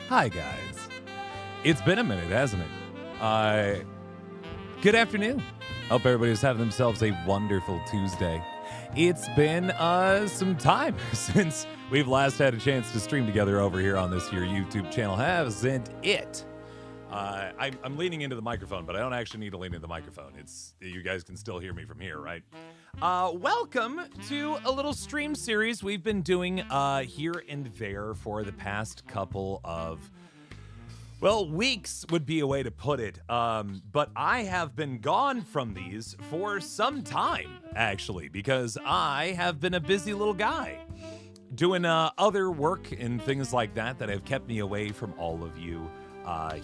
Hi, guys. It's been a minute, hasn't it? Good afternoon. Hope everybody's having themselves a wonderful Tuesday. It's been some time since we've last had a chance to stream together over here on this here YouTube channel, hasn't it? I'm leaning into the microphone, but I don't actually need to lean into the microphone. You guys can still hear me from here, right? Welcome to a little stream series we've been doing here and there for the past couple of, well, weeks would be a way to put it. But I have been gone from these for some time, actually, because I have been a busy little guy doing other work and things like that have kept me away from all of you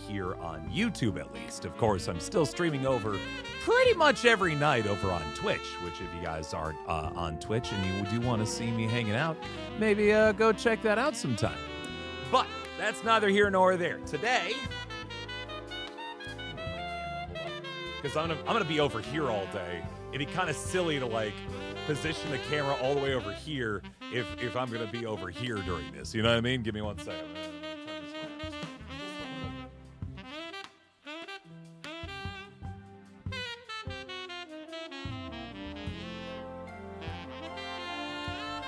here on YouTube, at least. Of course, I'm still streaming over pretty much every night over on Twitch, which if you guys aren't on Twitch and you do want to see me hanging out, maybe go check that out sometime. But that's neither here nor there. Today, because I'm gonna be over here all day. It'd be kind of silly to like position the camera all the way over here if I'm gonna be over here during this. You know what I mean? Give me 1 second.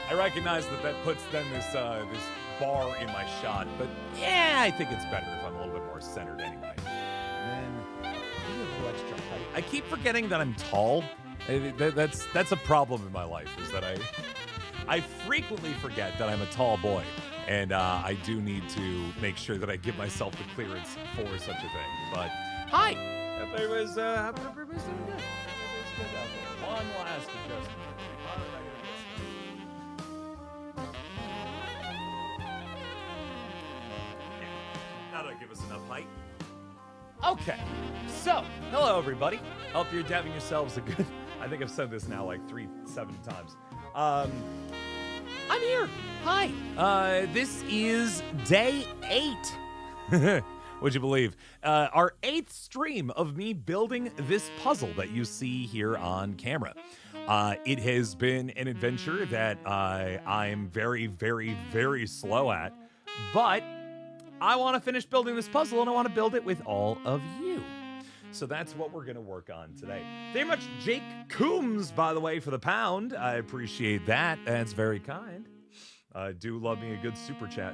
I recognize that puts then this bar in my shot, but yeah, I think it's better if I'm a little bit more centered anyway. And then a little extra height. I keep forgetting that I'm tall. That's a problem in my life, is that I frequently forget that I'm a tall boy, and I do need to make sure that I give myself the clearance for such a thing. But hi, hope everybody's doing good. Everybody's good out there. One last adjustment. That'll give us enough height. Okay, so hello everybody. Hope you're having yourselves a good. I think I've said this now like 7 times. I'm here. Hi. This is day 8. Would you believe? Our 8th stream of me building this puzzle that you see here on camera. It has been an adventure that I'm very, very, very slow at, but I want to finish building this puzzle, and I want to build it with all of you. So that's what we're going to work on today. Very much Jake Coombs, by the way, for the pound. I appreciate that. That's very kind. Do love me a good super chat.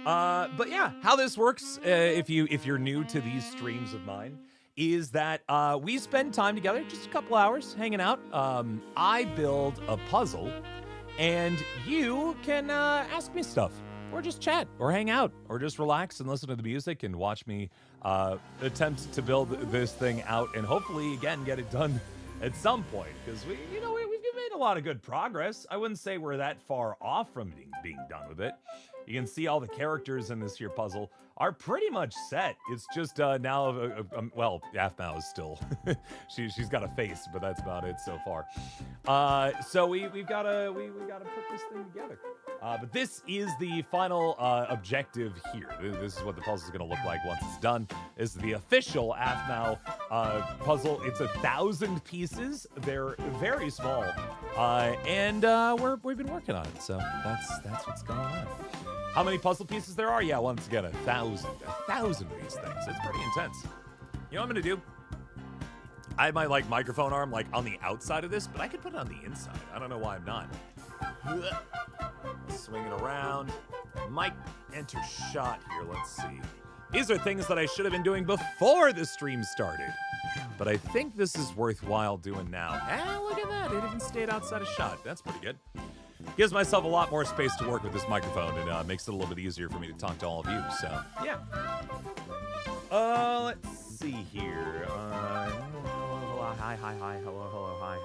But yeah, how this works, if you're new to these streams of mine, is that we spend time together, just a couple hours hanging out. I build a puzzle, and you can ask me stuff, or just chat, or hang out, or just relax and listen to the music and watch me attempt to build this thing out, and hopefully, again, get it done at some point, because we've made a lot of good progress. I wouldn't say we're that far off from being done with it. You can see all the characters in this here puzzle are pretty much set. It's just now, well, Aphmau is still, she's got a face, but that's about it so far. So we've got to put this thing together. But this is the final objective here. This is what the puzzle is going to look like once it's done. This is the official Aphmau puzzle. It's 1,000 pieces. They're very small, and we've been working on it. So that's what's going on. How many puzzle pieces there are? Yeah, once again, 1,000 of these things. It's pretty intense. You know what I'm gonna do? I have my microphone arm on the outside of this, but I could put it on the inside. I don't know why I'm not. Swing it around. Might enter shot here. Let's see. These are things that I should have been doing before the stream started, but I think this is worthwhile doing now. Ah, look at that. It even stayed outside of shot. That's pretty good. Gives myself a lot more space to work with this microphone, and makes it a little bit easier for me to talk to all of you, so yeah. Let's see here. Hi, hello, hi.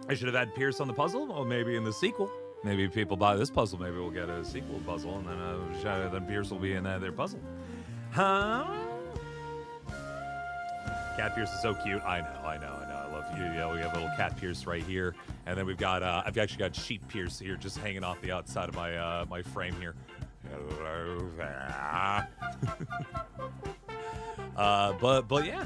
I should have had Pierce on the puzzle. Well, maybe in the sequel. Maybe if people buy this puzzle, maybe we'll get a sequel puzzle, and then Pierce will be in their puzzle. Huh? Cat Pierce is so cute. I know. I love you. Yeah, we have a little Cat Pierce right here, and then we've got I've actually got Sheep Pierce here, just hanging off the outside of my my frame here. Hello there. But yeah.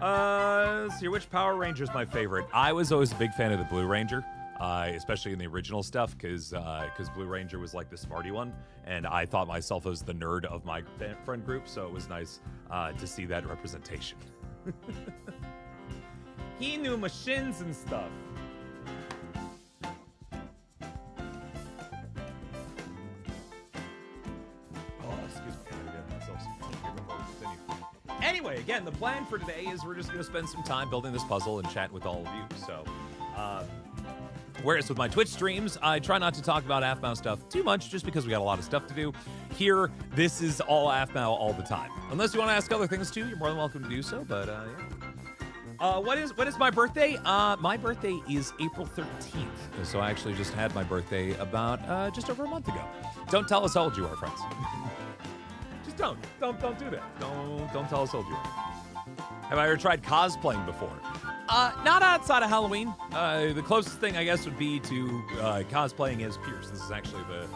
Let's see, which Power Ranger is my favorite? I was always a big fan of the Blue Ranger, especially in the original stuff, because Blue Ranger was like the smarty one, and I thought myself as the nerd of my friend group, so it was nice to see that representation. He knew machines and stuff. Oh, excuse me. I gotta get myself some tea here before we continue. Anyway, again, the plan for today is we're just going to spend some time building this puzzle and chatting with all of you. So, whereas with my Twitch streams, I try not to talk about Aphmau stuff too much just because we got a lot of stuff to do. Here, this is all Aphmau all the time. Unless you want to ask other things too, you're more than welcome to do so, but yeah. What is my birthday? My birthday is April 13th. So I actually just had my birthday about just over a month ago. Don't tell us how old you are, friends. Just don't do that. Don't tell us how old you are. Have I ever tried cosplaying before? Not outside of Halloween. The closest thing, I guess, would be to cosplaying as Pierce. This is actually the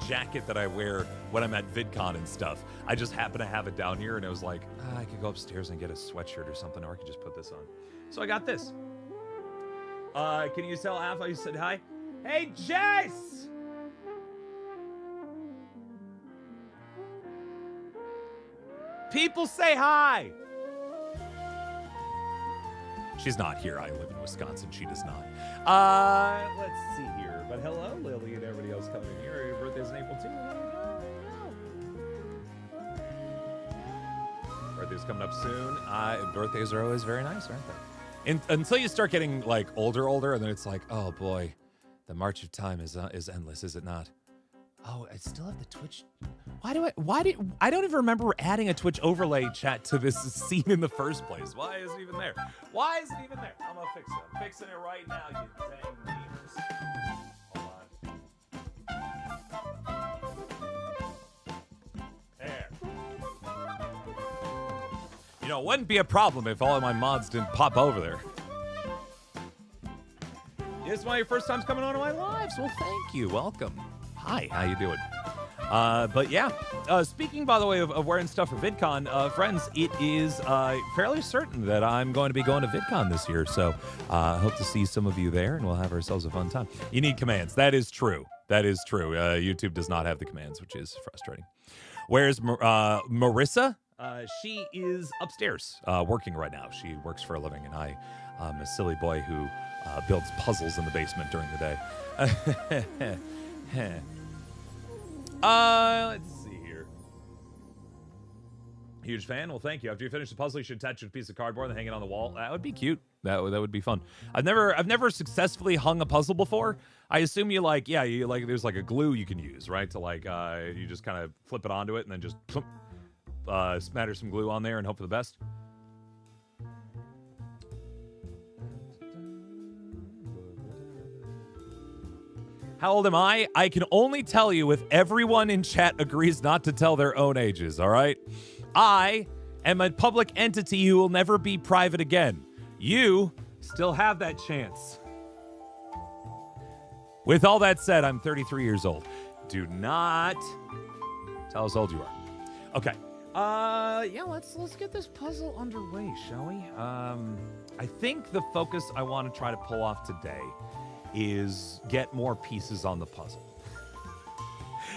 jacket that I wear when I'm at VidCon and stuff. I just happen to have it down here, and I was like, I could go upstairs and get a sweatshirt or something, or I could just put this on. So I got this. Can you tell Aphmau you said hi? Hey, Jess! People say hi! She's not here. I live in Wisconsin. She does not. Let's see here. But hello, Lily, and everybody else coming in here. Your birthday's in April, too. Birthday's coming up soon. Birthdays are always very nice, aren't they? Until you start getting, older, and then it's like, oh, boy, the march of time is endless, is it not? Oh, I still have the Twitch. I don't even remember adding a Twitch overlay chat to this scene in the first place. Why is it even there? Why is it even there? I'm gonna fix it. I'm fixing it right now, you dang gamers. Hold on. There. You know, it wouldn't be a problem if all of my mods didn't pop over there. This is one of your first times coming on to my lives. Well, thank you. Welcome. Hi, how you doing? But yeah, speaking, by the way, of wearing stuff for VidCon, friends, it is fairly certain that I'm going to be going to VidCon this year. So I hope to see some of you there, and we'll have ourselves a fun time. You need commands. That is true. That is true. YouTube does not have the commands, which is frustrating. Where's Marissa? She is upstairs working right now. She works for a living, and I'm a silly boy who builds puzzles in the basement during the day. Let's see here. Huge fan. Well, thank you. After you finish the puzzle, you should attach a piece of cardboard and hang it on the wall. That would be cute. That would be fun. I've never successfully hung a puzzle before. I assume you there's like a glue you can use, right? To like you just kind of flip it onto it and then just smatter some glue on there and hope for the best. How old am I? I can only tell you if everyone in chat agrees not to tell their own ages, all right? I am a public entity who will never be private again. You still have that chance. With all that said, I'm 33 years old. Do not tell us how old you are. Okay. Yeah, let's get this puzzle underway, shall we? I think the focus I want to try to pull off today is get more pieces on the puzzle.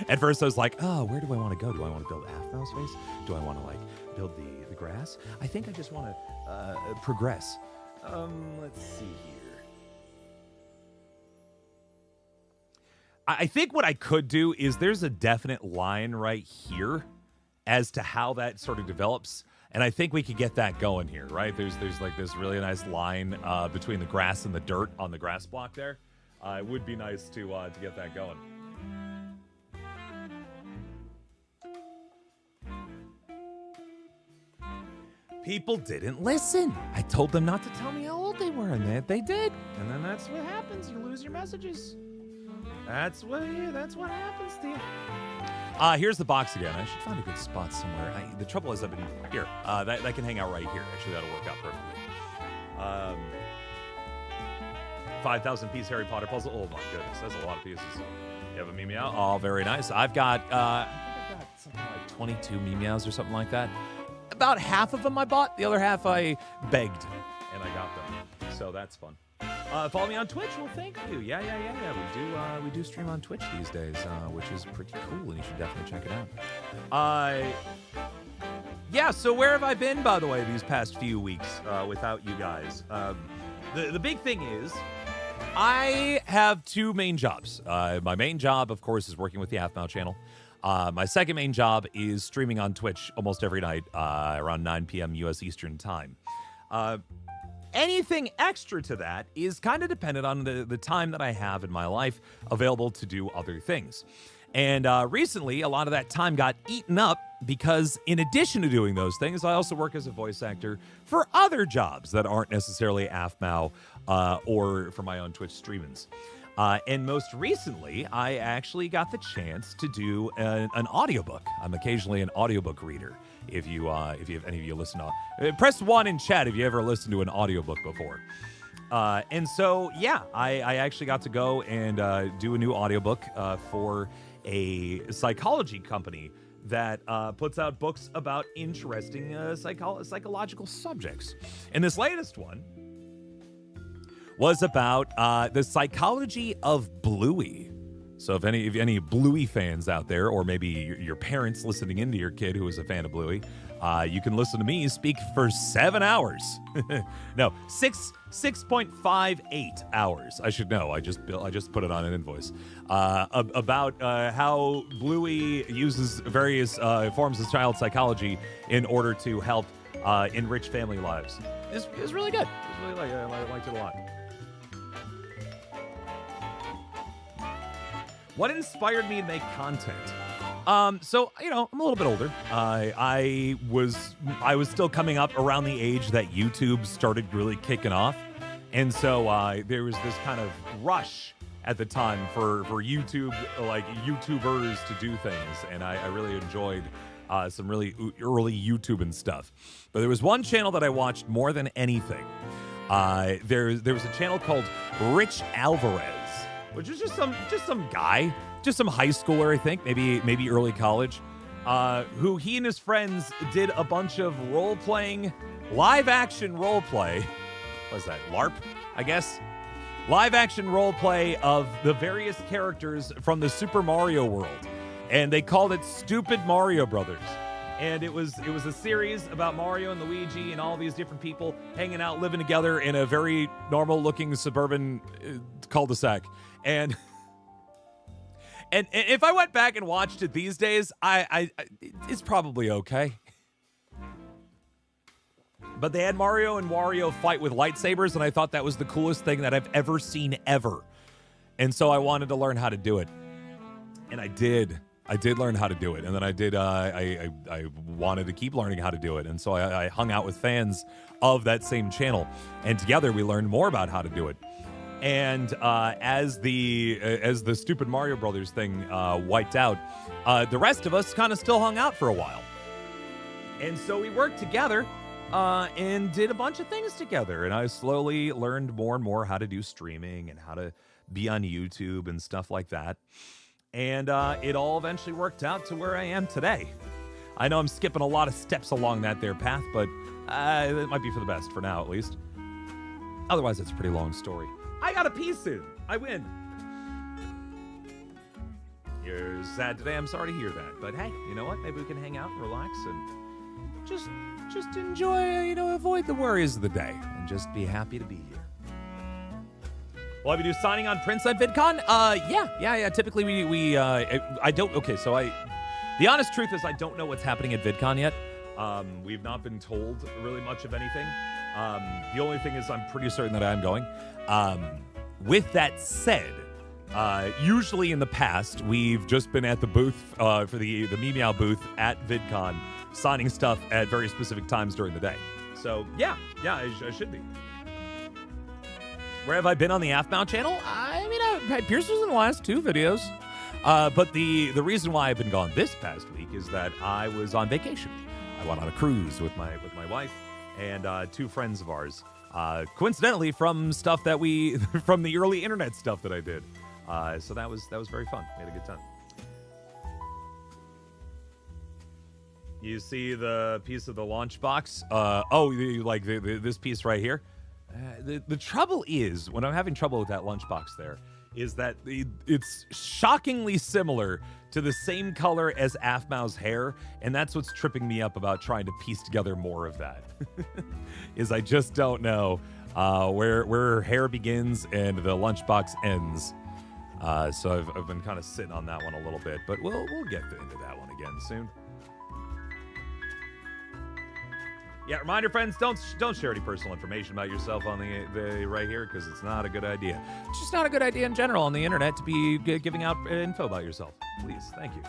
At first I was like, oh, where do I want to go? Do I want to build Aphmau's face? Do I want to like build the grass? I think I just want to progress. Let's see here. I think what I could do is there's a definite line right here as to how that sort of develops. And I think we could get that going here, right? There's like this really nice line between the grass and the dirt on the grass block there. It would be nice to get that going. People didn't listen. I told them not to tell me how old they were, and they did. And then that's what happens. You lose your messages. That's what happens to you. Here's the box again. I should find a good spot somewhere. The trouble is I've been here. That can hang out right here. Actually, that'll work out perfectly. 5,000 piece Harry Potter puzzle. Oh my goodness, that's a lot of pieces. You have a Meow? Oh, very nice. I've got I think I've got something like 22 Meows or something like that. About half of them I bought. The other half I begged, and I got them. So that's fun. Follow me on Twitch. Well, thank you. Yeah. We do stream on Twitch these days, which is pretty cool, and you should definitely check it out. Yeah. So where have I been, by the way, these past few weeks without you guys? The big thing is, I have two main jobs. My main job, of course, is working with the Aphmau channel. My second main job is streaming on Twitch almost every night around 9 p.m. U.S. Eastern Time. Anything extra to that is kind of dependent on the time that I have in my life available to do other things. And recently, a lot of that time got eaten up because in addition to doing those things, I also work as a voice actor for other jobs that aren't necessarily Aphmau or for my own Twitch streamings. And most recently, I actually got the chance to do an audiobook. I'm occasionally an audiobook reader. If any of you listen to, press 1 in chat if you ever listened to an audiobook before. And so, yeah, I actually got to go and do a new audiobook for a psychology company that puts out books about interesting psychological subjects. And this latest one was about the psychology of Bluey. So if any Bluey fans out there, or maybe your parents listening into your kid who is a fan of Bluey, you can listen to me speak for 7 hours. No, 6.58 hours. I should know. I just put it on an invoice about how Bluey uses various forms of child psychology in order to help enrich family lives. It was really good. It was really I liked it a lot. What inspired me to make content? So, I'm a little bit older. I was still coming up around the age that YouTube started really kicking off. And so there was this kind of rush at the time for YouTube, like YouTubers to do things. And I really enjoyed some really early YouTube and stuff. But there was one channel that I watched more than anything. There was a channel called Rich Alvarez, which is just some guy, just some high schooler, I think, maybe early college, who he and his friends did a bunch of live action role play. What's that, LARP, I guess? Live action role play of the various characters from the Super Mario world. And they called it Stupid Mario Brothers. And it was a series about Mario and Luigi and all these different people hanging out, living together in a very normal looking suburban cul-de-sac. And And if I went back and watched it these days, it's probably okay. But they had Mario and Wario fight with lightsabers, and I thought that was the coolest thing that I've ever seen ever. And so I wanted to learn how to do it. And I did. I did learn how to do it. And then I wanted to keep learning how to do it. And so I hung out with fans of that same channel. And together we learned more about how to do it. And as the stupid Mario Brothers thing wiped out, the rest of us kind of still hung out for a while. And so we worked together and did a bunch of things together. And I slowly learned more and more how to do streaming and how to be on YouTube and stuff like that. And it all eventually worked out to where I am today. I know I'm skipping a lot of steps along that there path, but it might be for the best for now, at least. Otherwise, it's a pretty long story. I got a piece in. I win. You're sad today. I'm sorry to hear that. But hey, you know what? Maybe we can hang out and relax and just enjoy, avoid the worries of the day and just be happy to be here. Will I be do signing on Prince at VidCon? Yeah. Typically I don't. Okay, so the honest truth is I don't know what's happening at VidCon yet. We've not been told really much of anything. The only thing is I'm pretty certain that I'm going. With that said, usually in the past, we've just been at the booth for the Meow booth at VidCon, signing stuff at very specific times during the day. So yeah, I should be. Where have I been on the Aphmau channel? I mean, Pierce was in the last 2 videos. But the reason why I've been gone this past week is that I was on vacation. I went on a cruise with my wife and 2 friends of ours. Coincidentally, from stuff that from the early internet stuff that I did. So that was very fun. We had a good time. You see the piece of the launch box? You like this piece right here? The trouble is, when I'm having trouble with that lunchbox there, is that it's shockingly similar to the same color as Aphmau's hair, and that's what's tripping me up about trying to piece together more of that. Is I just don't know where her hair begins and the lunchbox ends. So I've been kind of sitting on that one a little bit, but we'll get into that one again soon. Yeah, reminder, friends, don't share any personal information about yourself on the right here, because it's not a good idea. It's just not a good idea in general on the internet to be giving out info about yourself. Please, thank you.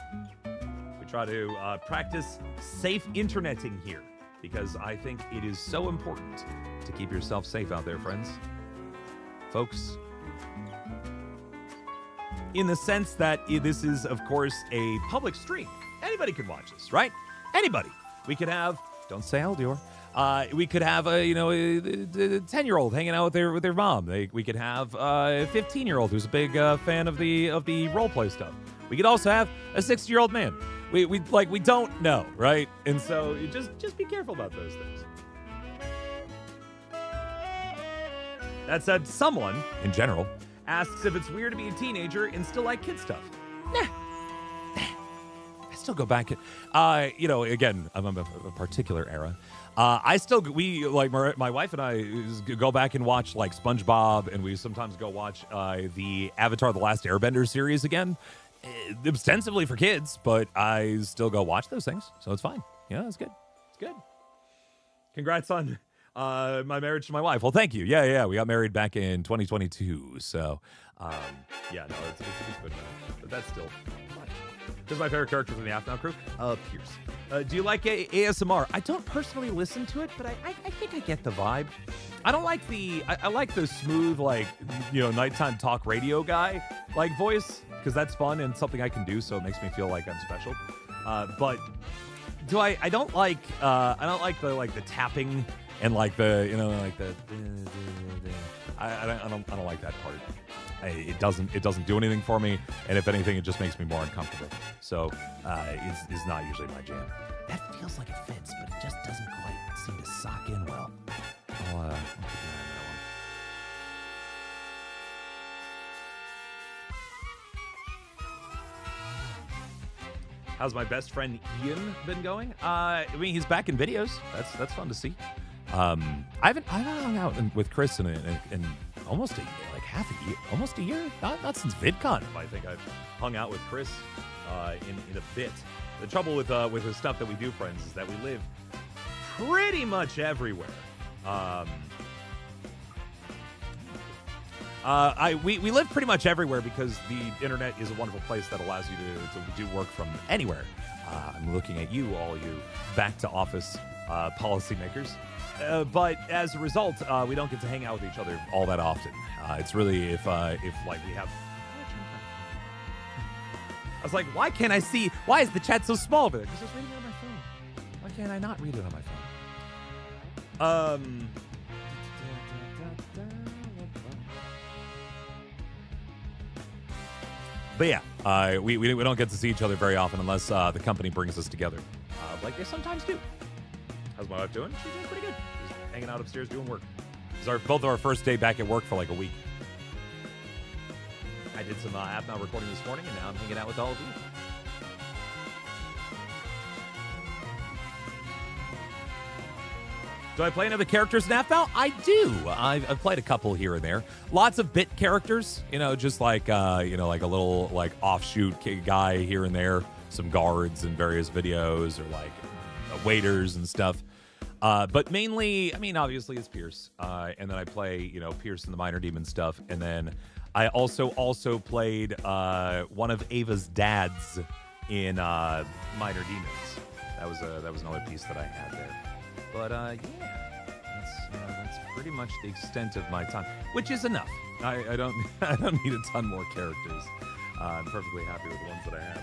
We try to practice safe interneting here, because I think it is so important to keep yourself safe out there, friends. Folks, in the sense that this is, of course, a public stream. Anybody can watch this, right? Anybody. We could have... Don't say Eldior. We could have a 10-year-old hanging out with their mom. We could have a 15-year-old who's a big fan of the roleplay stuff. We could also have a 60-year-old man. We don't know, right? And so you just be careful about those things. That said, someone in general asks if it's weird to be a teenager and still like kid stuff. Nah. Still go back again, I'm a particular era. My wife and I go back and watch like SpongeBob, and we sometimes go watch the Avatar: The Last Airbender series again, ostensibly for kids, but I still go watch those things, so it's fine. Yeah, it's good. It's good. Congrats on my marriage to my wife. Well, thank you. Yeah, we got married back in 2022, so it's good, but that's still fine. This is my favorite character from the Aphmau crew, Pierce. Do you like ASMR? I don't personally listen to it, but I think I get the vibe. I don't like I like the smooth, nighttime talk radio guy voice, because that's fun and something I can do, so it makes me feel like I'm special. But I don't like the tapping and I don't like that part. It doesn't do anything for me, and if anything, it just makes me more uncomfortable. So it's not usually my jam. That feels like it fits, but it just doesn't quite seem to sock in well. I'll keep an eye on that one. How's my best friend Ian been going? He's back in videos. That's fun to see. I haven't hung out with Chris in almost like half a year, almost a year. Not since VidCon. I think I've hung out with Chris in a bit. The trouble with the stuff that we do, friends, is that we live pretty much everywhere. We live pretty much everywhere because the internet is a wonderful place that allows you to do work from anywhere. I'm looking at you, all you back to office policymakers. But as a result, we don't get to hang out with each other all that often. It's really if like we have. I was like, why can't I see? Why is the chat so small over there? Because I was reading it on my phone. Why can't I not read it on my phone? But yeah, we don't get to see each other very often unless the company brings us together, like they sometimes do. How's my wife doing? She's doing pretty good. She's hanging out upstairs doing work. It's both of our first day back at work for like a week. I did some Aphmau recording this morning, and now I'm hanging out with all of you. Do I play any of the characters in Aphmau? I do. I've played a couple here and there. Lots of bit characters, just like like a little like offshoot guy here and there. Some guards in various videos, or like waiters and stuff. But mainly, I mean, obviously it's Pierce. And then I play, Pierce and the Minor Demon stuff. And then I also played one of Ava's dads in Minor Demons. That was another piece that I had there. But yeah, that's pretty much the extent of my time, which is enough. I don't need a ton more characters. I'm perfectly happy with the ones that I have.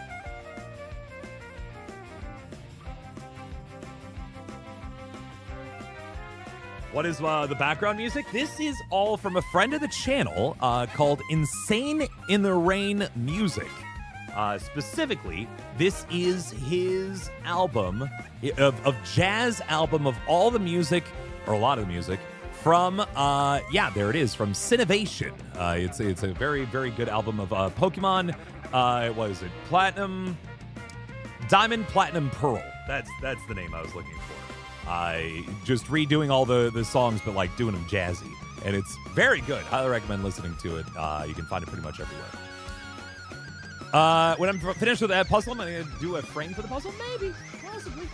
What is the background music? This is all from a friend of the channel called Insane in the Rain Music. Specifically, this is his album of jazz album of all the music, or a lot of the music, from there it is, from Cinovation. It's a very, very good album of Pokemon. What is it? Diamond, Platinum, Pearl. That's the name I was looking for. Just redoing all the songs, but like doing them jazzy, and it's very good. Highly recommend listening to it. You can find it pretty much everywhere. When I'm finished with that puzzle, I'm going to do a frame for the puzzle. Maybe. Possibly.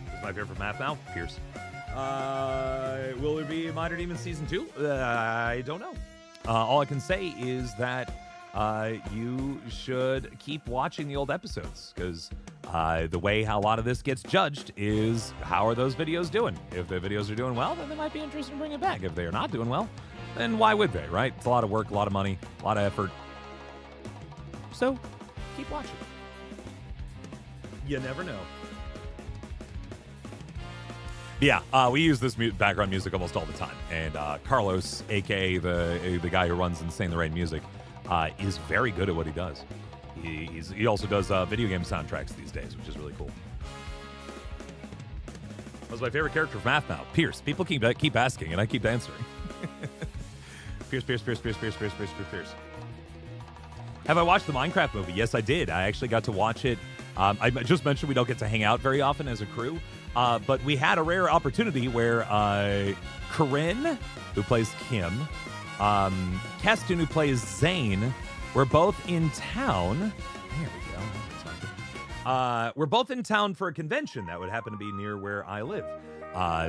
Who's my favorite from Aphmau? Pierce. Will there be Minor Demon Season 2? I don't know. All I can say is that you should keep watching the old episodes, because the way how a lot of this gets judged is how are those videos doing. If the videos are doing well, then they might be interested in bringing it back. If they are not doing well, then why would they, right? It's a lot of work, a lot of money, a lot of effort. So, keep watching. You never know. Yeah, we use this background music almost all the time. And Carlos, a.k.a. the guy who runs Insane the Rain Music, is very good at what he does. He also does video game soundtracks these days, which is really cool. That was my favorite character from Aphmau, Pierce. People keep asking, and I keep answering. Pierce. Have I watched the Minecraft movie? Yes, I did. I actually got to watch it. I just mentioned we don't get to hang out very often as a crew, but we had a rare opportunity where Corinne, who plays Kim, Keston, who plays Zane, we're both in town. There we go. We're both in town for a convention that would happen to be near where I live.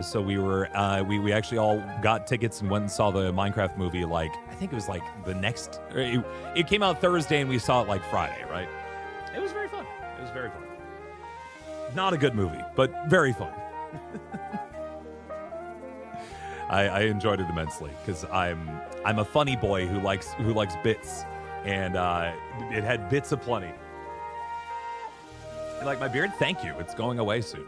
So we were, we actually all got tickets and went and saw the Minecraft movie. Like, I think it was like the next, it came out Thursday and we saw it like Friday, right? It was very fun. It was very fun. Not a good movie, but very fun. I enjoyed it immensely because I'm a funny boy who likes bits, and it had bits aplenty. You like my beard? Thank you. It's going away soon.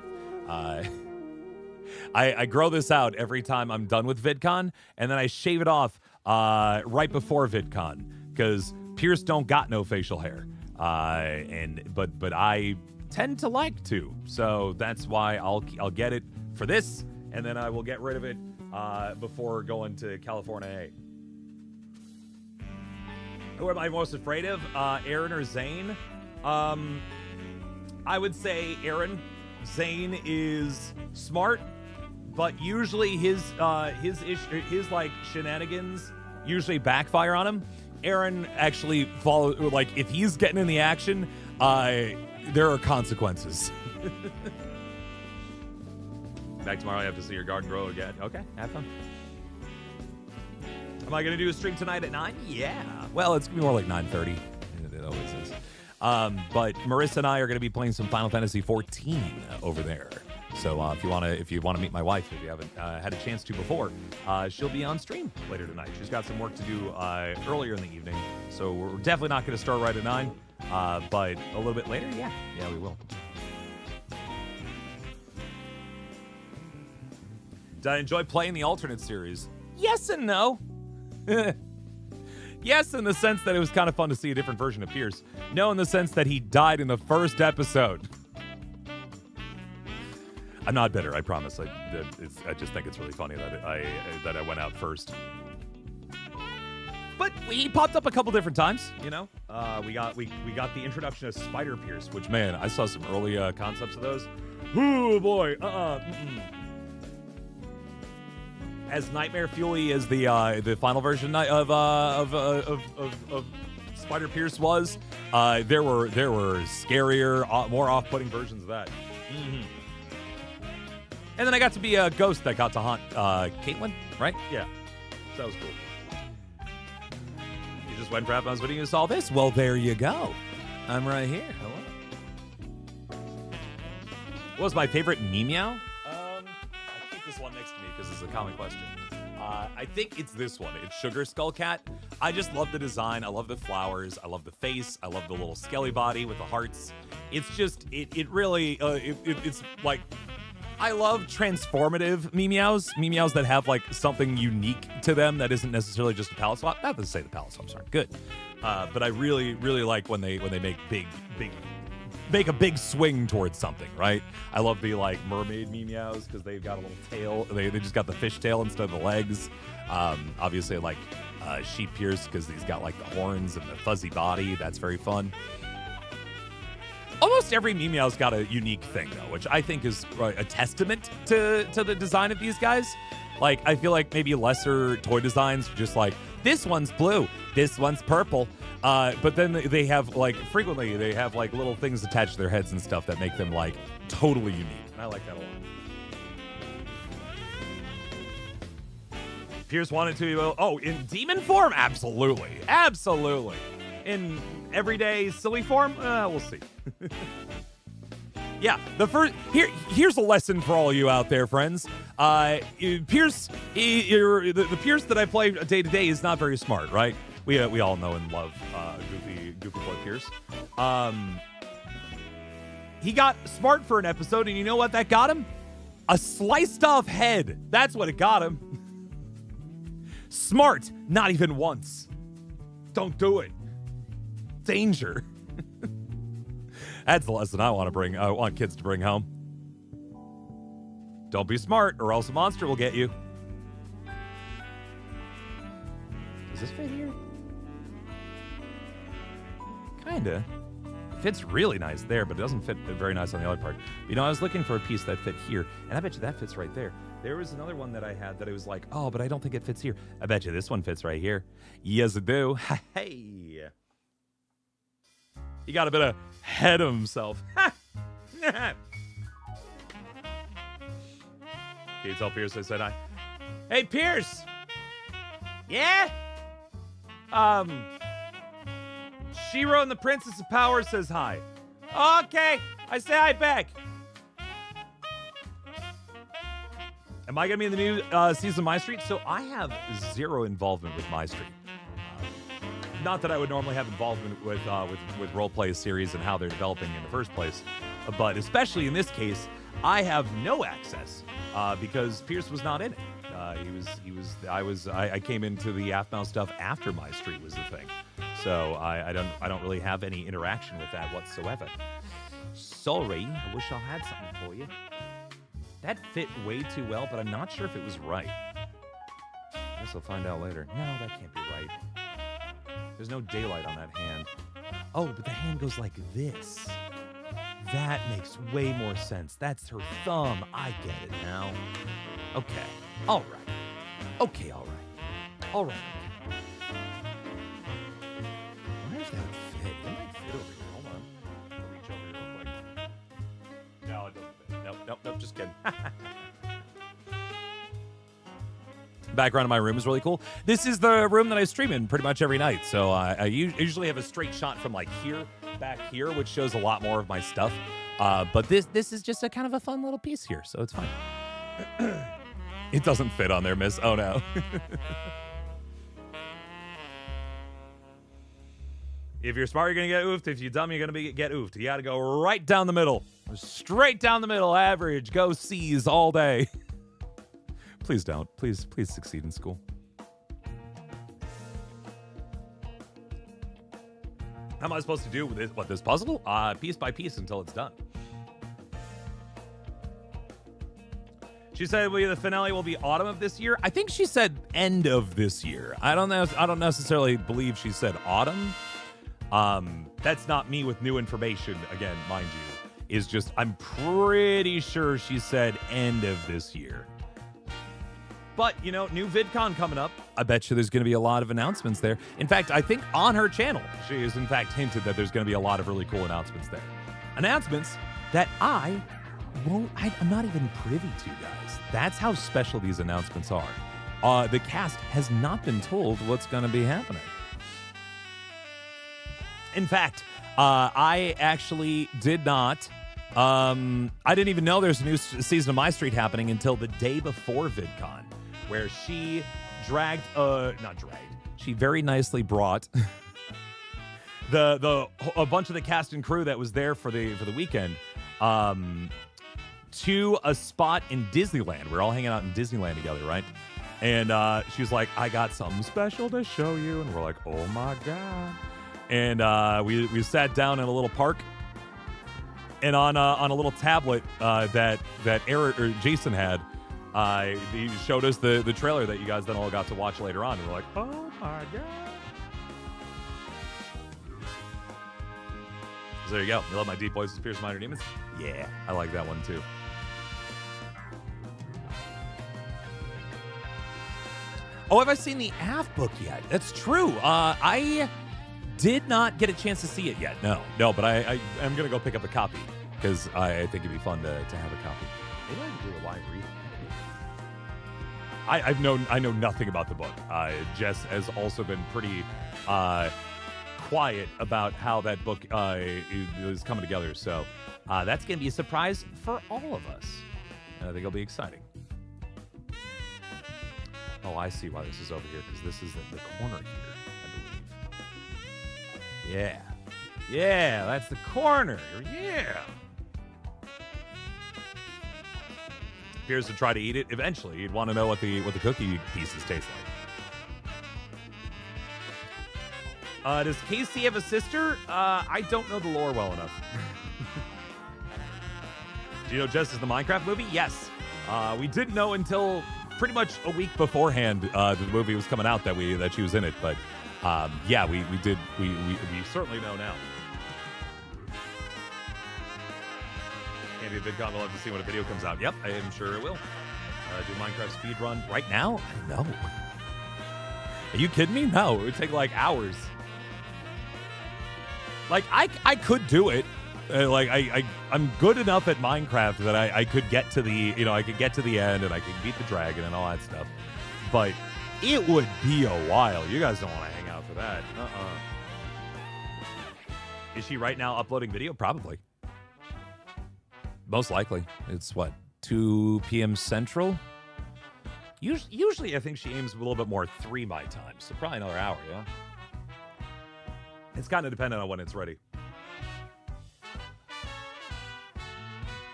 I grow this out every time I'm done with VidCon, and then I shave it off right before VidCon because Pierce don't got no facial hair, but I tend to like to, so that's why I'll get it for this, and then I will get rid of it before going to California. Who am I most afraid of, Aaron or Zane? I would say Aaron. Zane is smart, but usually his like shenanigans usually backfire on him. Aaron actually follows, like, if he's getting in the action, there are consequences. Back tomorrow, I have to see your garden grow again. Okay, have fun. Am I going to do a stream tonight at 9? Yeah. Well, it's going to be more like 9:30. It always is. But Marissa and I are going to be playing some Final Fantasy 14 over there. So if you want to meet my wife, if you haven't had a chance to before, she'll be on stream later tonight. She's got some work to do earlier in the evening, so we're definitely not going to start right at 9. But a little bit later, yeah, we will. Did I enjoy playing the alternate series? Yes and no. Yes, in the sense that it was kind of fun to see a different version of Pierce. No, in the sense that he died in the first episode. I'm not bitter, I promise. I just think it's really funny that I went out first. But he popped up a couple different times, you know. We got the introduction of Spider Pierce, which, man, I saw some early concepts of those. Oh boy, As nightmare fuely as the final version of Spider Pierce was, there were scarier, more off-putting versions of that. Mm-hmm. And then I got to be a ghost that got to haunt Caitlin, right? Yeah. So that was cool. You just went for Aphmau's video and saw this? Well, there you go. I'm right here. Hello. What was my favorite meow? I keep this one next to me because it's a common question. I think it's this one. It's Sugar Skull Cat. I just love the design. I love the flowers. I love the face. I love the little skelly body with the hearts. It's just, it really, it's like... I love transformative meows that have like something unique to them that isn't necessarily just a palette swap. Not to say the palette swaps aren't good, but I really like when they make a big swing towards something, right? I love the like mermaid meows because they've got a little tail. They just got the fish tail instead of the legs. Obviously, I like Sheep Pierce because he's got like the horns and the fuzzy body. That's very fun. Almost every meow's got a unique thing, though, which I think is a testament to the design of these guys. Like, I feel like maybe lesser toy designs are just like, this one's blue, this one's purple. But then they have, like, frequently they have, like, little things attached to their heads and stuff that make them, like, totally unique. And I like that a lot. Pierce wanted to, in demon form? Absolutely. Absolutely. In everyday silly form? We'll see. Yeah, here's a lesson for all you out there, friends. Pierce, the Pierce that I play day to day is not very smart, right? We all know and love Goofy Boy Pierce. He got smart for an episode, and you know what that got him? A sliced off head. That's what it got him. Smart, not even once. Don't do it. Danger. That's the lesson I want kids to bring home. Don't be smart or else a monster will get you. Does this fit here? Kinda. Fits really nice there, but it doesn't fit very nice on the other part. You know, I was looking for a piece that fit here, and I bet you that fits right there. There was another one that I had that I was like, oh, but I don't think it fits here. I bet you this one fits right here. Yes, it do. Hey. He got a bit of head of himself. Can you tell Pierce I said hi? Hey, Pierce! Yeah? Shiro and the Princess of Power says hi. Okay, I say hi back. Am I going to be in the new season of My Street? So I have zero involvement with My Street. Not that I would normally have involvement with role-play series and how they're developing in the first place, but especially in this case, I have no access because Pierce was not in it. I came into the Aphmau stuff after My Street was the thing, so I don't really have any interaction with that whatsoever. Sorry, I wish I had something for you. That fit way too well, but I'm not sure if it was right. I guess I'll find out later. No, that can't be right. There's no daylight on that hand. Oh, but the hand goes like this. That makes way more sense. That's her thumb. I get it now. Okay. All right. Okay, all right. All right. Why does that fit? It might fit over here. Hold on. I'll reach over here real quick. No, it doesn't fit. Nope, just kidding. Background of my room is really cool. This is the room that I stream in pretty much every night. So I usually have a straight shot from like here, back here, which shows a lot more of my stuff. But this is just a kind of a fun little piece here, so it's fine. It doesn't fit on there, miss. Oh, no. If you're smart, you're going to get oofed. If you're dumb, you're going to get oofed. You got to go right down the middle. Straight down the middle, average. Go C's all day. Please don't. Please succeed in school. How am I supposed to do with this puzzle? Piece by piece until it's done. She said the finale will be autumn of this year. I think she said end of this year. I don't necessarily believe she said autumn. That's not me with new information, again, mind you. Is just, I'm pretty sure she said end of this year. But, you know, new VidCon coming up. I bet you there's going to be a lot of announcements there. In fact, I think on her channel, she has in fact hinted that there's going to be a lot of really cool announcements there. Announcements that I'm not even privy to, guys. That's how special these announcements are. The cast has not been told what's going to be happening. In fact, I actually did not. I didn't even know there's a new season of My Street happening until the day before VidCon, where she she very nicely brought a bunch of the cast and crew that was there for the weekend to a spot in Disneyland. We're all hanging out in Disneyland together, right? And she's like, I got something special to show you. And we're like, oh my God. And we sat down in a little park, and on a little tablet that Eric or Jason had, he showed us the trailer that you guys then all got to watch later on. And we're like, oh my God. So there you go. You love my deep voices, fierce minor demons? Yeah, I like that one too. Oh, have I seen the AF book yet? That's true. I did not get a chance to see it yet. No, but I am going to go pick up a copy because I think it'd be fun to have a copy. Maybe I can do a live read. I know nothing about the book. Jess has also been pretty quiet about how that book is coming together. So that's going to be a surprise for all of us. And I think it'll be exciting. Oh, I see why this is over here, because this is the corner here, I believe. Yeah, that's the corner. Yeah. Appears to try to eat it. Eventually, you'd want to know what the cookie pieces taste like. Does Casey have a sister? I don't know the lore well enough. Do you know Jess is the Minecraft movie? Yes. We didn't know until pretty much a week beforehand the movie was coming out that she was in it. But yeah, we did. We certainly know now. Maybe a VidCon will have to see when a video comes out. Yep, I am sure it will. Do Minecraft speedrun right now? No. Are you kidding me? No, it would take like hours. Like I could do it. I'm good enough at Minecraft that I could get to I could get to the end and I could beat the dragon and all that stuff. But it would be a while. You guys don't want to hang out for that. Is she right now uploading video? Probably. Most likely. It's 2 p.m. Central? Usually I think she aims a little bit more 3 my time. So probably another hour, yeah? It's kind of dependent on when it's ready.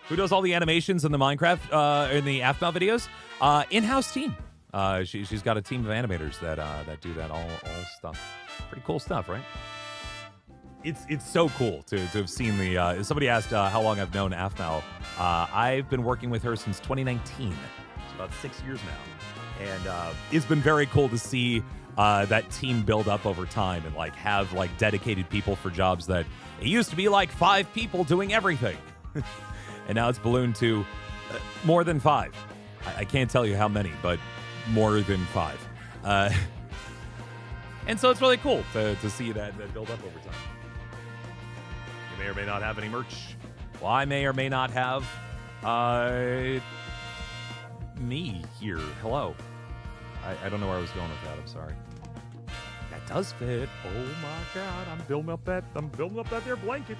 Who does all the animations in the Minecraft, in the Aphmau videos? In-house team. She's got a team of animators that do that all stuff. Pretty cool stuff, right? It's so cool to have seen the. Somebody asked how long I've known Aphmau. I've been working with her since 2019. It's about 6 years now, and it's been very cool to see that team build up over time and have dedicated people for jobs that it used to be 5 people doing everything. And now it's ballooned to more than 5. I can't tell you how many, but more than 5. And so it's really cool to see that build up over time. You may or may not have any merch. Well, I may or may not have me here. Hello. I don't know where I was going with that. I'm sorry. That does fit. Oh my God. I'm building up that there blanket.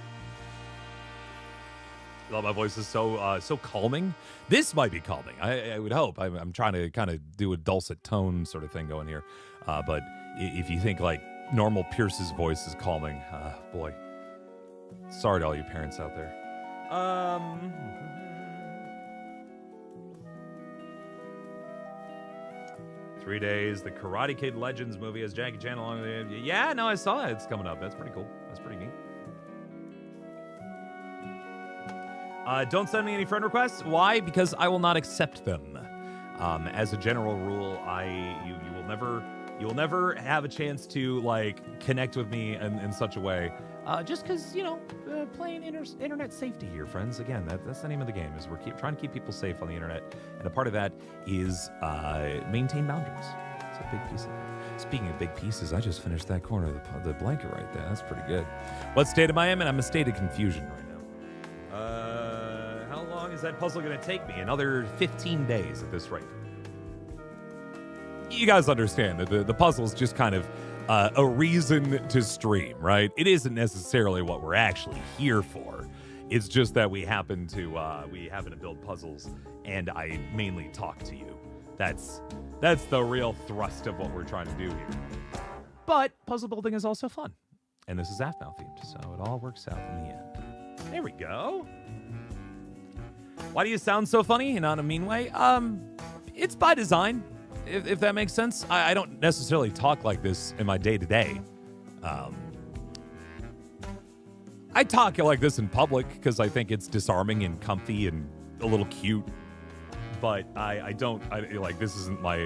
Oh, my voice is so calming. This might be calming. I would hope. I'm trying to kind of do a dulcet tone sort of thing going here. But if you think like normal Pierce's voice is calming, boy. Sorry to all you parents out there. 3 days, the Karate Kid Legends movie has Jackie Chan along with it. Yeah, no, I saw it. It's coming up. That's pretty cool. That's pretty neat. Don't send me any friend requests. Why? Because I will not accept them. As a general rule, you will never have a chance to like connect with me in such a way. Just because, playing internet safety here, friends. Again, that's the name of the game, is we're trying to keep people safe on the internet. And a part of that is maintain boundaries. It's a big piece of that. Speaking of big pieces, I just finished that corner of the blanket right there. That's pretty good. What state am I in? I'm in a state of confusion right now. How long is that puzzle going to take me? Another 15 days at this rate. You guys understand that the puzzle is just kind of a reason to stream, right? It isn't necessarily what we're actually here for. It's just that we happen to build puzzles, and I mainly talk to you. That's the real thrust of what we're trying to do here. But puzzle building is also fun, and this is Aphmau themed, so it all works out in the end. There we go. Why do you sound so funny? Not in a mean way. It's by design. If that makes sense. I don't necessarily talk like this in my day-to-day. I talk like this in public because I think it's disarming and comfy and a little cute. But I don't, this isn't my,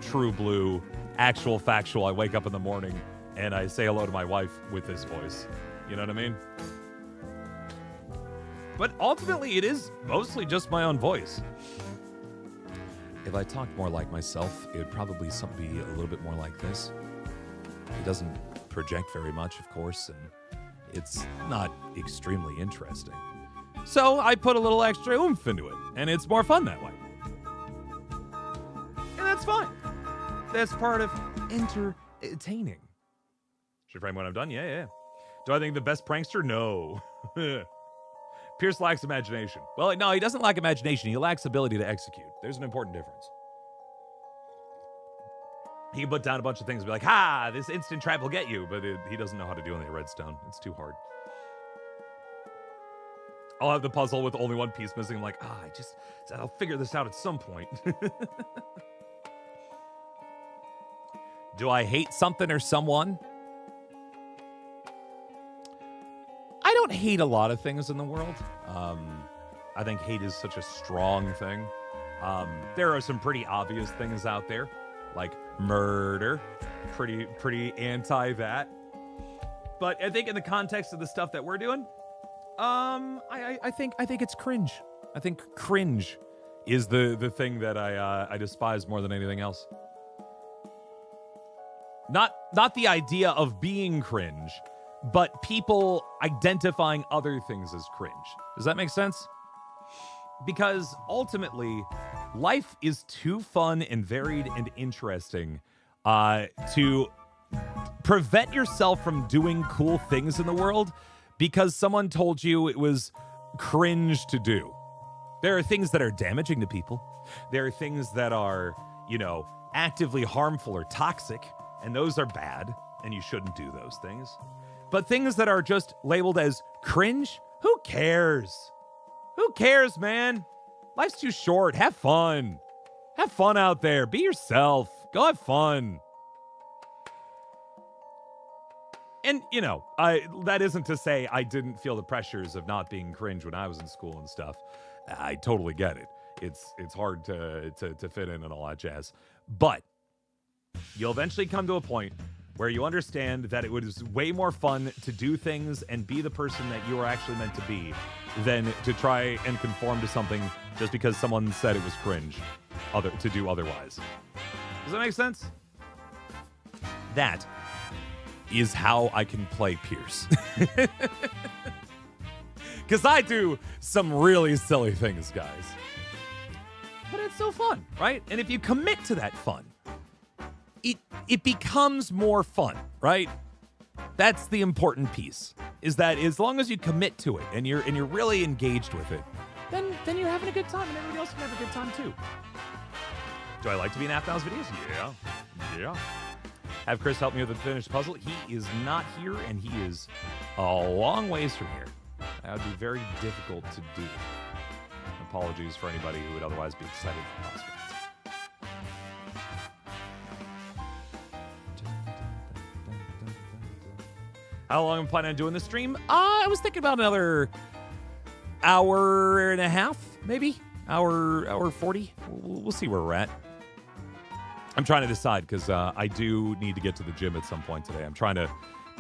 true blue, actual factual. I wake up in the morning and I say hello to my wife with this voice. You know what I mean? But ultimately, it is mostly just my own voice. If I talked more like myself, it would probably be a little bit more like this. It doesn't project very much, of course, and it's not extremely interesting. So I put a little extra oomph into it, and it's more fun that way. And that's fine. That's part of entertaining. Should frame when I'm done? Yeah. Do I think the best prankster? No. Pierce lacks imagination. Well, no, he doesn't lack imagination. He lacks ability to execute. There's an important difference. He can put down a bunch of things and be like, this instant trap will get you. But he doesn't know how to do any redstone. It's too hard. I'll have the puzzle with only one piece missing. I'm like, I'll figure this out at some point. Do I hate something or someone? I don't hate a lot of things in the world. I think hate is such a strong thing. There are some pretty obvious things out there, like murder. Pretty anti that. But I think in the context of the stuff that we're doing, I think it's cringe. I think cringe is the thing that I despise more than anything else. Not the idea of being cringe, but people identifying other things as cringe. Does that make sense? Because ultimately, life is too fun and varied and interesting to prevent yourself from doing cool things in the world because someone told you it was cringe to do. There are things that are damaging to people. There are things that are, actively harmful or toxic, and those are bad, and you shouldn't do those things. But things that are just labeled as cringe, who cares? Who cares, man? Life's too short. Have fun. Have fun out there. Be yourself. Go have fun. And, that isn't to say I didn't feel the pressures of not being cringe when I was in school and stuff. I totally get it. It's hard to fit in and all that jazz. But you'll eventually come to a point where you understand that it was way more fun to do things and be the person that you were actually meant to be than to try and conform to something just because someone said it was cringe to do otherwise. Does that make sense? That is how I can play Pierce. Because I do some really silly things, guys. But it's so fun, right? And if you commit to that fun, it becomes more fun, right? That's the important piece, is that as long as you commit to it and you're really engaged with it, then you're having a good time and everybody else can have a good time too. Do I like to be in Aphmau's videos? Yeah. Have Chris help me with the finished puzzle. He is not here, and he is a long ways from here. That would be very difficult to do. Apologies for anybody who would otherwise be excited for the prospect. How long am I planning on doing this stream? I was thinking about another hour and a half, maybe. Hour 40. We'll see where we're at. I'm trying to decide because I do need to get to the gym at some point today. I'm trying to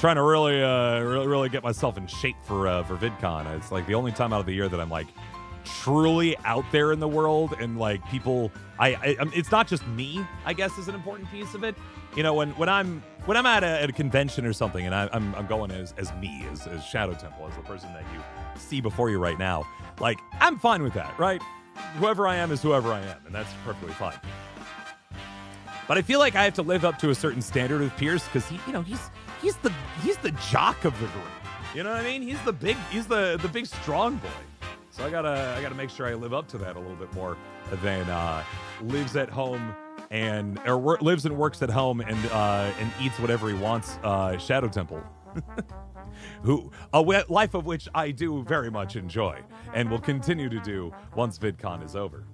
really get myself in shape for VidCon. It's like the only time out of the year that I'm like truly out there in the world and like people. It's not just me, I guess, is an important piece of it. You know, when I'm at a convention or something and I'm going as me, as Shadow Temple, as the person that you see before you right now, like I'm fine with that, right? Whoever I am is whoever I am, and that's perfectly fine. But I feel like I have to live up to a certain standard with Pierce because he's the jock of the group. You know what I mean? He's the big strong boy. So I gotta make sure I live up to that a little bit more than lives at home or lives and works at home and eats whatever he wants. Shadow Temple, a life of which I do very much enjoy and will continue to do once VidCon is over.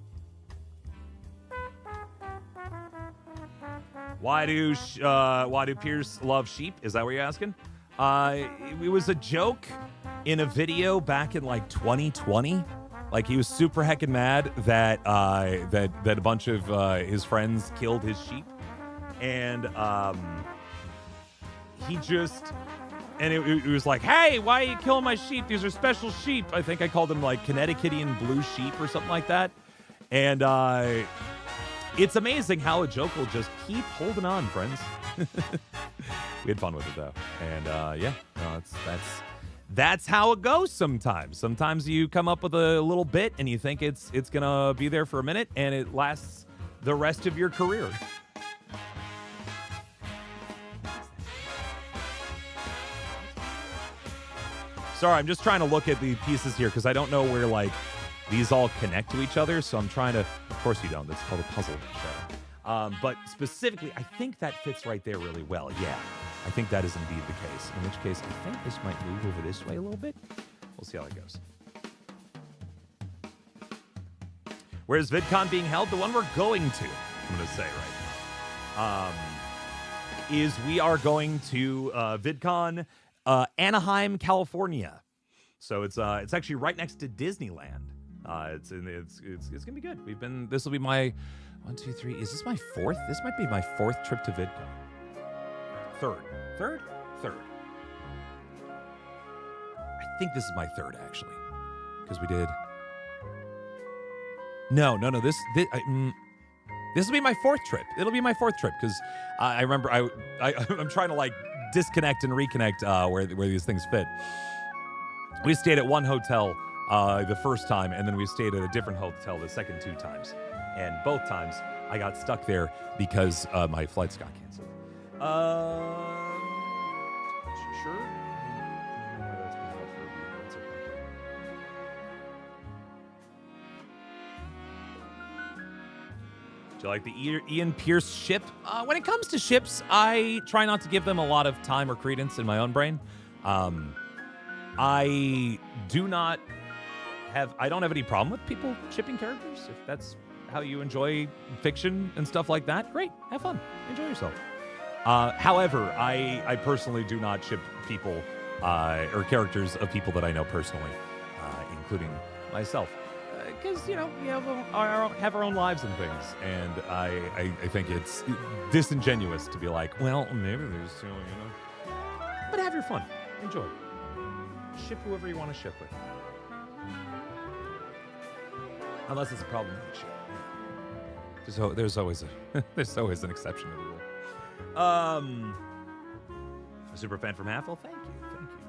Why do Pierce love sheep? Is that what you're asking? It was a joke in a video back in like 2020. Like he was super heckin' mad that a bunch of his friends killed his sheep, and it was like, hey, why are you killing my sheep? These are special sheep. I think I called them like Connecticutian blue sheep or something like that, and it's amazing how a joke will just keep holding on, friends. We had fun with it though, and that's how it goes sometimes. Sometimes you come up with a little bit and you think it's gonna be there for a minute, and it lasts the rest of your career. Sorry, I'm just trying to look at the pieces here because I don't know where like these all connect to each other, so I'm trying to. Of course you don't. That's called a puzzle show. But specifically, I think that fits right there really well. Yeah, I think that is indeed the case. In which case, I think this might move over this way a little bit. We'll see how that goes. Where's VidCon being held? The one we're going to, I'm going to say right now, is we are going to VidCon Anaheim, California. So it's actually right next to Disneyland. It's gonna be good. This will be my 1, 2, 3. Is this my fourth? This might be my fourth trip to VidCon. Third. I think this is my third actually, because we did. No. This will be my fourth trip. It'll be my fourth trip because I remember I'm trying to like disconnect and reconnect where these things fit. We stayed at one hotel the first time, and then we stayed at a different hotel the second 2 times. And both times, I got stuck there because my flights got canceled. Sure? Do you like the Ian Pierce ship? When it comes to ships, I try not to give them a lot of time or credence in my own brain. I don't have any problem with people shipping characters. If that's how you enjoy fiction and stuff like that, great. Have fun. Enjoy yourself. However, I personally do not ship people or characters of people that I know personally, including myself. because we have our own lives and things, and I think it's disingenuous to be like, well, maybe there's but have your fun, enjoy, ship whoever you want to ship with, unless it's a problematic ship. There's always an exception to the rule. A super fan from Aphmau, thank you.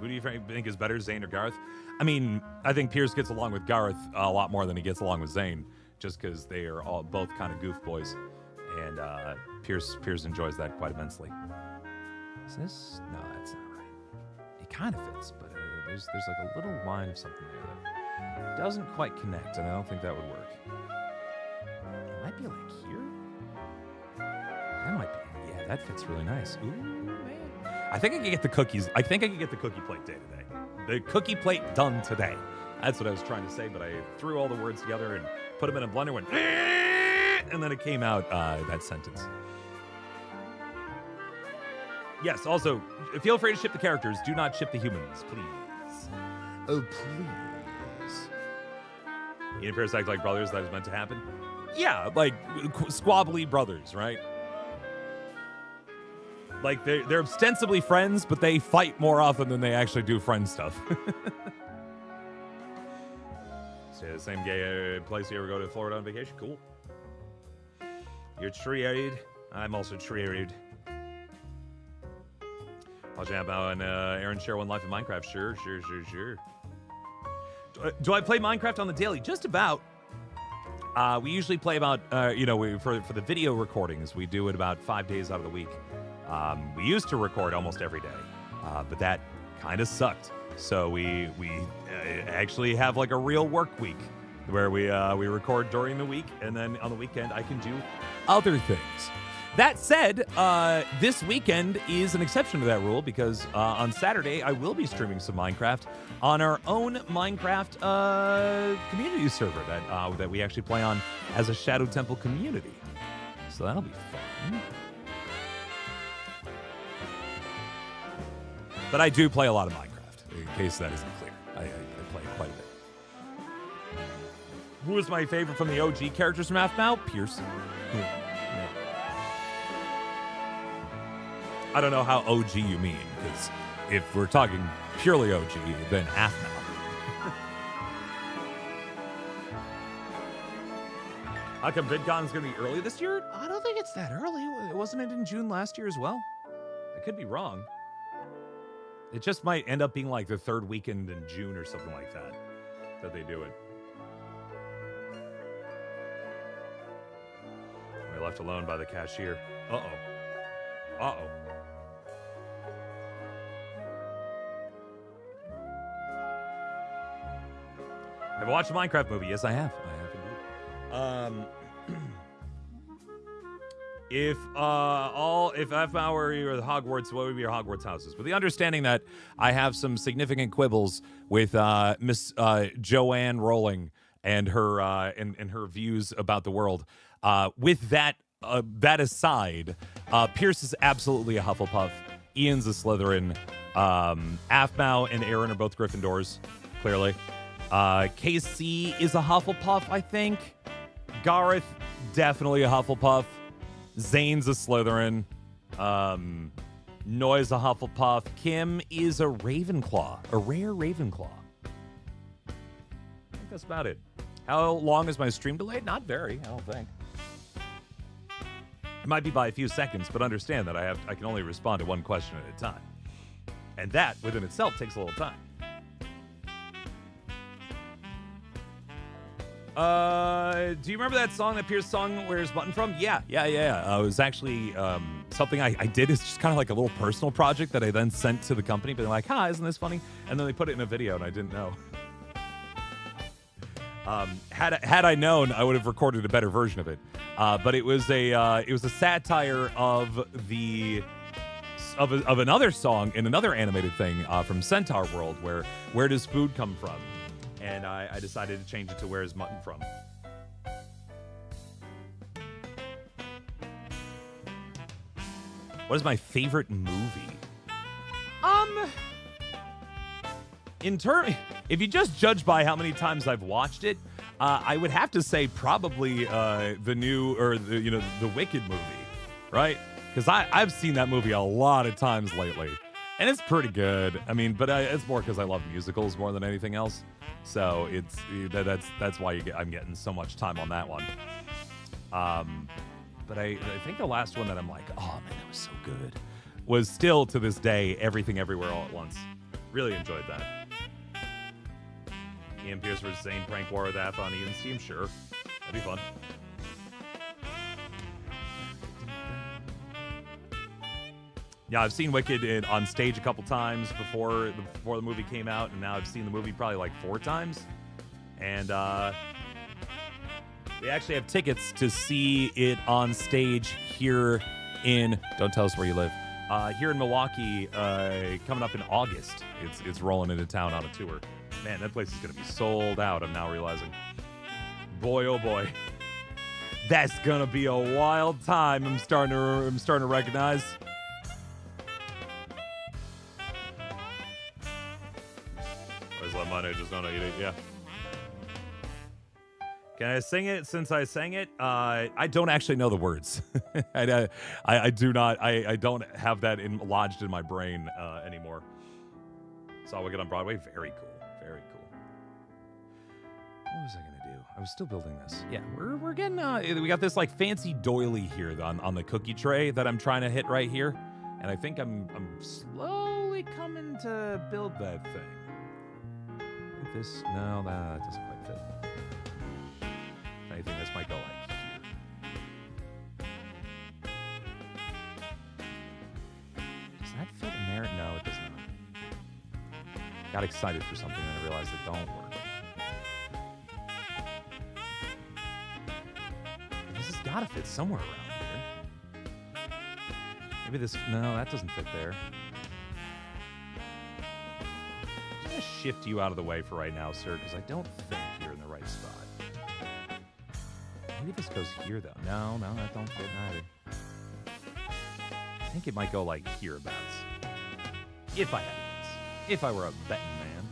Who do you think is better, Zane or Garth? I mean, I think Pierce gets along with Garth a lot more than he gets along with Zane, just because they are both kind of goof boys, and Pierce enjoys that quite immensely. Is this? No, that's not right. It kind of fits, but there's like a little line of something there that doesn't quite connect, and I don't think that would work. It might be like here. That might be. Yeah, that fits really nice. Ooh, man. I think I can get the cookies. I think I can get the cookie plate day today. The cookie plate done today. That's what I was trying to say, but I threw all the words together and put them in a blender, went, and then it came out, that sentence. Yes, also, feel free to ship the characters. Do not ship the humans, please. Oh, please. You and Pierce act like brothers. That was meant to happen? Yeah, like squabbly brothers, right? Like, they're ostensibly friends, but they fight more often than they actually do friend stuff. So, the same gay place you ever go to Florida on vacation? Cool. You're tree-aried. I'm also tree-aried. I'll jam out and Aaron share one life in Minecraft. Sure. Do I play Minecraft on the daily? Just about. We usually play about, for the video recordings, we do it about 5 days out of the week. We used to record almost every day, but that kind of sucked. So we actually have like a real work week where we record during the week, and then on the weekend I can do other things. That said, this weekend is an exception to that rule because on Saturday I will be streaming some Minecraft on our own Minecraft community server that we actually play on as a Shadow Temple community. So that'll be fun. But I do play a lot of Minecraft, in case that isn't clear. I play quite a bit. Who is my favorite from the OG characters from Aphmau? Pierce. Yeah. I don't know how OG you mean, because if we're talking purely OG, then Aphmau. How come VidCon's going to be early this year? I don't think it's that early. Wasn't it in June last year as well? I could be wrong. It just might end up being like the third weekend in June or something like that they do it. We're left alone by the cashier. Uh-oh. Have you watched a Minecraft movie? Yes, I have. Indeed. If Aphmau were the Hogwarts, what would be your Hogwarts houses? With the understanding that I have some significant quibbles with Miss Joanne Rowling and her her views about the world. With that aside, Pierce is absolutely a Hufflepuff. Ian's a Slytherin. Aphmau and Aaron are both Gryffindors, clearly. KC is a Hufflepuff, I think. Gareth, definitely a Hufflepuff. Zane's a Slytherin. Noy's a Hufflepuff. Kim is a Ravenclaw, a rare Ravenclaw. I think that's about it. How long is my stream delayed? Not very, I don't think. It might be by a few seconds, but understand that I can only respond to one question at a time. And that, within itself, takes a little time. Do you remember that song that Pierce sung Where's Button from? Yeah. It was actually something I did. It's just kind of like a little personal project that I then sent to the company, being like, isn't this funny? And then they put it in a video, and I didn't know. Had I known, I would have recorded a better version of it. But it was a satire of another song in another animated thing from Centaur World, where does food come from? And I decided to change it to Where's Mutton From? What is my favorite movie? If you just judge by how many times I've watched it, I would have to say probably the new, or the Wicked movie, right? Because I've seen that movie a lot of times lately, and it's pretty good. I mean, but it's more because I love musicals more than anything else. So that's why I'm getting so much time on that one. But I think the last one that I'm like, oh man, that was so good, was still to this day Everything Everywhere All at Once. Really enjoyed that. Ian Pierce versus Zane prank war with Aphmau on Ian's team? Sure. That'd be fun. Yeah, I've seen Wicked on stage a couple times before the movie came out, and now I've seen the movie probably like 4 times. And we actually have tickets to see it on stage here in, don't tell us where you live, here in Milwaukee, coming up in August. It's rolling into town on a tour. Man, that place is going to be sold out, I'm now realizing. Boy, oh boy. That's going to be a wild time, I'm starting to recognize. Always let money, just don't eat it, yeah. Can I sing it since I sang it? I don't actually know the words. I do not, I don't have that lodged in my brain anymore. Saw Wicked on Broadway, very cool. Very cool. What was I gonna do? I was still building this. Yeah, we're getting we got this like fancy doily here on the cookie tray that I'm trying to hit right here, and I think I'm slowly coming to build that thing. I think this, no, that doesn't quite fit. I think this might go like here. Does that fit in there? No, it does not. Got excited for something and I realized it don't work. This has got to fit somewhere around here. Maybe this, no, that doesn't fit there. I'm going to shift you out of the way for right now, sir, because I don't think you're in the right spot. Maybe this goes here, though. No, that don't fit either. I think it might go like hereabouts. If I had it. If I were a betting man.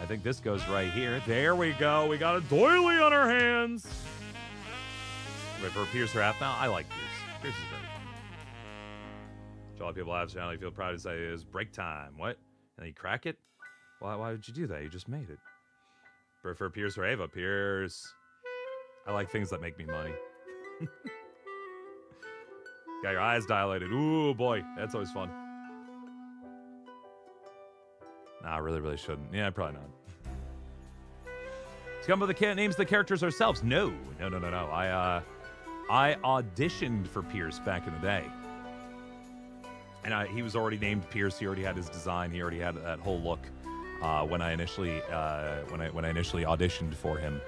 I think this goes right here. There we go. We got a doily on our hands. Wait for Pierce or Aphmau? I like Pierce. Pierce is very fun. A lot of people have channel. You feel proud to say it is break time. What? And then you crack it? Why would you do that? You just made it. Prefer Pierce or Ava? Pierce. I like things that make me money. Got your eyes dilated. Ooh, boy. That's always fun. Nah, I really shouldn't. Yeah, probably not. Let's come with the names of the characters ourselves. No. I auditioned for Pierce back in the day. And he was already named Pierce. He already had his design. He already had that whole look when I initially auditioned for him.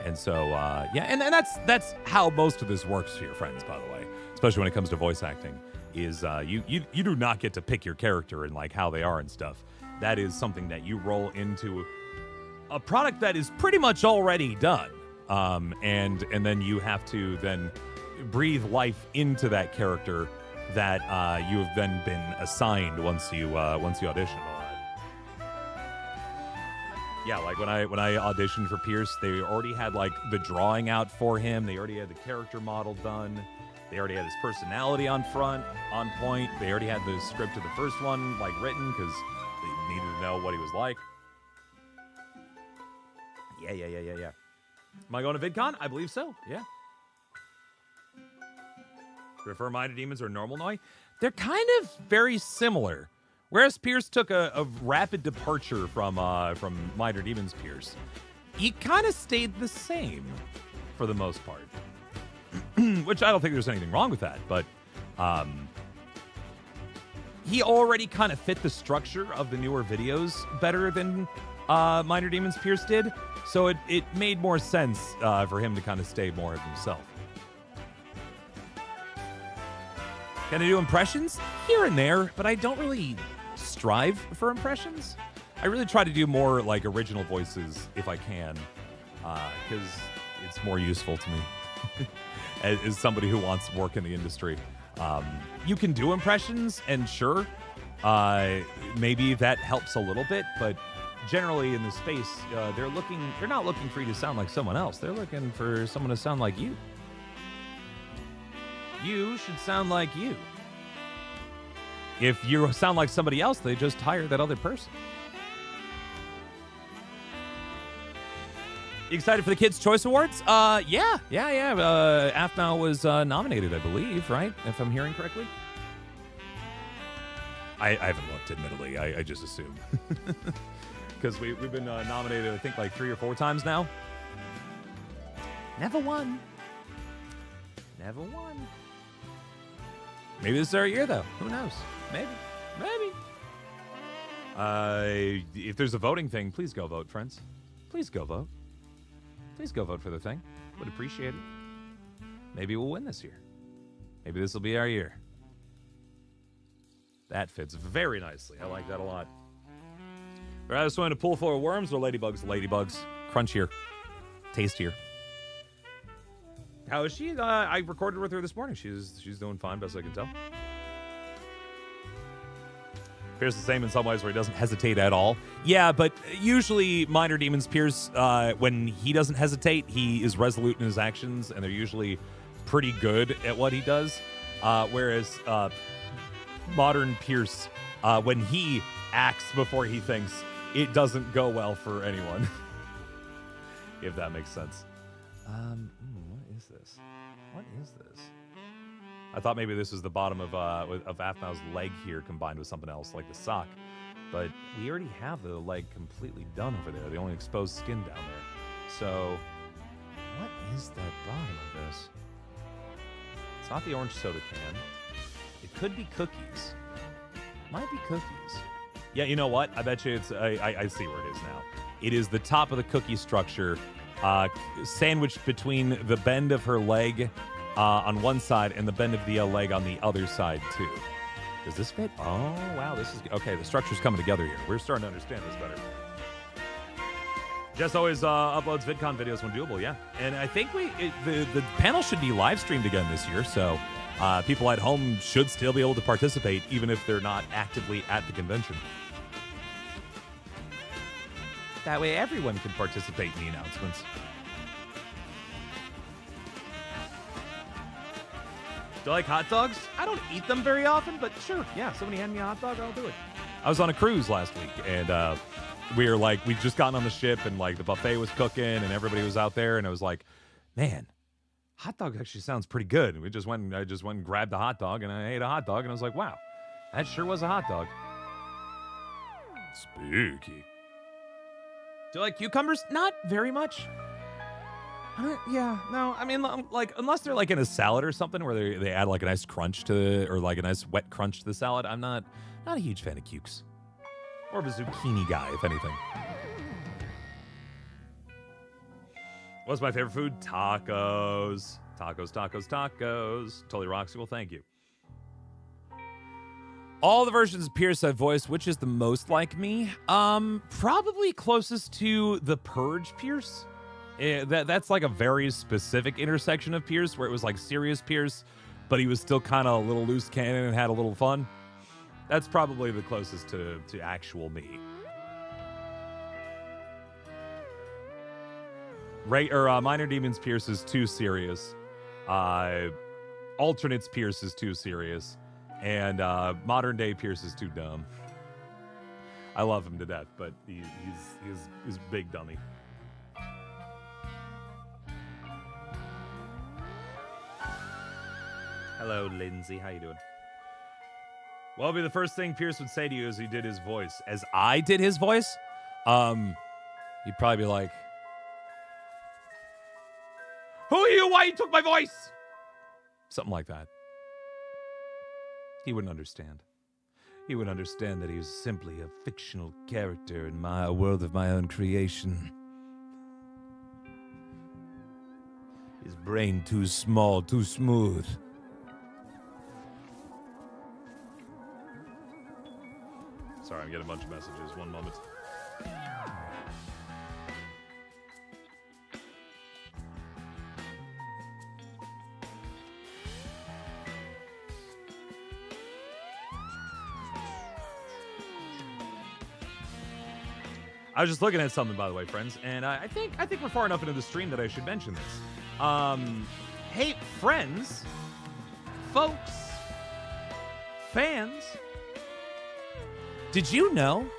And so, yeah, and that's how most of this works for your friends, by the way, especially when it comes to voice acting, is you do not get to pick your character and like how they are and stuff. That is something that you roll into a product that is pretty much already done. And then you have to then breathe life into that character that you have then been assigned once you audition. Yeah, like when I auditioned for Pierce, they already had like the drawing out for him. They already had the character model done. They already had his personality on point. They already had the script of the first one like written because they needed to know what he was like. Yeah. Am I going to VidCon? I believe so. Yeah. Prefer Minor Demons or Normal Noi? They're kind of very similar. Whereas Pierce took a rapid departure from Minor Demons Pierce, he kind of stayed the same for the most part. Which I don't think there's anything wrong with that, but he already kind of fit the structure of the newer videos better than Minor Demons Pierce did, so it made more sense for him to kind of stay more of himself. Can I do impressions? Here and there, but I don't really strive for impressions. I really try to do more like original voices if I can, because it's more useful to me as somebody who wants to work in the industry. You can do impressions, and sure, maybe that helps a little bit, but generally in the space, they're not looking for you to sound like someone else. They're looking for someone to sound like you. You should sound like you. If you sound like somebody else, they just hire that other person. You excited for the Kids' Choice Awards? Yeah. Aphmau was nominated, I believe, right? If I'm hearing correctly. I haven't looked, admittedly. I just assume. Because we've been nominated, I think, like 3 or 4 times now. Never won. Maybe this is our year, though. Who knows? Maybe. If there's a voting thing, please go vote, friends. Please go vote. Please go vote for the thing. Would appreciate it. Maybe we'll win this year. Maybe this will be our year. That fits very nicely. I like that a lot. Rather swim in a pool full of worms or ladybugs? Ladybugs. Crunchier. Tastier. How is she? I recorded with her this morning. She's doing fine, best I can tell. Pierce the same in some ways where he doesn't hesitate at all. Yeah, but usually Minor Demons Pierce, when he doesn't hesitate, he is resolute in his actions, and they're usually pretty good at what he does. Whereas Modern Pierce, when he acts before he thinks, it doesn't go well for anyone. If that makes sense. What is this? What is this? I thought maybe this was the bottom of Aphmau's leg here combined with something else, like the sock. But we already have the leg completely done over there. The only exposed skin down there. So, what is the bottom of this? It's not the orange soda can. It could be cookies. Might be cookies. Yeah, you know what? I bet you it's... I see where it is now. It is the top of the cookie structure, sandwiched between the bend of her leg on one side and the bend of the leg on the other side, too. Does this fit? Oh, wow. This is... Okay, the structure's coming together here. We're starting to understand this better. Jess always uploads VidCon videos when doable, yeah. And I think the panel should be live streamed again this year, so people at home should still be able to participate, even if they're not actively at the convention. That way everyone can participate in the announcements. Do you like hot dogs? I don't eat them very often, but sure, yeah, somebody hand me a hot dog, I'll do it. I was on a cruise last week, and we'd just gotten on the ship, and like the buffet was cooking, and everybody was out there, and I was like, man, hot dog actually sounds pretty good. And I just went and grabbed a hot dog, and I ate a hot dog, and I was like, wow, that sure was a hot dog. Spooky. Do you like cucumbers? Not very much. I mean, like, unless they're like in a salad or something where they add like a nice crunch or like a nice wet crunch to the salad, I'm not a huge fan of cukes. More of a zucchini guy, if anything. What's my favorite food? Tacos. Tacos. Totally rocks. Well, thank you. All the versions of Pierce I've voiced, which is the most like me? Probably closest to the Purge Pierce. That's like a very specific intersection of Pierce, where it was like serious Pierce, but he was still kind of a little loose cannon and had a little fun. That's probably the closest to actual me. Minor Demons Pierce is too serious. Alternates Pierce is too serious. And modern day Pierce is too dumb. I love him to death, but he's a big dummy. Hello, Lindsay. How you doing? What would be the first thing Pierce would say to you as he did his voice? As I did his voice? He'd probably be like, who are you? Why you took my voice? Something like that. He wouldn't understand. He would understand that he was simply a fictional character in a world of my own creation. His brain too small, too smooth. Sorry, I'm getting a bunch of messages. One moment. I was just looking at something, by the way, friends, and I think we're far enough into the stream that I should mention this. Hey, friends, folks, fans, did you know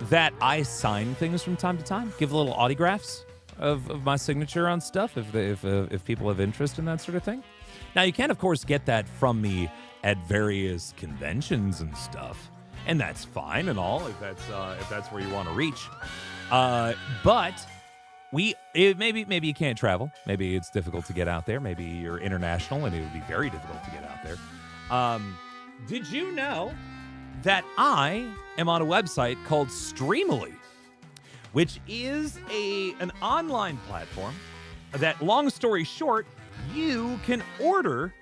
that I sign things from time to time? Give little autographs of my signature on stuff if people have interest in that sort of thing. Now, you can, of course, get that from me at various conventions and stuff, and that's fine and all if that's where you want to reach. But maybe you can't travel. Maybe it's difficult to get out there. Maybe you're international and it would be very difficult to get out there. Did you know that I am on a website called Streamily, which is an online platform that, long story short, you can order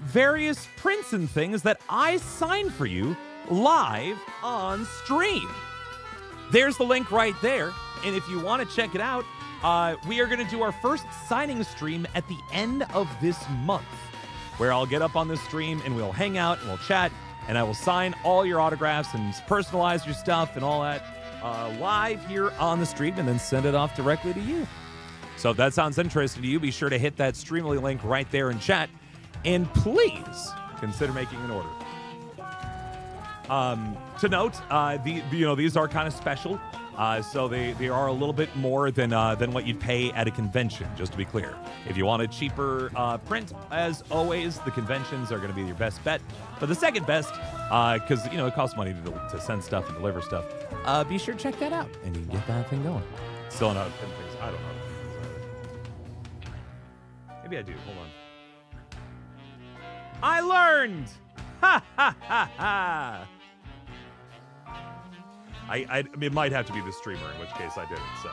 various prints and things that I sign for you live on stream. There's the link right there. And if you want to check it out, we are going to do our first signing stream at the end of this month, where I'll get up on the stream and we'll hang out and we'll chat, and I will sign all your autographs and personalize your stuff and all that live here on the stream, and then send it off directly to you. So if that sounds interesting to you, be sure to hit that Streamily link right there in chat, and please consider making an order. To note, these are kind of special, so they are a little bit more than what you'd pay at a convention. Just to be clear, if you want a cheaper print, as always, the conventions are going to be your best bet. But the second best, because it costs money to send stuff and deliver stuff. Be sure to check that out, and you can get that thing going. Still not things. I don't know. Maybe I do. Hold on. I learned. Ha ha ha ha. It might have to be the streamer, in which case I did it. So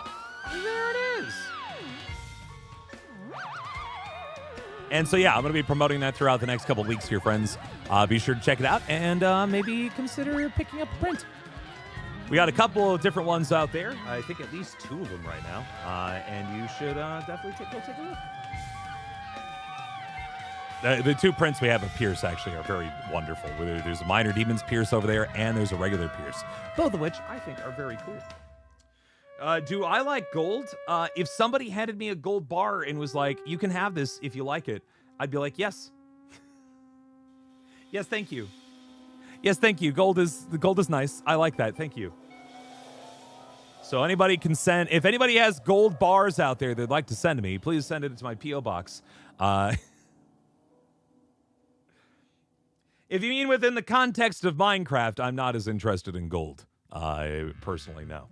there it is. And so yeah, I'm going to be promoting that throughout the next couple of weeks here, friends. Be sure to check it out and maybe consider picking up a print. We got a couple of different ones out there. I think at least 2 of them right now. And you should definitely go take a look. The 2 prints we have of Pierce actually are very wonderful. There's a Minor Demons Pierce over there, and there's a regular Pierce, both of which I think are very cool. Do I like gold? If somebody handed me a gold bar and was like, you can have this if you like it, I'd be like, yes. Yes, thank you. Yes, thank you. Gold is nice. I like that. Thank you. So anybody can send, if anybody has gold bars out there they'd like to send to me, please send it to my P.O. box. If you mean within the context of Minecraft, I'm not as interested in gold. I personally know.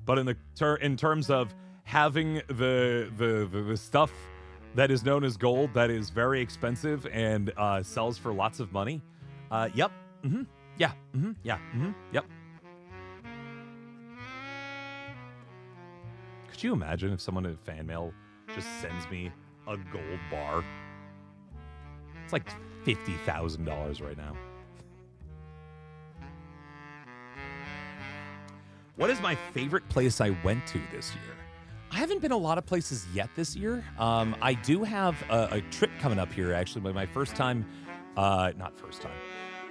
But in terms of having the stuff that is known as gold that is very expensive and sells for lots of money, yep, mm-hmm, yeah, mm-hmm, yeah, mm-hmm, yep. Could you imagine if someone in fan mail just sends me a gold bar? It's like $50,000 right now. What is my favorite place I went to this year? I haven't been a lot of places yet this year. I do have a trip coming up here, actually, my first time. Not first time.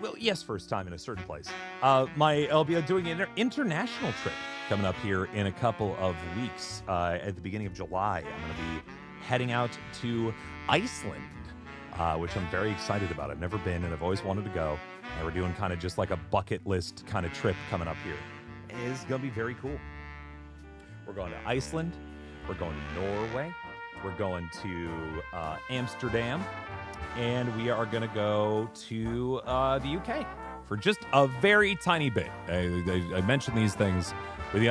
Well, yes, first time in a certain place. I'll be doing an international trip coming up here in a couple of weeks. At the beginning of July, I'm going to be heading out to Iceland. Which I'm very excited about. I've never been, and I've always wanted to go. And we're doing kind of just like a bucket list kind of trip coming up here. It's going to be very cool. We're going to Iceland. We're going to Norway. We're going to Amsterdam. And we are going to go to the UK for just a very tiny bit. I mentioned these things with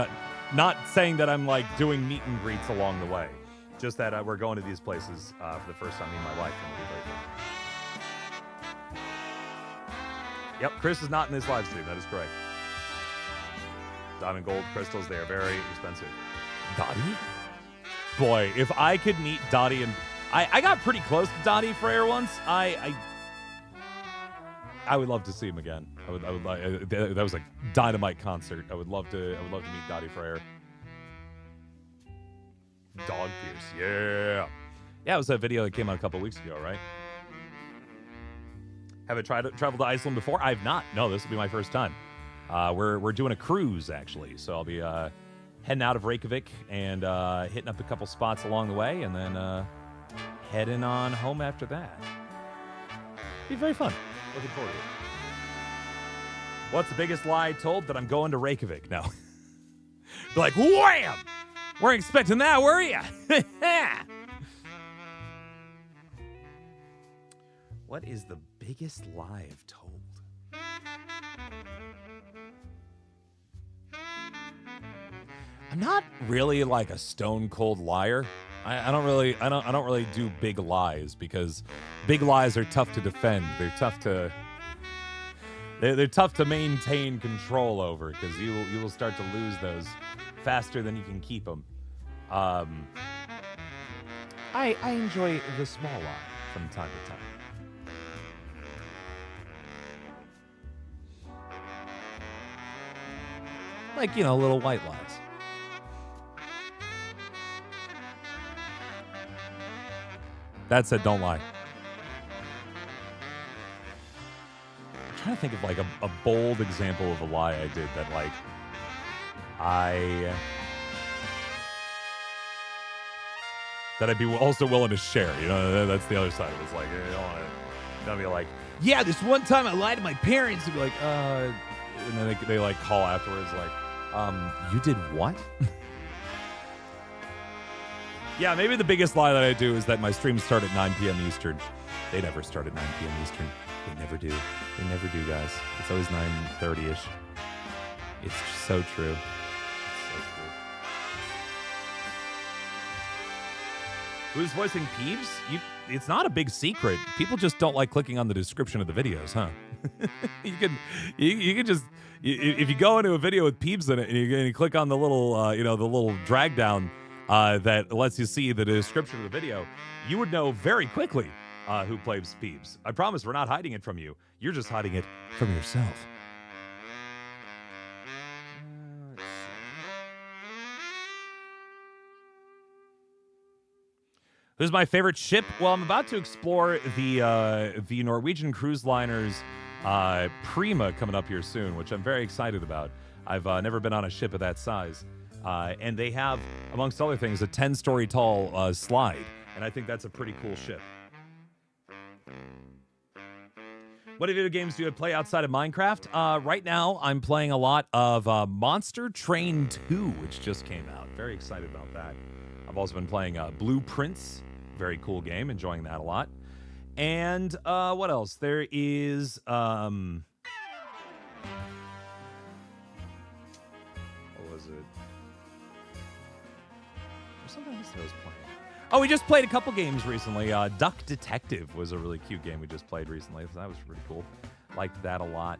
not saying that I'm like doing meet and greets along the way. Just that we're going to these places for the first time in my life. Yep, Chris is not in this live stream. That is correct. Diamond gold crystals, they are very expensive. Dottie? Boy, if I could meet Dottie and... I got pretty close to Dottie Frere once. I would love to see him again. That was a dynamite concert. I would love to meet Dottie Frere. Dog Pierce, yeah. Yeah, it was that video that came out a couple weeks ago, right? Have I traveled to Iceland before? I have not. No, this will be my first time. We're doing a cruise, actually. So I'll be heading out of Reykjavik and hitting up a couple spots along the way, and then heading on home after that. Be very fun. Looking forward to it. What's the biggest lie told? That I'm going to Reykjavik? No. Be like, wham! Weren't expecting that, were you? What is the biggest lie I've told? I'm not really like a stone cold liar. I don't really do big lies because big lies are tough to defend. They're tough to maintain control over because you will start to lose those faster than you can keep them. I enjoy the small lie from time to time. Like, little white lies. That said, don't lie. I'm trying to think of like a bold example of a lie I did that like I'd be also willing to share. That's the other side of it. It's like, I don't want to be like, yeah, this one time I lied to my parents. And be like, and then they like call afterwards like, you did what? Yeah, maybe the biggest lie that I do is that my streams start at 9 p.m. Eastern. They never start at 9 p.m. Eastern. They never do. They never do, guys. It's always 9:30-ish. It's so true. It's so true. Who's voicing Peeves? It's not a big secret. People just don't like clicking on the description of the videos, huh? You can just if you go into a video with Peeves in it and you click on the little the little drag down that lets you see the description of the video, you would know very quickly who plays Peeves. I promise we're not hiding it from you. You're just hiding it from yourself. Who's my favorite ship? Well, I'm about to explore the Norwegian cruise liners Prima coming up here soon, which I'm very excited about. I've never been on a ship of that size. And they have, amongst other things, a 10-story tall slide. And I think that's a pretty cool ship. What video games do you play outside of Minecraft? Right now, I'm playing a lot of Monster Train 2, which just came out. Very excited about that. I've also been playing Blueprints. Very cool game. Enjoying that a lot. And what else? There is... what was it? There's something else that I was playing. Oh, we just played a couple games recently. Duck Detective was a really cute game we just played recently. That was pretty cool. Liked that a lot.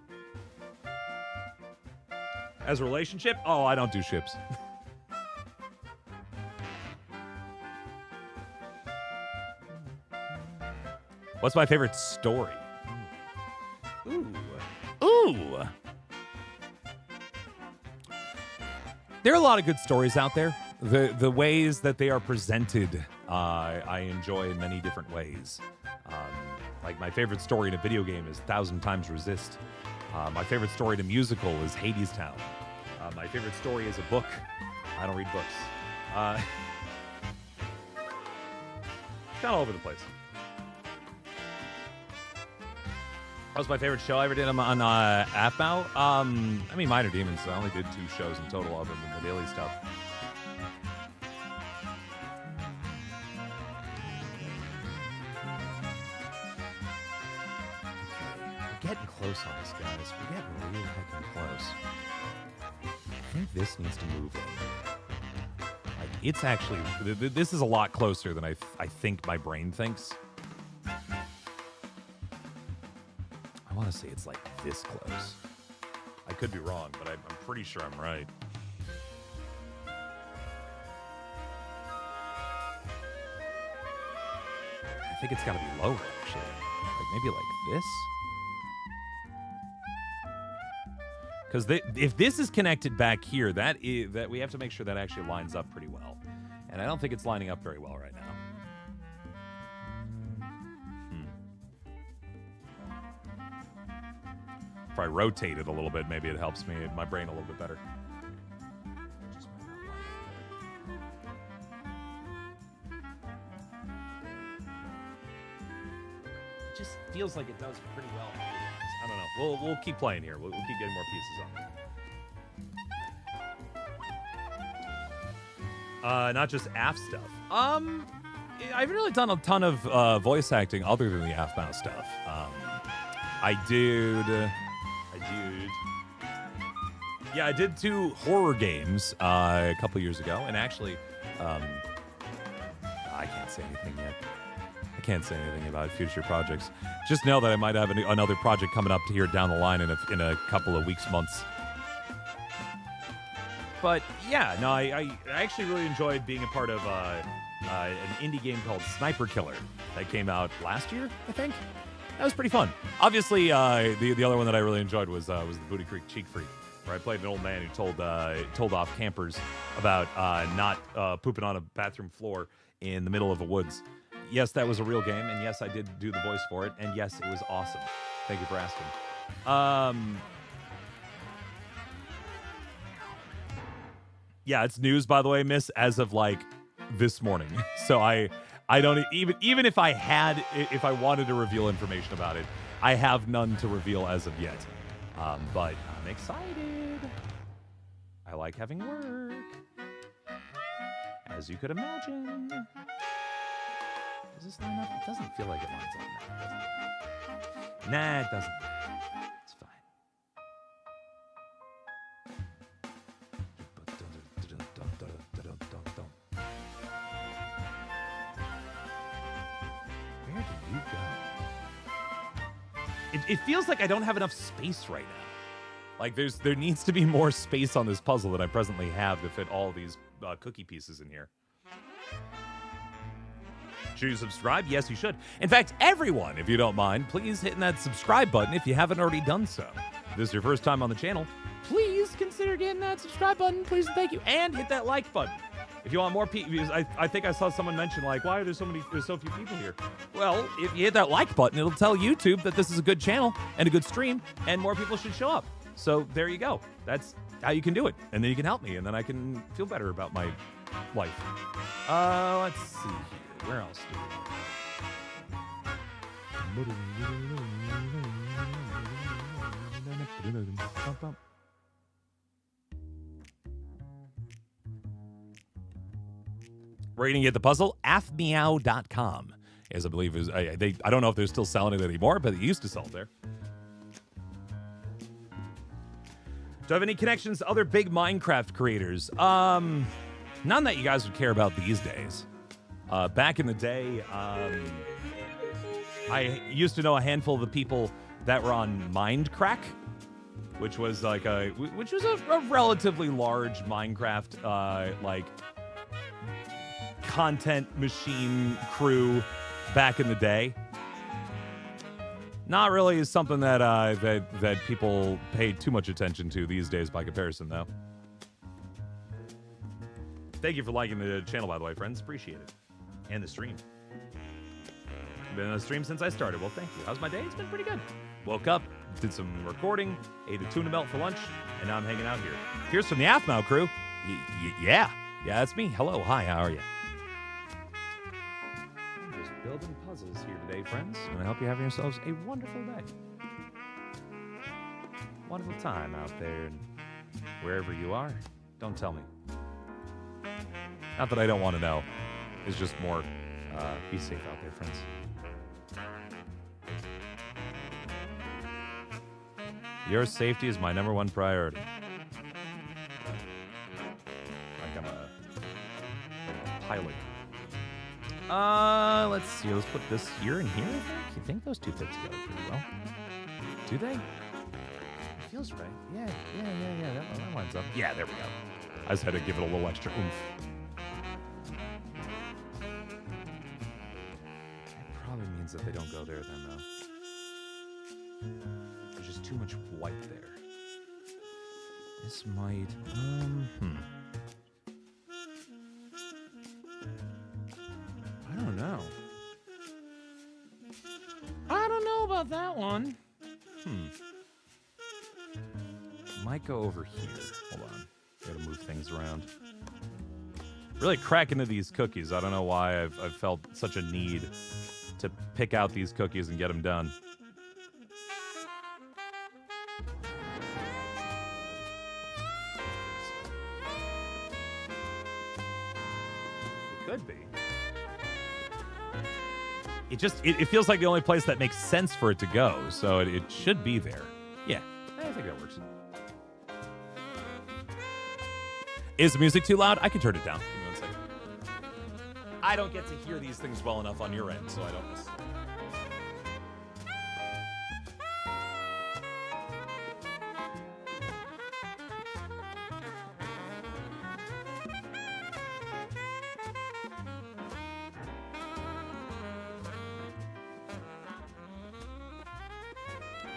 As a relationship? Oh, I don't do ships. What's my favorite story? Ooh. There are a lot of good stories out there. The ways that they are presented, I enjoy in many different ways. Like my favorite story in a video game is 1,000 Times Resist. My favorite story in a musical is Hadestown. My favorite story is a book. I don't read books. Kind of all over the place. That was my favorite show I ever did on Aphmau. I mean, Minor Demons. I only did 2 shows in total other than the daily stuff. We're getting close on this, guys. We're getting really fucking close. I think this needs to move in. Like, it's actually... This is a lot closer than I think my brain thinks. I want to say it's like this close. I could be wrong, but I'm pretty sure I'm right. I think it's got to be lower, actually. Like maybe like this. Because if this is connected back here, that we have to make sure that actually lines up pretty well. And I don't think it's lining up very well right now. if I rotate it a little bit, maybe it helps me, my brain a little bit better. It just feels like it does pretty well. I don't know. We'll keep playing here. We'll keep getting more pieces on. Not just AF stuff. I haven't really done a ton of voice acting other than the Aphmau stuff. I did 2 horror games a couple years ago, and actually, I can't say anything yet. I can't say anything about future projects. Just know that I might have another project coming up here down the line in a couple of weeks, months. But yeah, no, I actually really enjoyed being a part of an indie game called Sniper Killer that came out last year, I think. That was pretty fun. Obviously, the other one that I really enjoyed was the Booty Creek Cheek Freak, where I played an old man who told off campers about not pooping on a bathroom floor in the middle of a woods. Yes, that was a real game, and yes, I did do the voice for it, and yes, it was awesome. Thank you for asking. Yeah, it's news, by the way, miss, as of like this morning. So I don't even if I wanted to reveal information about it, I have none to reveal as of yet. But I'm excited. I like having work, as you could imagine. Does this line up? It doesn't feel like it lines up now, does it? Nah, it doesn't. It's fine. Where did you go? It feels like I don't have enough space right now. Like there needs to be more space on this puzzle than I presently have to fit all these cookie pieces in here. Should you subscribe? Yes, you should. In fact, everyone, if you don't mind, please hitting that subscribe button if you haven't already done so. If this is your first time on the channel, please consider hitting that subscribe button. Please and thank you. And hit that like button. If you want more people, I think I saw someone mention, like, why are there so few people here? Well, if you hit that like button, it'll tell YouTube that this is a good channel and a good stream, and more people should show up. So there you go. That's how you can do it. And then you can help me, and then I can feel better about my life. Let's see here. Where else do we? Rating at the puzzle, Aphmau.com, as I believe is. I don't know if they're still selling it anymore, but they used to sell it there. Do I have any connections to other big Minecraft creators? None that you guys would care about these days. Back in the day, I used to know a handful of the people that were on Mindcrack, which was like a relatively large Minecraft like content machine crew back in the day. Not really something that that people pay too much attention to these days by comparison, though. Thank you for liking the channel, by the way, friends. Appreciate it. And the stream. Been on the stream since I started. Well, thank you. How's my day? It's been pretty good. Woke up, did some recording, ate a tuna melt for lunch, and now I'm hanging out here. Here's from the Aphmau crew. Yeah, that's me. Hello, hi, how are you? I'm just building puzzles here today, friends, and I hope you're having yourselves a wonderful day. Wonderful time out there, and wherever you are, don't tell me. Not that I don't want to know. It's just more, be safe out there, friends. Your safety is my #1 priority. Like I'm a pilot. Let's see. Let's put this here and here, I think. You think those two fit together pretty well? Do they? It feels right. Yeah. That lines up. Yeah, there we go. I just had to give it a little extra oomph. That they don't go there then, though. There's just too much white there. This might, I don't know. I don't know about that one. might go over here. Hold on. Gotta move things around. Really crack into these cookies. I don't know why I've felt such a need to pick out these cookies and get them done. It could be. It feels like the only place that makes sense for it to go, so it should be there. Yeah, I think that works. Is the music too loud? I can turn it down. Give me 1 second. I don't get to hear these things well enough on your end, so I don't miss.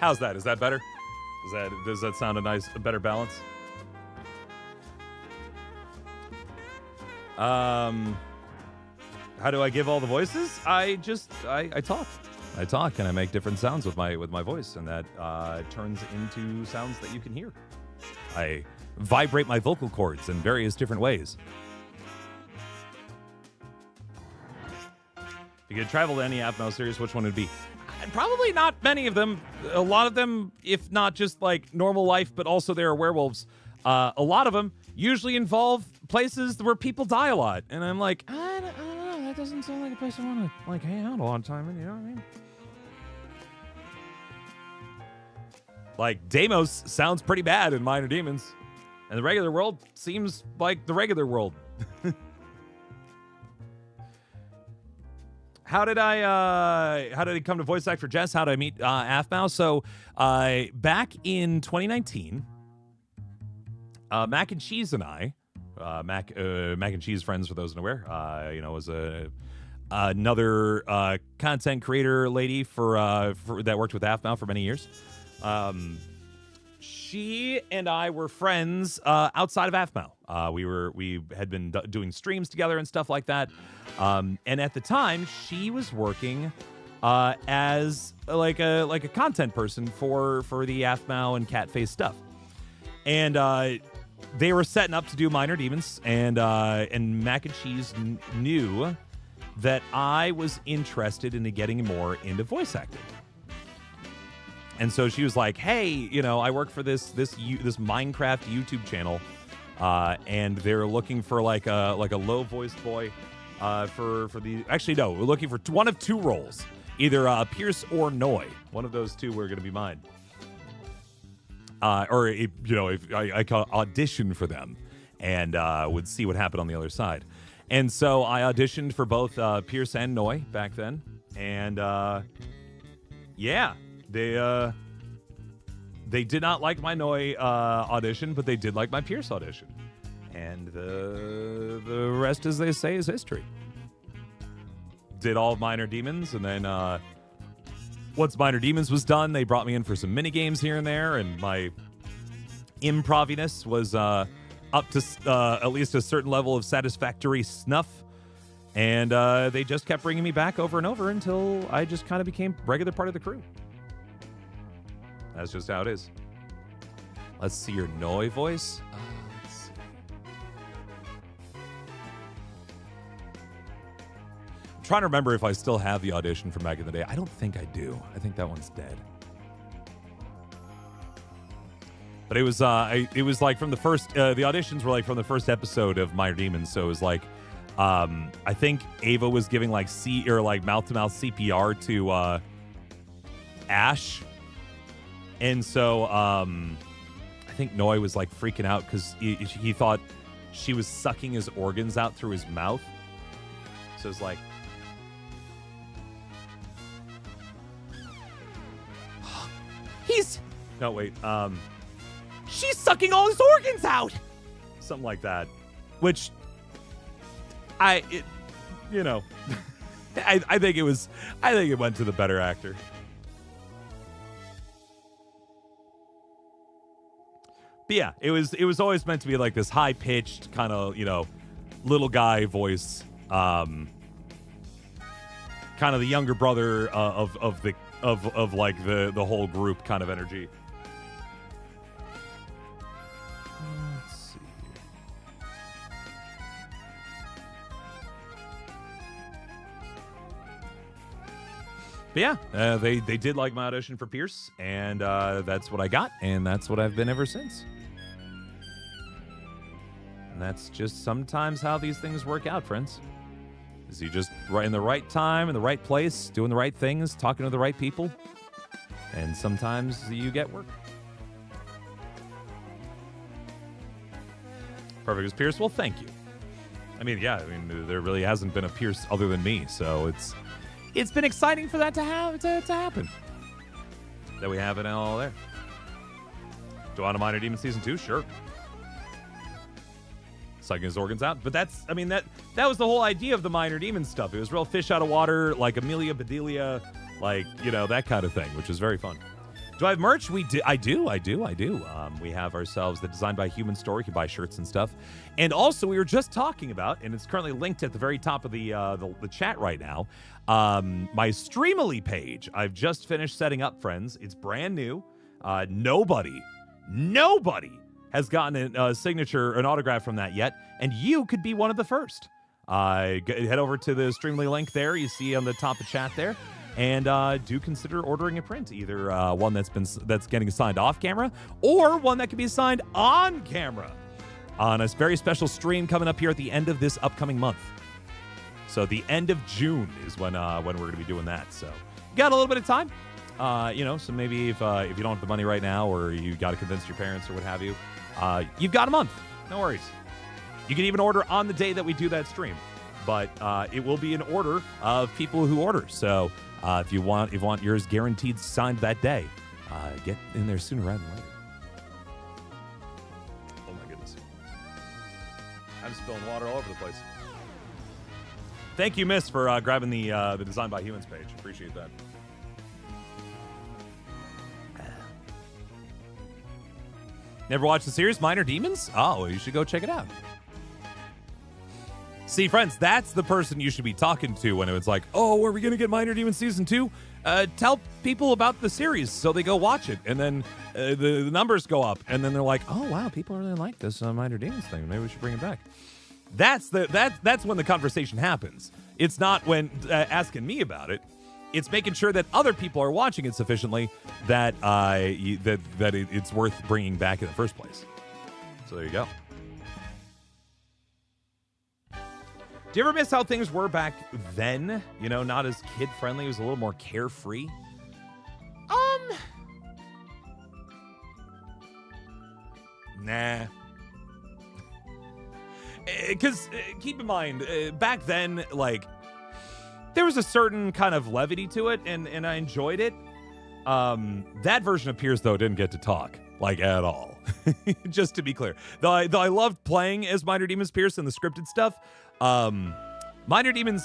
How's that? Is that better? Does that sound a better balance? How do I give all the voices? I talk. I talk and I make different sounds with my voice, and that turns into sounds that you can hear. I vibrate my vocal cords in various different ways. If you could travel to any Aphmau series, which one would it be? Probably not many of them. A lot of them, if not just like normal life, but also there are werewolves. A lot of them usually involve places where people die a lot. And I'm like, I don't know. That doesn't sound like a place I want to like hang out a lot of time in. You know what I mean? Like, Deimos sounds pretty bad in Minor Demons. And the regular world seems like the regular world. How did I come to voice act for Jess? How did I meet Aphmau? So back in 2019, Mac and Cheese and I, Mac and Cheese friends for those unaware, was another content creator lady for that worked with Aphmau for many years. She and I were friends outside of Aphmau. We had been doing streams together and stuff like that. And at the time, she was working as like a content person for the Aphmau and Catface stuff. And they were setting up to do Minor Demons, and Mac and Cheese knew that I was interested in getting more into voice acting. And so she was like, "Hey, I work for this Minecraft YouTube channel, and they're looking for like a low-voiced boy for the. Actually, no, we're looking for one of two roles, either Pierce or Noi. One of those two were going to be mine. If I could audition for them, and would see what happened on the other side. And so I auditioned for both Pierce and Noi back then, and yeah." They did not like my Noi audition, but they did like my Pierce audition. And the rest, as they say, is history. Did all of Minor Demons, and then once Minor Demons was done, they brought me in for some mini games here and there, and my improviness was up to at least a certain level of satisfactory snuff. And they just kept bringing me back over and over until I just kind of became a regular part of the crew. That's just how it is. Let's see your Noi voice. Let's see. I'm trying to remember if I still have the audition from back in the day. I don't think I do. I think that one's dead. But it was like from the first. The auditions were like from the first episode of Minor Demons. So it was like, I think Ava was giving like mouth-to-mouth CPR to Ash. And so I think Noi was like freaking out because he thought she was sucking his organs out through his mouth. So it's like, she's sucking all his organs out. Something like that. Which I think it went to the better actor. But yeah, it was always meant to be like this high pitched kind of, little guy voice, kind of the younger brother of like the whole group kind of energy. But yeah, they did like my audition for Pierce, and that's what I got, and that's what I've been ever since. And that's just sometimes how these things work out, friends. Is you just right in the right time, in the right place, doing the right things, talking to the right people, and sometimes you get work. Perfect as Pierce. Well, thank you. I mean, yeah, there really hasn't been a Pierce other than me, so it's been exciting for that to happen. That we have it all there. Do I want a Minor Demon Season 2? Sure. Sucking his organs out. But that was the whole idea of the Minor Demon stuff. It was real fish out of water, like Amelia Bedelia, like, that kind of thing, which is very fun. Do I have merch? I do. We have ourselves the Designed by Human store. You can buy shirts and stuff. And also, we were just talking about, and it's currently linked at the very top of the chat right now, my Streamily page. I've just finished setting up, friends. It's brand new. Nobody has gotten a signature, an autograph from that yet, and you could be one of the first. Head over to the Streamily link there. You see on the top of chat there. And do consider ordering a print, either one that's getting signed off camera or one that can be signed on camera on a very special stream coming up here at the end of this upcoming month. So the end of June is when we're going to be doing that. So you got a little bit of time, So maybe if you don't have the money right now, or you got to convince your parents or what have you, you've got a month. No worries. You can even order on the day that we do that stream, but it will be an order of people who order. So. If you want yours guaranteed signed that day, get in there sooner rather than later. Oh my goodness. I'm spilling water all over the place. Thank you, Miss, for grabbing the Design by Humans page. Appreciate that. Never watched the series Minor Demons? Oh, you should go check it out. See, friends, that's the person you should be talking to when it's like, oh, are we going to get Minor Demon Season 2? Tell people about the series so they go watch it. And then the numbers go up. And then they're like, oh, wow, people really like this Minor Demons thing. Maybe we should bring it back. That's when the conversation happens. It's not when asking me about it. It's making sure that other people are watching it sufficiently that it's worth bringing back in the first place. So there you go. Do you ever miss how things were back then? Not as kid-friendly. It was a little more carefree. Nah. Because keep in mind, back then, there was a certain kind of levity to it, and I enjoyed it. That version of Pierce, though, didn't get to talk, at all. Just to be clear. Though I loved playing as Minor Demons Pierce and the scripted stuff, Minor Demons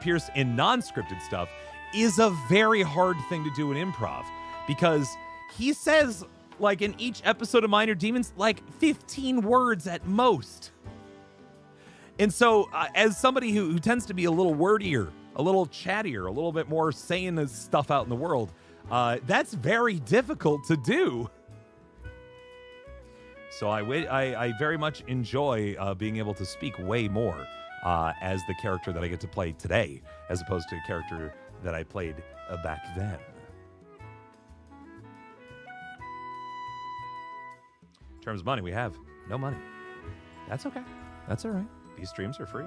Pierce in non-scripted stuff is a very hard thing to do in improv, because he says, in each episode of Minor Demons, 15 words at most. And so, as somebody who tends to be a little wordier, a little chattier, a little bit more saying this stuff out in the world, that's very difficult to do. So I very much enjoy being able to speak way more as the character that I get to play today, as opposed to a character that I played back then. In terms of money, we have no money. That's okay. That's all right. These streams are free.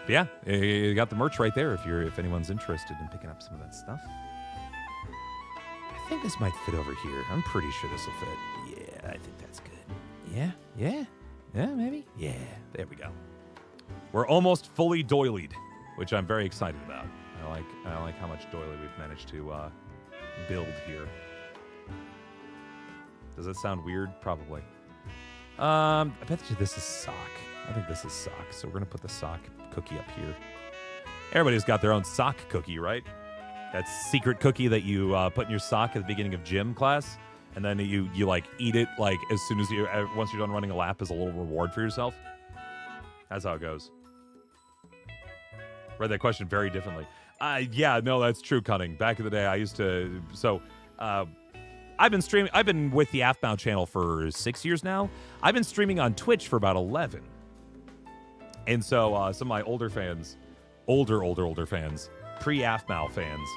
But yeah, you got the merch right there if anyone's interested in picking up some of that stuff. I think this might fit over here. I'm pretty sure this will fit. Yeah, I think that's good. Yeah, maybe. Yeah, there we go. We're almost fully doilied, which I'm very excited about. I like how much doily we've managed to build here. Does that sound weird? Probably. I bet you this is sock. I think this is sock. So we're gonna put the sock cookie up here. Everybody's got their own sock cookie, right? That secret cookie that you put in your sock at the beginning of gym class, and then you eat it as soon as once you're done running a lap as a little reward for yourself. That's how it goes. Read that question very differently. Yeah, no, that's true, Cunning. Back in the day, I used to. So, I've been streaming. I've been with the Aphmau channel for 6 years now. I've been streaming on Twitch for about 11. And so some of my older fans, older fans, pre-Aphmau fans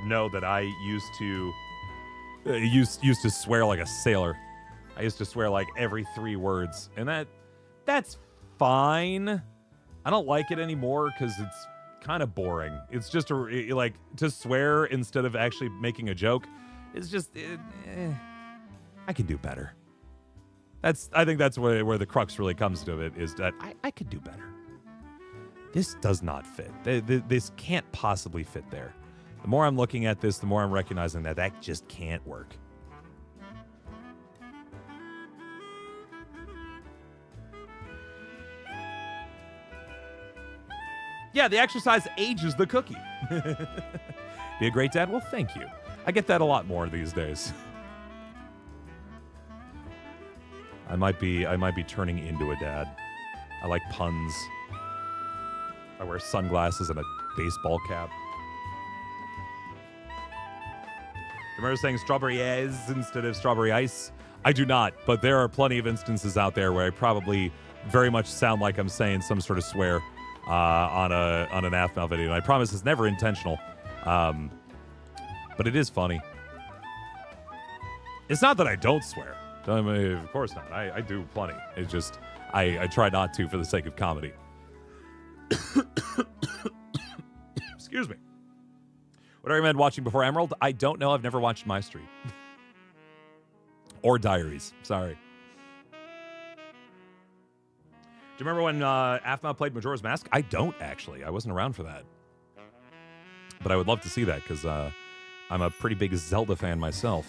know that I used to swear like a sailor. I used to swear like every 3 words, and that's fine. I don't like it anymore because it's kind of boring. It's just like to swear instead of actually making a joke. It's just I can do better. I think that's where the crux really comes to it, is that I could do better. This does not fit. This can't possibly fit there. The more I'm looking at this, the more I'm recognizing that just can't work. Yeah, the exercise ages the cookie. Be a great dad? Well, thank you. I get that a lot more these days. I might be turning into a dad. I like puns. I wear sunglasses and a baseball cap. Remember saying strawberry ice instead of strawberry ice? I do not, but there are plenty of instances out there where I probably very much sound like I'm saying some sort of swear on an Aphmau video. And I promise it's never intentional. But it is funny. It's not that I don't swear. I mean, of course not. I do plenty. It's just I try not to for the sake of comedy. Excuse me. Would I recommend watching before Emerald? I don't know. I've never watched My Street. Or Diaries. Sorry. Do you remember when Aphmau played Majora's Mask? I don't, actually. I wasn't around for that. But I would love to see that, because I'm a pretty big Zelda fan myself.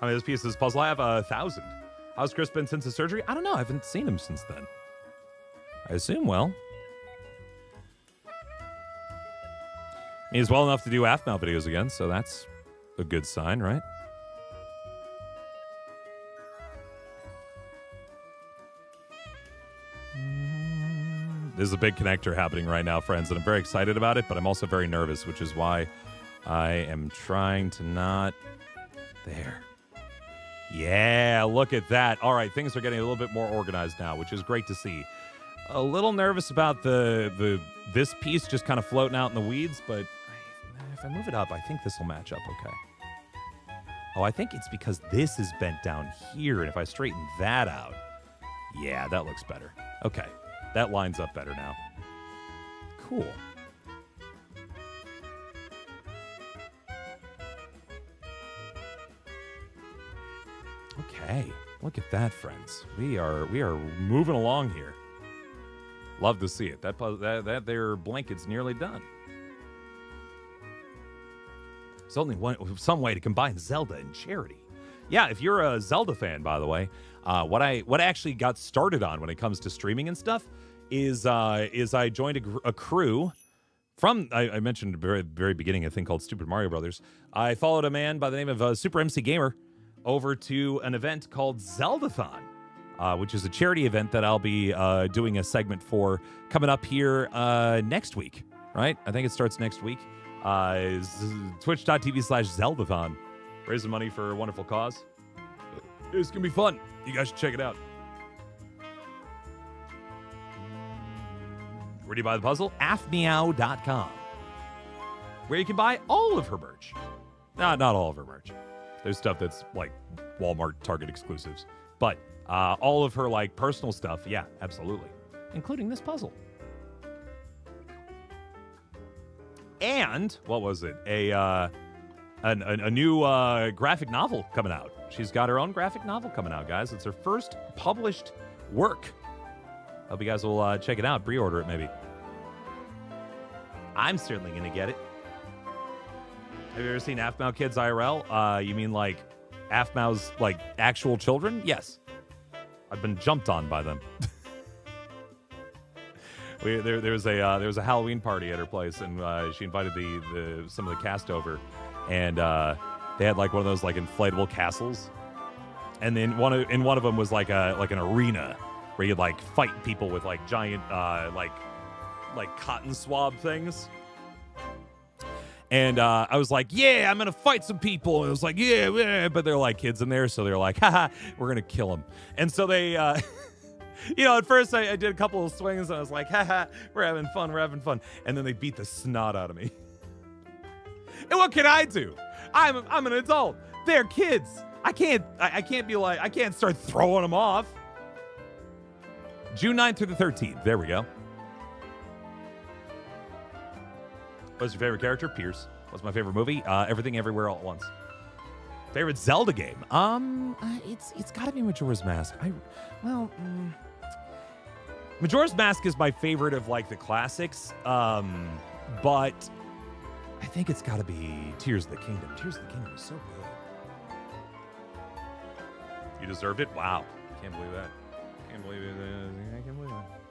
How many pieces of this puzzle? I have 1,000. How's Chris been since his surgery? I don't know. I haven't seen him since then. I assume well. He's well enough to do Aphmau videos again, so that's a good sign, right? There's a big connector happening right now, friends, and I'm very excited about it, but I'm also very nervous, which is why I am trying to not... There. Yeah, look at that. All right, things are getting a little bit more organized now, which is great to see. A little nervous about this piece just kind of floating out in the weeds, but if I move it up, I think this will match up okay. Oh, I think it's because this is bent down here, and if I straighten that out, yeah, that looks better. Okay, that lines up better now. Cool. Okay, look at that, friends. We are moving along here. Love to see it. That their blanket's nearly done. There's only some way to combine Zelda and charity. Yeah, if you're a Zelda fan, by the way, what I actually got started on when it comes to streaming and stuff is I joined a crew from I mentioned at the very beginning a thing called Stupid Mario Brothers. I followed a man by the name of Super MC Gamer over to an event called Zeldathon, which is a charity event that I'll be doing a segment for coming up here next week, right? I think it starts next week. Twitch.tv/Zeldathon. Raising money for a wonderful cause. It's going to be fun. You guys should check it out. Where do you buy the puzzle? Aphmau.com. Where you can buy all of her merch. Not all of her merch. There's stuff that's like Walmart, Target exclusives. But all of her like personal stuff, yeah, absolutely. Including this puzzle. And, what was it? A new graphic novel coming out. She's got her own graphic novel coming out, guys. It's her first published work. Hope you guys will check it out. Pre-order it, maybe. I'm certainly going to get it. Have you ever seen Aphmau Kids IRL? You mean like Aphmau's like actual children? Yes. I've been jumped on by them. There was a Halloween party at her place, and she invited some of the cast over, and they had like one of those like inflatable castles, and then one of them was like an arena where you'd like fight people with like giant like cotton swab things. And I was like, yeah, I'm going to fight some people. And it was like, yeah, but they're like kids in there. So they're like, haha, we're going to kill them. And so they At first I did a couple of swings and I was like, haha, we're having fun. And then they beat the snot out of me. And what can I do? I'm an adult. They're kids. I can't be like, I can't start throwing them off. June 9th through the 13th. There we go. What's your favorite character? Pierce. What's my favorite movie? Everything Everywhere All at Once. Favorite Zelda game? It's got to be Majora's Mask. Majora's Mask is my favorite of like the classics. But I think it's got to be Tears of the Kingdom. Tears of the Kingdom is so good. You deserved it? Wow. Can't believe that. Can't believe it. I can't believe that.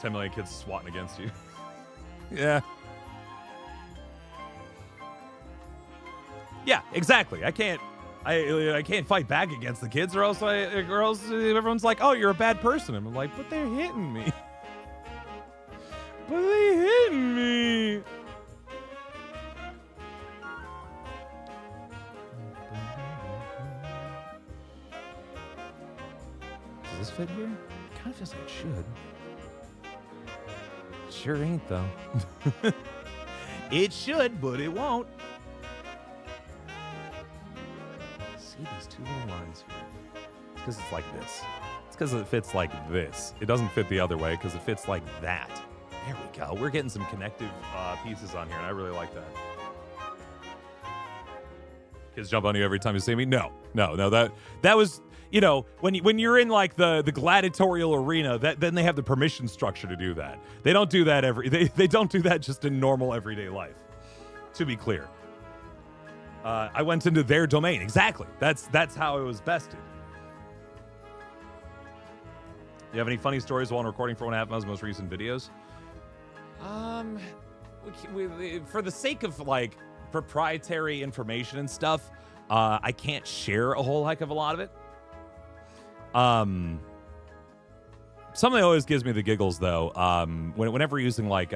10 million kids swatting against you. Yeah. Yeah, exactly. I can't fight back against the kids, or else everyone's like, "Oh, you're a bad person." And I'm like, "But they're hitting me." But they hitting me. Does this fit here? It kind of feels like it should. Sure ain't though. It should, but it won't. See these two little lines here? It's because it's like this. It's because it fits like this. It doesn't fit the other way because it fits like that. There we go. We're getting some connective pieces on here, and I really like that. Kids jump on you every time you see me? No. That was, when you're in like the gladiatorial arena, then they have the permission structure to do that. They don't do that they don't do that just in normal everyday life. To be clear. I went into their domain. Exactly. That's how it was bested. Do you have any funny stories while recording for one of Aphmau's most recent videos? For the sake of like proprietary information and stuff, I can't share a whole heck of a lot of it. Something that always gives me the giggles though, whenever using like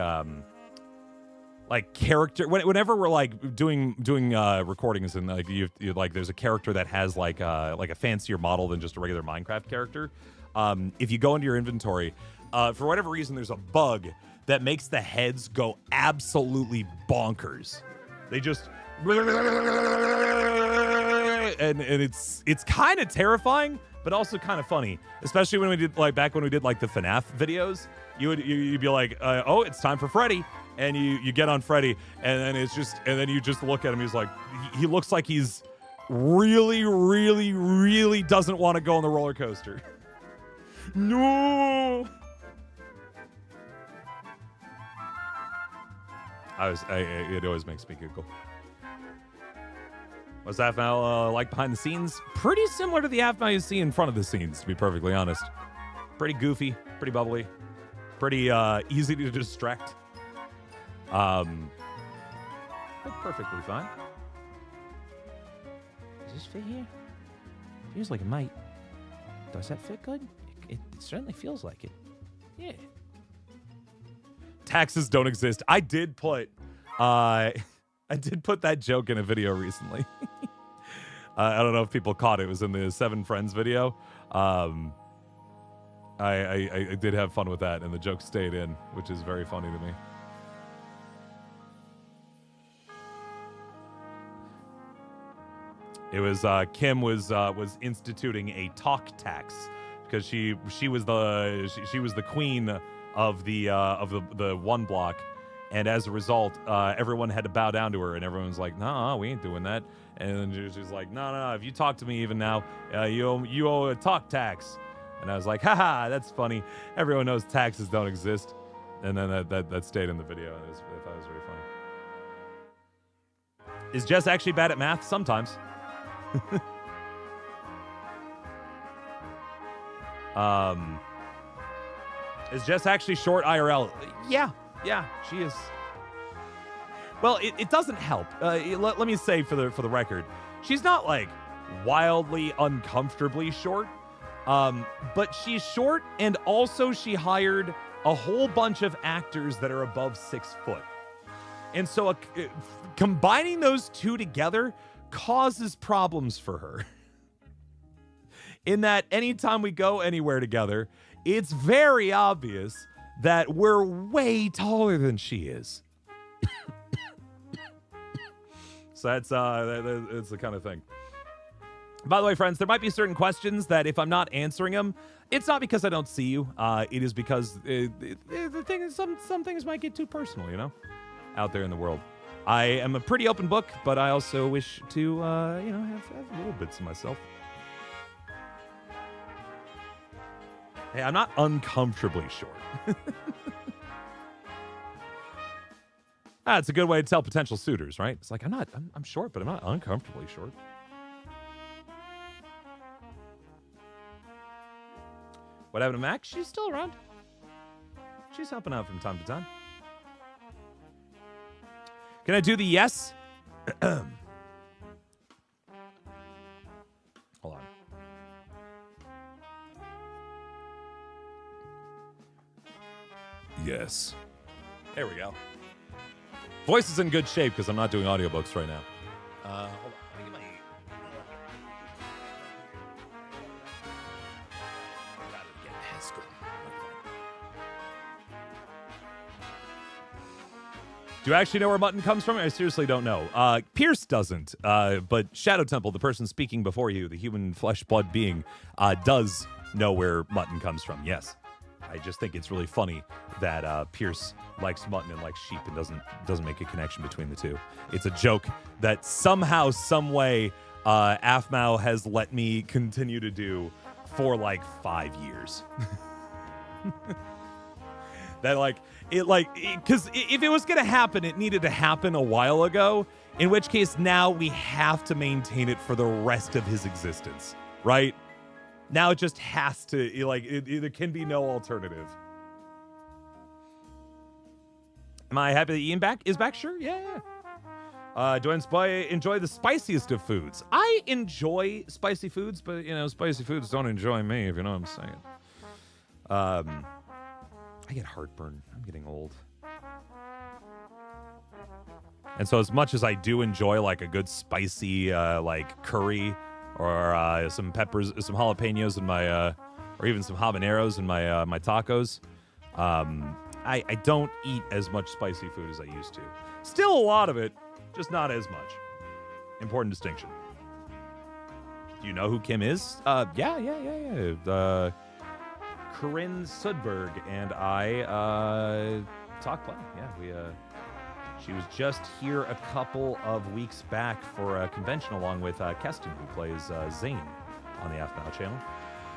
character, whenever we're like doing recordings and like you like there's a character that has like a fancier model than just a regular Minecraft character. If you go into your inventory, for whatever reason, there's a bug that makes the heads go absolutely bonkers. They just and it's kind of terrifying, but also kind of funny, especially when we did back when we did the FNAF videos. You'd be like, oh, it's time for Freddy, and you get on Freddy, and then you just look at him. He's like, he looks like he's really, really, really doesn't want to go on the roller coaster. No. It always makes me giggle. What's Aphmau like behind the scenes? Pretty similar to the Aphmau you see in front of the scenes, to be perfectly honest. Pretty goofy, pretty bubbly, pretty easy to distract. But perfectly fine. Does this fit here? Feels like it might. Does that fit good? It certainly feels like it. Yeah. Taxes don't exist. I did put that joke in a video recently. I don't know if people caught it. It was in the 7 Friends video. I did have fun with that, and the joke stayed in, which is very funny to me. It was Kim was instituting a talk tax because she was the queen of the one block, and as a result, everyone had to bow down to her, and everyone's like, "No, we ain't doing that." And then she's like, "No, if you talk to me even now, you owe a talk tax." And I was like, "Haha, that's funny. Everyone knows taxes don't exist." And then that stayed in the video. I thought it was very funny. Is Jess actually bad at math? Sometimes. Is Jess actually short IRL? Yeah, she is. Well, it doesn't help. Let me say for the record, she's not like wildly uncomfortably short, but she's short, and also she hired a whole bunch of actors that are above 6 foot, and so combining those two together causes problems for her. in that anytime we go anywhere together, it's very obvious that we're way taller than she is. So that's the kind of thing. By the way, friends, there might be certain questions that if I'm not answering them, it's not because I don't see you. It is because the thing is, some things might get too personal, you know, out there in the world. I am a pretty open book, but I also wish to, have little bits of myself. Hey, I'm not uncomfortably short. It's a good way to tell potential suitors, right? It's like, I'm short, but I'm not uncomfortably short. What happened to Max? She's still around. She's helping out from time to time. Can I do the yes? Hold on. Yes. There we go. Voice is in good shape because I'm not doing audiobooks right now. Hold on. Let me get my... Got it again. That's good. Do you actually know where mutton comes from? I seriously don't know. Pierce doesn't, but Shadow Temple, the person speaking before you, the human flesh blood being, does know where mutton comes from. Yes. I just think it's really funny that Pierce likes mutton and likes sheep and doesn't make a connection between the two. It's a joke that somehow, some way, Aphmau has let me continue to do for like 5 years. That because if it was gonna happen, it needed to happen a while ago. In which case, now we have to maintain it for the rest of his existence, right? Now it just has to, there can be no alternative. Am I happy that Ian is back? Sure, yeah. Do I enjoy the spiciest of foods? I enjoy spicy foods, but, spicy foods don't enjoy me, if you know what I'm saying. I get heartburn. I'm getting old. And so as much as I do enjoy, like, a good spicy, curry, or some peppers, some jalapenos in my, or even some habaneros in my my tacos. I don't eat as much spicy food as I used to. Still a lot of it, just not as much. Important distinction. Do you know who Kim is? Yeah. Corinne Sudberg and I talk plenty. Yeah, she was just here a couple of weeks back for a convention along with Keston, who plays Zane on the Aphmau channel.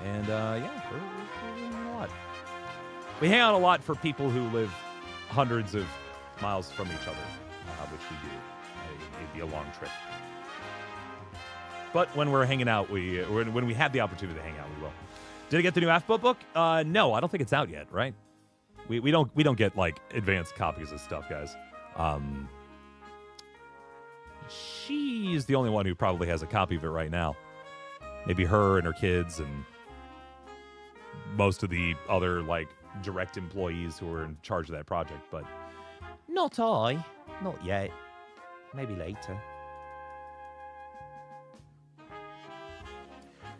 And we're a lot. We hang out a lot for people who live hundreds of miles from each other, which we do. It'd be a long trip. But when we're hanging out, when we have the opportunity to hang out, we will. Did I get the new Aphmau book? No, I don't think it's out yet, right? We don't get like advanced copies of stuff, guys. She's the only one who probably has a copy of it right now. Maybe her and her kids and most of the other like direct employees who are in charge of that project, but not I. Not yet. Maybe later.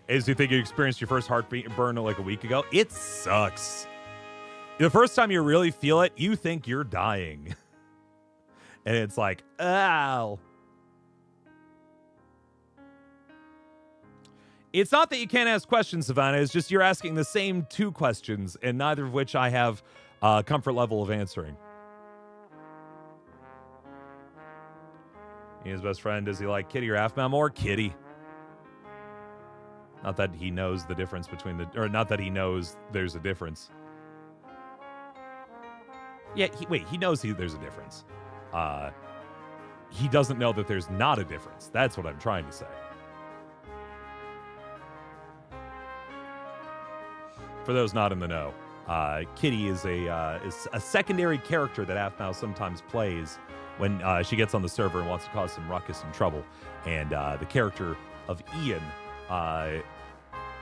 Do you think you experienced your first heartburn like a week ago? It sucks. The first time you really feel it, you think you're dying. And it's like, ow. It's not that you can't ask questions, Savannah. It's just you're asking the same two questions, and neither of which I have comfort level of answering. His best friend, does he like Kitty or Aphmau more? Kitty. Not that he knows the difference between not that he knows there's a difference. Yeah, he knows there's a difference. He doesn't know that there's not a difference. That's what I'm trying to say. For those not in the know, Kitty is a secondary character that Aphmau sometimes plays when she gets on the server and wants to cause some ruckus and trouble. And the character of Ian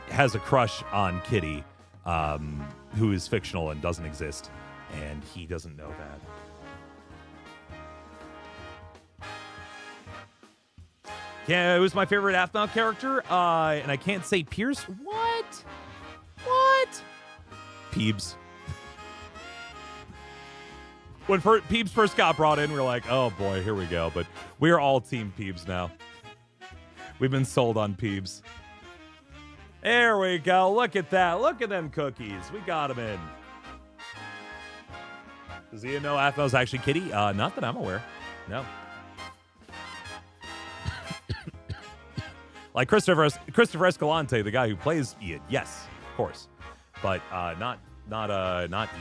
has a crush on Kitty, who is fictional and doesn't exist, and he doesn't know that. Yeah, who's my favorite Aphmau character? And I can't say Pierce. What? Peebs. When Peebs first got brought in, we were like, oh boy, here we go. But we are all Team Peebs now. We've been sold on Peebs. There we go. Look at that. Look at them cookies. We got them in. Does Ian know Aphmau's actually Kitty? Not that I'm aware. No. Like Christopher Escalante, the guy who plays Ian. Yes, of course. But not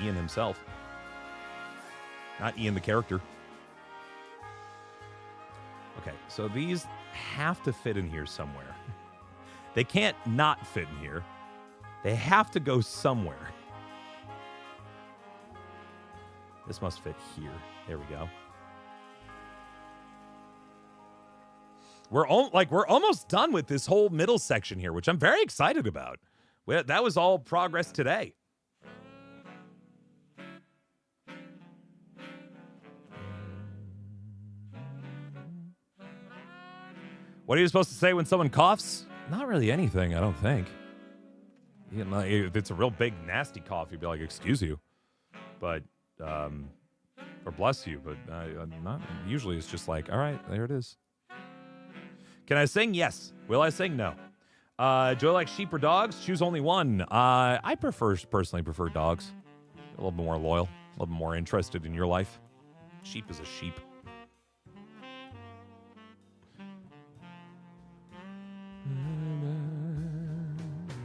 Ian himself. Not Ian the character. Okay, so these have to fit in here somewhere. They can't not fit in here. They have to go somewhere. This must fit here. There we go. We're almost done with this whole middle section here, which I'm very excited about. That was all progress today. What are you supposed to say when someone coughs? Not really anything, I don't think. You know, if it's a real big, nasty cough, you'd be like, excuse you. But, or bless you. But not usually it's just like, all right, there it is. Can I sing? Yes. Will I sing? No. Do I like sheep or dogs? Choose only one. I personally prefer dogs. A little bit more loyal. A little bit more interested in your life. Sheep is a sheep.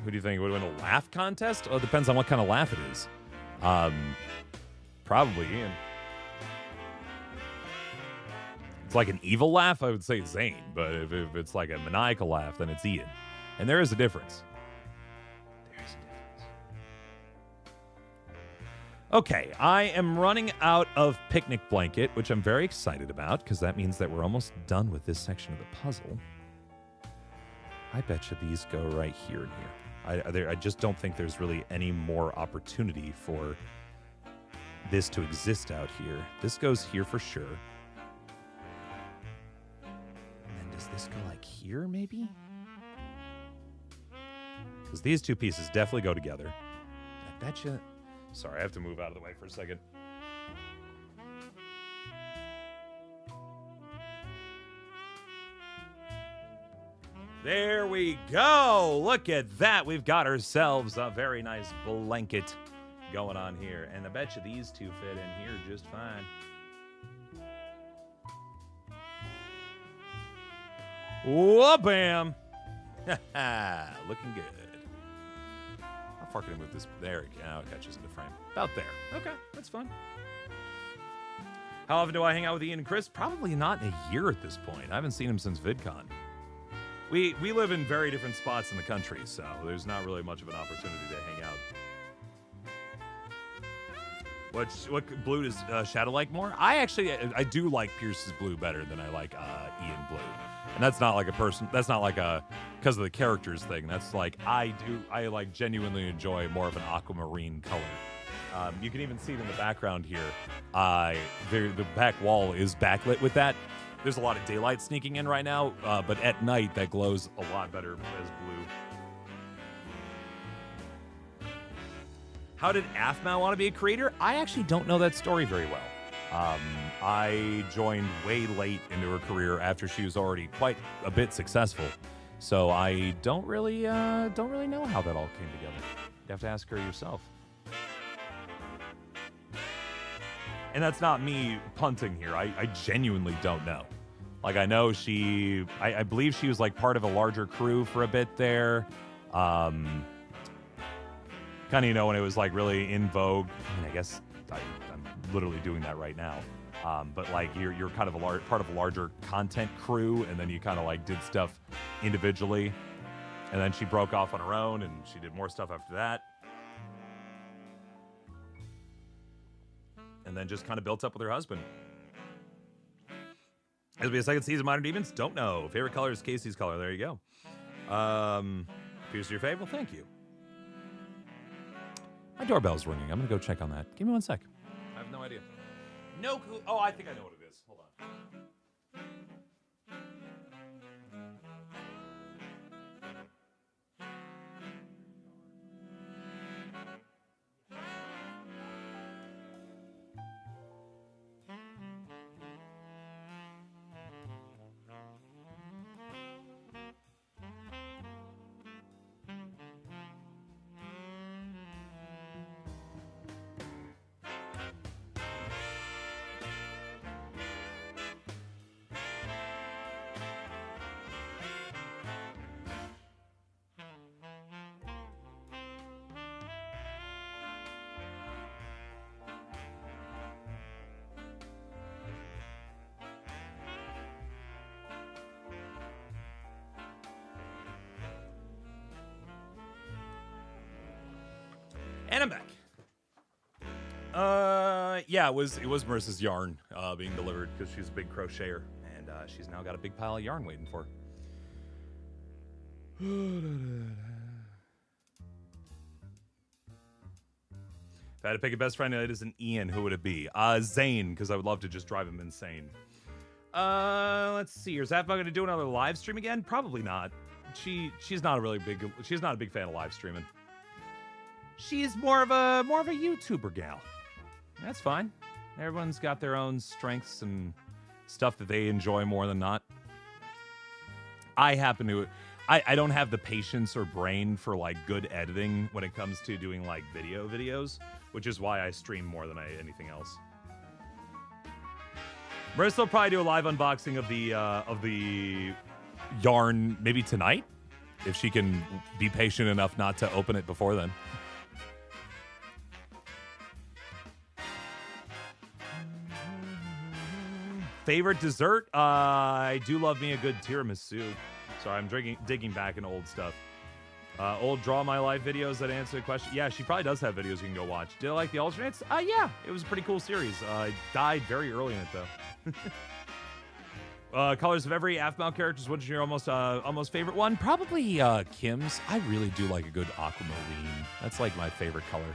Who do you think would win a laugh contest? Oh, it depends on what kind of laugh it is. Probably Ian. It's like an evil laugh, I would say Zane. But if it's like a maniacal laugh, then it's Ian. And there is a difference. Okay, I am running out of picnic blanket, which I'm very excited about, because that means that we're almost done with this section of the puzzle. I bet you these go right here and here. I just don't think there's really any more opportunity for this to exist out here. This goes here for sure. And then does this go like here, maybe? Because these two pieces definitely go together. I bet you... Sorry, I have to move out of the way for a second. There we go. Look at that. We've got ourselves a very nice blanket going on here. And I bet you these two fit in here just fine. Whoa, bam. Looking good. How far can I move this? There we go. It catches into frame. About there. Okay, that's fun. How often do I hang out with Ian and Chris? Probably not in a year at this point. I haven't seen him since VidCon. We live in very different spots in the country, so there's not really much of an opportunity to hang out. What blue does Shadow like more? I do like Pierce's blue better than I like Ian blue, and that's not like a person. That's not like a because of the characters thing. That's like I like genuinely enjoy more of an aquamarine color. You can even see it in the background here. The back wall is backlit with that. There's a lot of daylight sneaking in right now, but at night that glows a lot better as blue. How did Aphmau want to be a creator? I actually don't know that story very well. I joined way late into her career after she was already quite a bit successful, so I don't really know how that all came together. You have to ask her yourself. And that's not me punting here. I genuinely don't know. Like, I know I believe she was like part of a larger crew for a bit there. Kind of, you know, when it was like really in vogue. I mean, I guess I'm literally doing that right now. But like you're kind of part of a larger content crew, and then you kind of like did stuff individually. And then she broke off on her own, and she did more stuff after that. And then just kind of built up with her husband. It'll be a second season of Modern Demons? Don't know. Favorite color is Casey's color. There you go. Pierce your fave? Well, thank you. My doorbell's ringing. I'm going to go check on that. Give me one sec. I have no idea. No clue. Oh, I think I know what it is. Hold on. And I'm back. Yeah, it was Marissa's yarn being delivered because she's a big crocheter, and she's now got a big pile of yarn waiting for her. If I had to pick a best friend tonight as an Ian, who would it be? Zane, because I would love to just drive him insane. Let's see. Is Aphmau going to do another live stream again? Probably not. She's not a big fan of live streaming. She's more of a YouTuber gal. That's fine. Everyone's got their own strengths and stuff that they enjoy more than not. I don't have the patience or brain for like good editing when it comes to doing like videos, which is why I stream more than anything else. Marissa will probably do a live unboxing of the yarn maybe tonight, if she can be patient enough not to open it before then. Favorite dessert? I do love me a good tiramisu. Sorry, I'm digging back into old stuff. Old Draw My Life videos that answer the question. Yeah, she probably does have videos you can go watch. Did I like the alternates? Yeah, it was a pretty cool series. I died very early in it, though. Colors of every Aphmau characters. What's your almost favorite one? Probably Kim's. I really do like a good aquamarine. That's like my favorite color.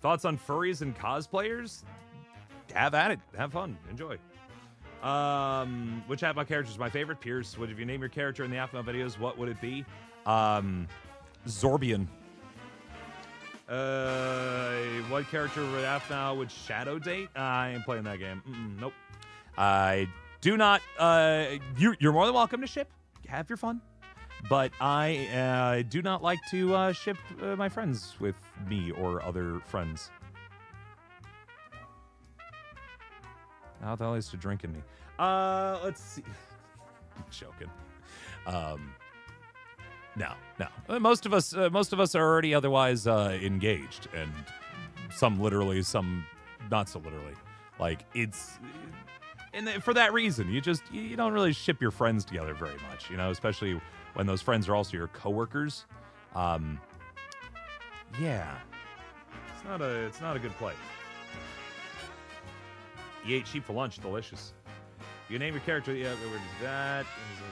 Thoughts on furries and cosplayers? Have at it. Have fun. Enjoy. Which Aphmau character is my favorite? Pierce. If you name your character in the Aphmau videos, what would it be? Zorbian. What character with Aphmau would shadow date? I ain't playing that game. Nope. I do not. You're more than welcome to ship. Have your fun. But I do not like to ship my friends with me or other friends. How the hell is to drink in me? Let's see. I'm joking. No. Most of us are already otherwise engaged, and some literally, some not so literally. Like it's, and for that reason, you don't really ship your friends together very much, especially when those friends are also your coworkers. Yeah, it's not a good play. You ate sheep for lunch, delicious. You name your character. Yeah, that is your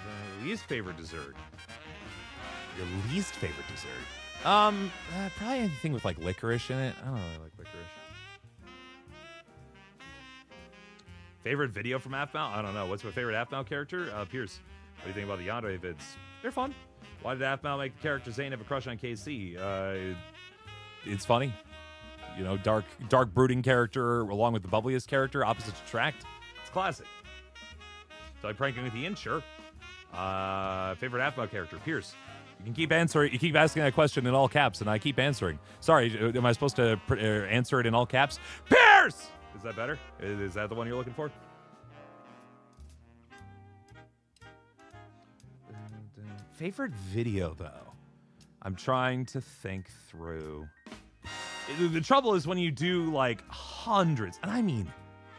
least favorite dessert. Your least favorite dessert? Probably anything with like licorice in it. I don't really like licorice. Favorite video from Aphmau? I don't know. What's my favorite Aphmau character? Pierce. What do you think about the Yandere vids? They're fun. Why did Aphmau make the character Zane have a crush on KC? It's funny. Dark brooding character along with the bubbliest character, opposites attract. It's classic. So I pranking with Ian? Sure. Favorite Aphmau character? Pierce. You can keep answering. You keep asking that question in all caps, and I keep answering. Sorry, am I supposed to answer it in all caps? Pierce! Is that better? Is that the one you're looking for? Favorite video, though? I'm trying to think through. The trouble is when you do like hundreds, and I mean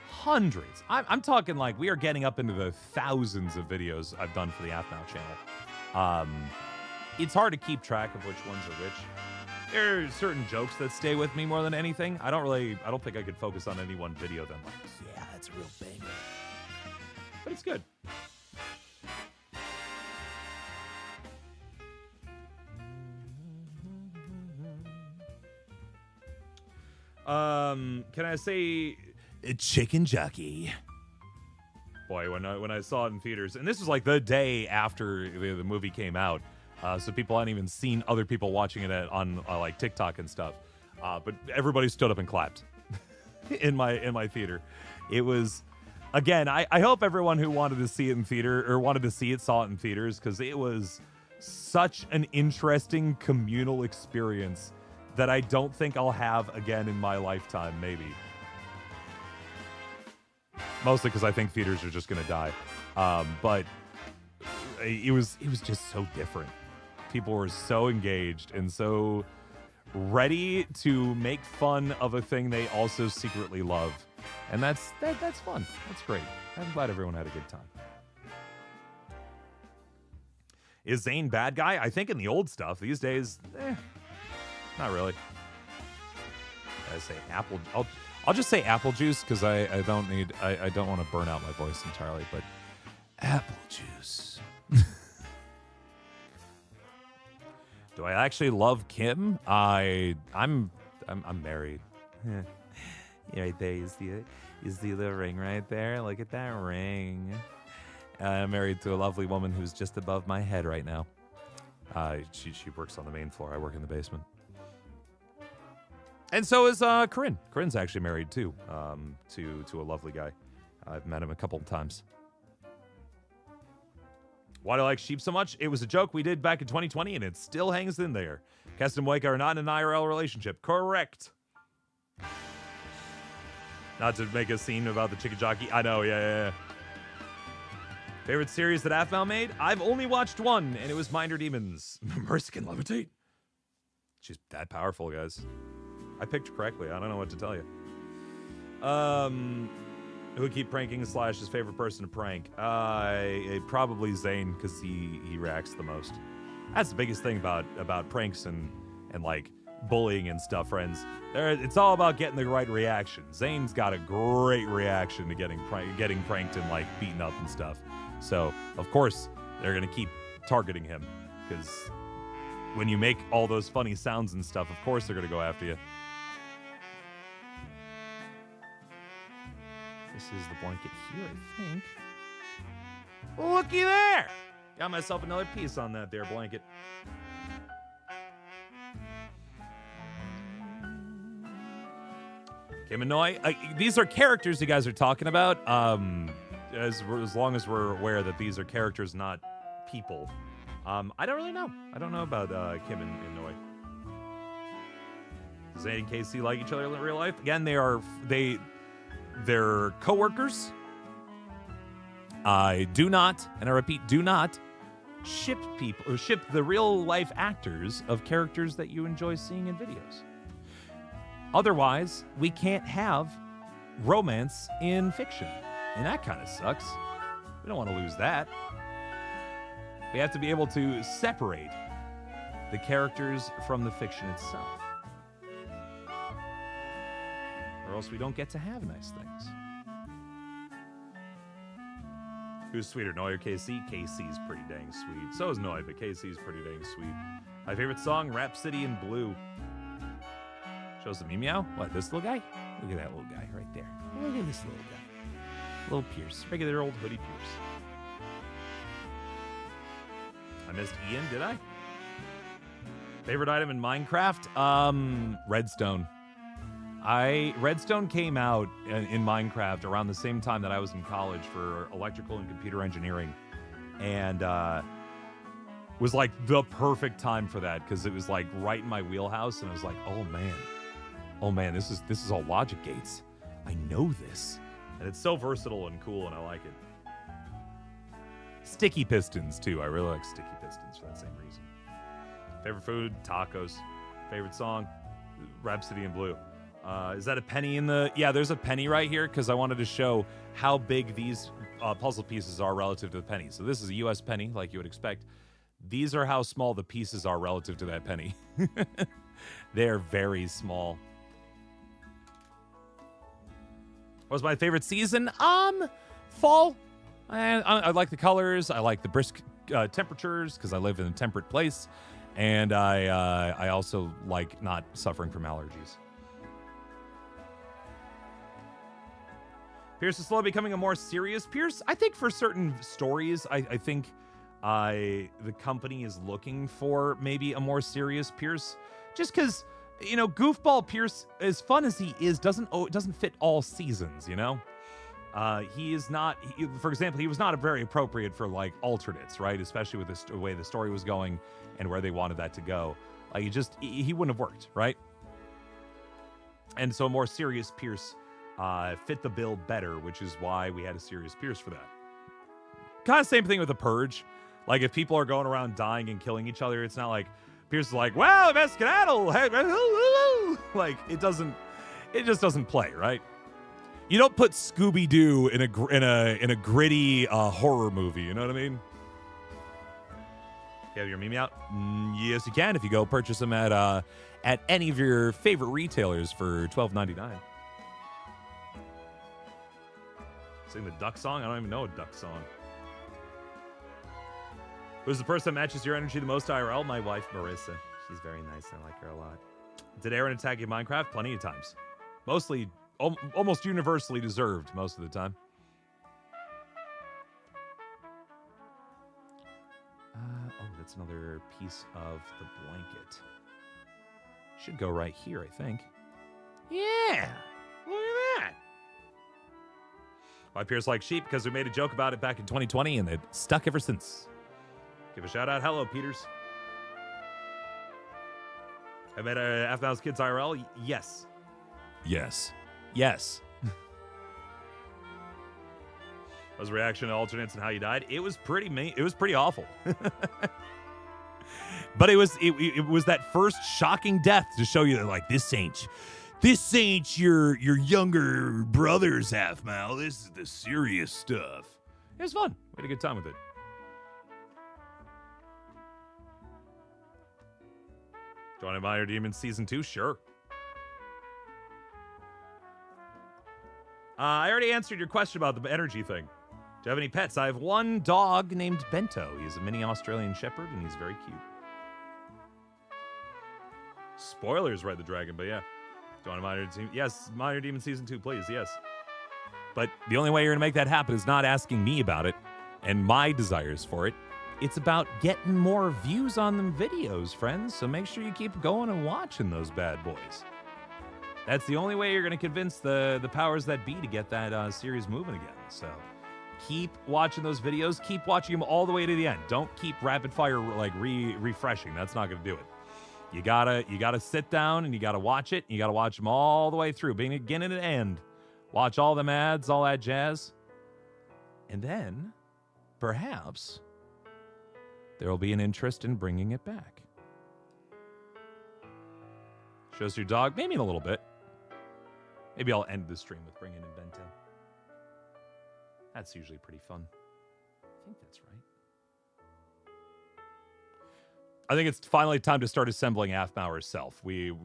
hundreds. I'm talking like we are getting up into the thousands of videos I've done for the Aphmau channel. It's hard to keep track of which ones are which. There are certain jokes that stay with me more than anything. I don't think I could focus on any one video then like, yeah, that's a real banger. But it's good. Can I say chicken jockey? Boy, when I saw it in theaters, and this was like the day after the movie came out, so people hadn't even seen other people watching it on like TikTok and stuff. But everybody stood up and clapped in my theater. It was, again, I hope everyone who wanted to see it in theater or wanted to see it saw it in theaters, because it was such an interesting communal experience that I don't think I'll have again in my lifetime, maybe. Mostly because I think theaters are just going to die. But it was just so different. People were so engaged and so ready to make fun of a thing they also secretly love. And that's fun. That's great. I'm glad everyone had a good time. Is Zane bad guy? I think in the old stuff. These days, not really. I say apple. I'll just say apple juice because I don't want to burn out my voice entirely. But apple juice. Do I actually love Kim? I'm married. Yeah, right there. You see the ring right there? Look at that ring. I'm married to a lovely woman who's just above my head right now. She works on the main floor. I work in the basement. And so is Corinne. Corinne's actually married too, to a lovely guy. I've met him a couple of times. Why do I like sheep so much? It was a joke we did back in 2020, and it still hangs in there. Kest and Waika are not in an IRL relationship. Correct. Not to make a scene about the chicken jockey. I know, yeah. Favorite series that Aphmau made? I've only watched one, and it was Minder Demons. Mercy can levitate. She's that powerful, guys. I picked correctly. I don't know what to tell you. Who would keep pranking / his favorite person to prank? Probably Zane, because he reacts the most. That's the biggest thing about pranks and like bullying and stuff, friends. It's all about getting the right reaction. Zane's got a great reaction to getting pranked and like beaten up and stuff. So of course they're gonna keep targeting him, because when you make all those funny sounds and stuff, of course they're gonna go after you. This is the blanket here, I think. Looky there! Got myself another piece on that there blanket. Kim and Noi. These are characters you guys are talking about. As long as we're aware that these are characters, not people. I don't really know. I don't know about Kim and Noi. Does Zane and KC like each other in real life? Again, they're co-workers. I do not, and I repeat, do not ship people or ship the real life actors of characters that you enjoy seeing in videos. Otherwise, we can't have romance in fiction, and that kind of sucks. We don't want to lose that. We have to be able to separate the characters from the fiction itself, or else we don't get to have nice things. Who's sweeter, Noi or KC? KC's pretty dang sweet. So is Noi, but KC's pretty dang sweet. My favorite song, Rhapsody in Blue. Shows the meow. What, this little guy? Look at that little guy right there. Look at this little guy. Little Pierce. Regular old hoodie Pierce. I missed Ian, did I? Favorite item in Minecraft? Redstone. Redstone came out in Minecraft around the same time that I was in college for electrical and computer engineering, and was like the perfect time for that, because it was like right in my wheelhouse, and I was like, oh man, this is all logic gates. I know this, and it's so versatile and cool, and I like it. Sticky pistons too. I really like sticky pistons for that same reason. Favorite food? Tacos. Favorite song? Rhapsody in Blue. Is that a penny in the... Yeah, there's a penny right here, because I wanted to show how big these puzzle pieces are relative to the penny. So this is a US penny, like you would expect. These are how small the pieces are relative to that penny. They're very small. What was my favorite season? Fall. I like the colors. I like the brisk temperatures, because I live in a temperate place. And I also like not suffering from allergies. Pierce is slowly becoming a more serious Pierce. I think for certain stories, I think the company is looking for maybe a more serious Pierce. Just because, you know, goofball Pierce, as fun as he is, doesn't fit all seasons, you know? He is not, for example, he was not very appropriate for like alternates, right? Especially with the way the story was going and where they wanted that to go. Like he wouldn't have worked, right? And so a more serious Pierce fit the bill better, which is why we had a serious Pierce for that. Kind of same thing with the Purge. Like if people are going around dying and killing each other, it's not like Pierce is like, wow, best skedaddle. Like it just doesn't play, right? You don't put Scooby-Doo in a gritty horror movie, you know what I mean? You have your meme out? Yes, you can if you go purchase them at any of your favorite retailers for $12.99. Sing the duck song? I don't even know a duck song. Who's the person that matches your energy the most IRL? My wife, Marissa. She's very nice. I like her a lot. Did Aaron attack you in Minecraft? Plenty of times. Mostly, almost universally deserved most of the time. Oh, that's another piece of the blanket. Should go right here, I think. Yeah! Look at that! Why Pierce like sheep? Because we made a joke about it back in 2020 and it stuck ever since. Give a shout out. Hello, Peters. I met Aphmau's kids IRL? Yes. Yes. Yes. Was reaction to alternates and how you died? It was pretty it was pretty awful. But it was that first shocking death to show you that, like, this ain't your younger brother's Aphmau. This is the serious stuff. It was fun. We had a good time with it. Do you want to admire Demons Season 2? Sure. I already answered your question about the energy thing. Do you have any pets? I have one dog named Bento. He's a mini Australian Shepherd, and he's very cute. Spoilers, Ride the Dragon, but yeah. Do you want to admire Demon? Yes, admire Demon Season 2, please, yes. But the only way you're going to make that happen is not asking me about it and my desires for it. It's about getting more views on them videos, friends. So make sure you keep going and watching those bad boys. That's the only way you're going to convince the powers that be to get that series moving again. So keep watching those videos. Keep watching them all the way to the end. Don't keep rapid fire like refreshing. That's not going to do it. You gotta sit down and you gotta watch it. You gotta watch them all the way through, beginning and end. Watch all them ads, all that jazz, and then perhaps there will be an interest in bringing it back. Shows your dog, maybe in a little bit. Maybe I'll end the stream with bringing in Bento. That's usually pretty fun. I think that's right. I think it's finally time to start assembling Aphmau herself. We're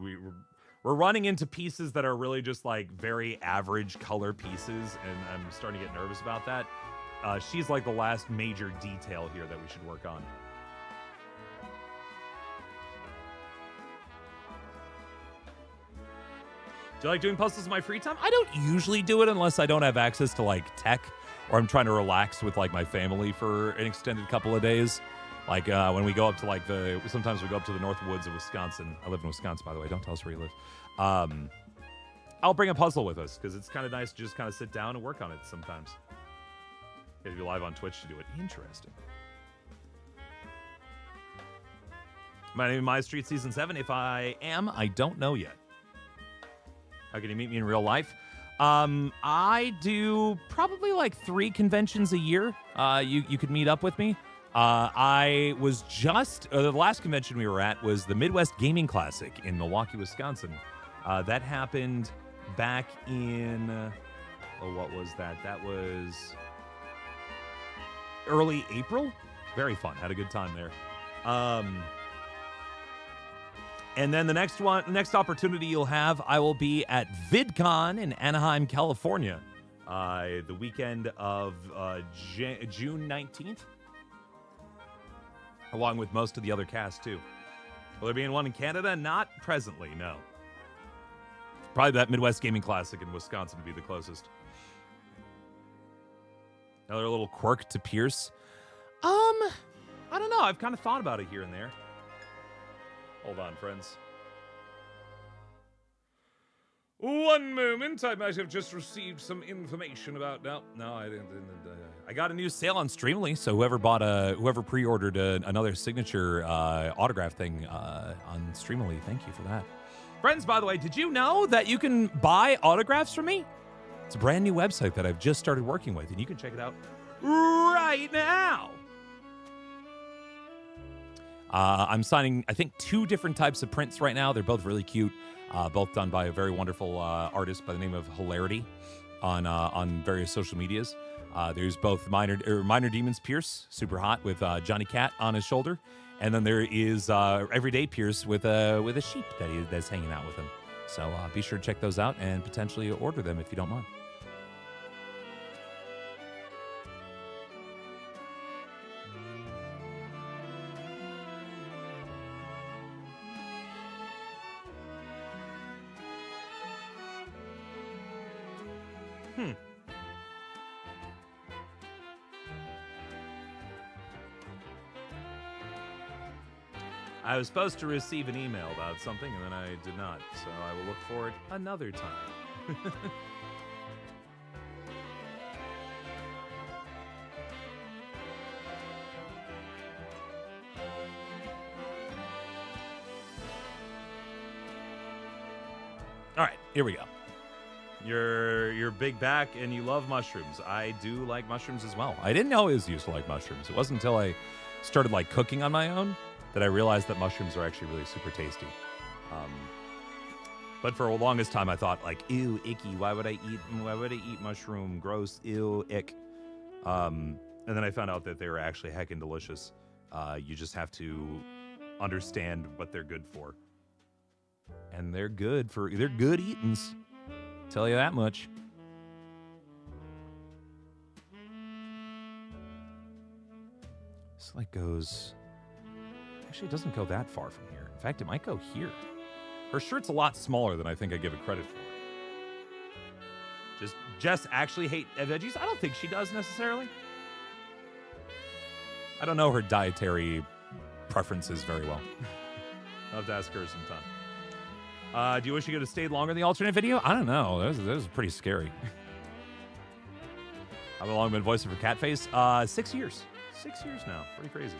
running into pieces that are really just like very average color pieces, and I'm starting to get nervous about that. She's like the last major detail here that we should work on. Do you like doing puzzles in my free time? I don't usually do it unless I don't have access to like tech, or I'm trying to relax with like my family for an extended couple of days. Like when we go up to like sometimes we go up to the north woods of Wisconsin. I live in Wisconsin, by the way. Don't tell us where you live. I'll bring a puzzle with us because it's kind of nice to just kind of sit down and work on it sometimes. If you're live on Twitch to do it. Interesting. My name is My Street Season 7. If I am, I don't know yet. How can you meet me in real life? I do probably like 3 conventions a year. You could meet up with me. I was just, the last convention we were at was the Midwest Gaming Classic in Milwaukee, Wisconsin. That happened back in, what was that? That was early April. Very fun. Had a good time there. And then the next opportunity you'll have, I will be at VidCon in Anaheim, California, the weekend of June 19th. Along with most of the other cast, too. Will there be one in Canada? Not presently, no. Probably that Midwest Gaming Classic in Wisconsin would be the closest. Another little quirk to Pierce. I don't know. I've kind of thought about it here and there. Hold on, friends. One moment, I might have just received some information about. No, I didn't. I got a new sale on Streamly, so whoever pre-ordered another signature autograph thing on Streamly, thank you for that, friends. By the way, did you know that you can buy autographs from me? It's a brand new website that I've just started working with, and you can check it out right now. I'm signing, I think, 2 different types of prints right now. They're both really cute. Both done by a very wonderful artist by the name of Hilarity on various social medias. There's both Minor Demons Pierce, super hot, with Johnny Cat on his shoulder. And then there is Everyday Pierce with a sheep that's hanging out with him. So be sure to check those out and potentially order them if you don't mind. I was supposed to receive an email about something, and then I did not, so I will look for it another time. All right, here we go. You're big back and you love mushrooms. I do like mushrooms as well. I didn't always used to like mushrooms. It wasn't until I started like cooking on my own that I realized that mushrooms are actually really super tasty. But for the longest time, I thought like, ew, icky. Why would I eat mushroom? Gross, ew, ick. And then I found out that they were actually heckin' delicious. You just have to understand what they're good for. And they're good eatings. Tell you that much. This like goes... Actually, it doesn't go that far from here. In fact, it might go here. Her shirt's a lot smaller than I think I give it credit for. Jess actually hate veggies? I don't think she does necessarily. I don't know her dietary preferences very well. I'll have to ask her sometime. Do you wish you could have stayed longer in the alternate video? I don't know. That was pretty scary. How long been voicing for Catface? 6 years. 6 years now. Pretty crazy.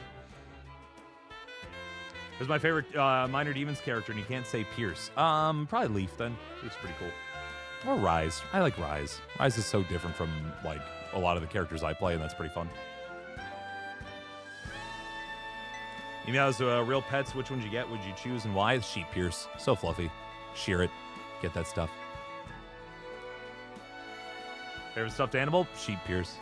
Who's my favorite Minor Demons character, and you can't say Pierce. Probably Leaf then. Leaf's pretty cool. Or Rise. I like Rise. Rise is so different from like a lot of the characters I play, and that's pretty fun. Emails, real pets, which ones you get? Would you choose and why? Sheep Pierce. So fluffy. Shear it. Get that stuff. Favorite stuffed animal? Sheep Pierce.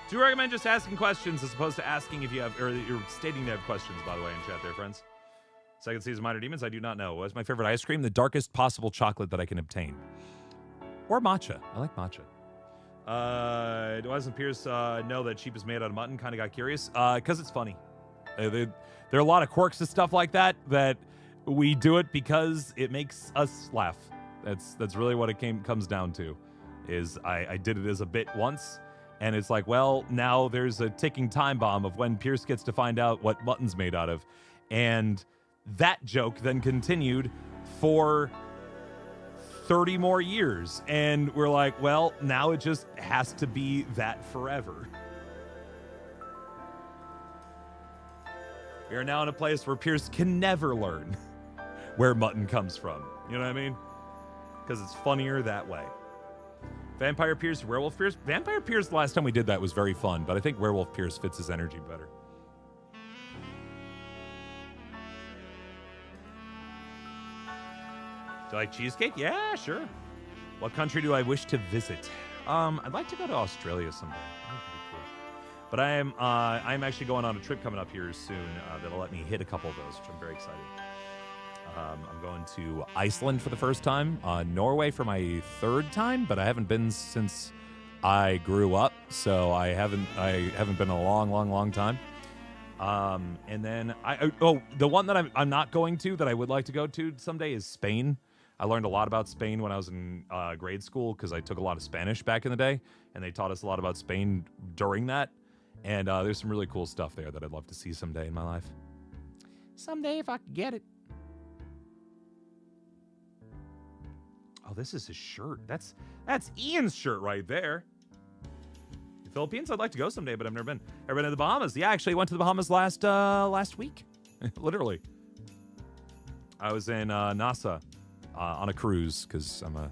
Do recommend just asking questions as opposed to asking if you have, or you're stating you have questions, by the way, in chat there, friends. Second season Minor Demons, I do not know. What's my favorite ice cream? The darkest possible chocolate that I can obtain. Or matcha. I like matcha. Doesn't Pierce know that sheep is made out of mutton? Kind of got curious. Because it's funny. There are a lot of quirks to stuff like that we do it because it makes us laugh. That's really what it comes down to. Is I did it as a bit once. And it's like, well, now there's a ticking time bomb of when Pierce gets to find out what mutton's made out of. And that joke then continued for 30 more years. And we're like, well, now it just has to be that forever. We are now in a place where Pierce can never learn where mutton comes from. You know what I mean? Because it's funnier that way. Vampire Pierce, Werewolf Pierce. Vampire Pierce, the last time we did that was very fun, but I think Werewolf Pierce fits his energy better. Do you like cheesecake? Yeah, sure. What country do I wish to visit? I'd like to go to Australia someday. That would be cool. But I'm actually going on a trip coming up here soon that'll let me hit a couple of those, which I'm very excited. I'm going to Iceland for the first time, Norway for my third time, but I haven't been since I grew up, so I haven't been in a long time. And then the one that I'm not going to that I would like to go to someday is Spain. I learned a lot about Spain when I was in grade school because I took a lot of Spanish back in the day, and they taught us a lot about Spain during that. And there's some really cool stuff there that I'd love to see someday in my life. Someday if I could get it. Oh, this is his shirt. That's Ian's shirt right there. The Philippines, I'd like to go someday, but I've never been. Ever been to the Bahamas? Yeah, actually, I went to the Bahamas last week. Literally. I was in Nassau on a cruise because I'm a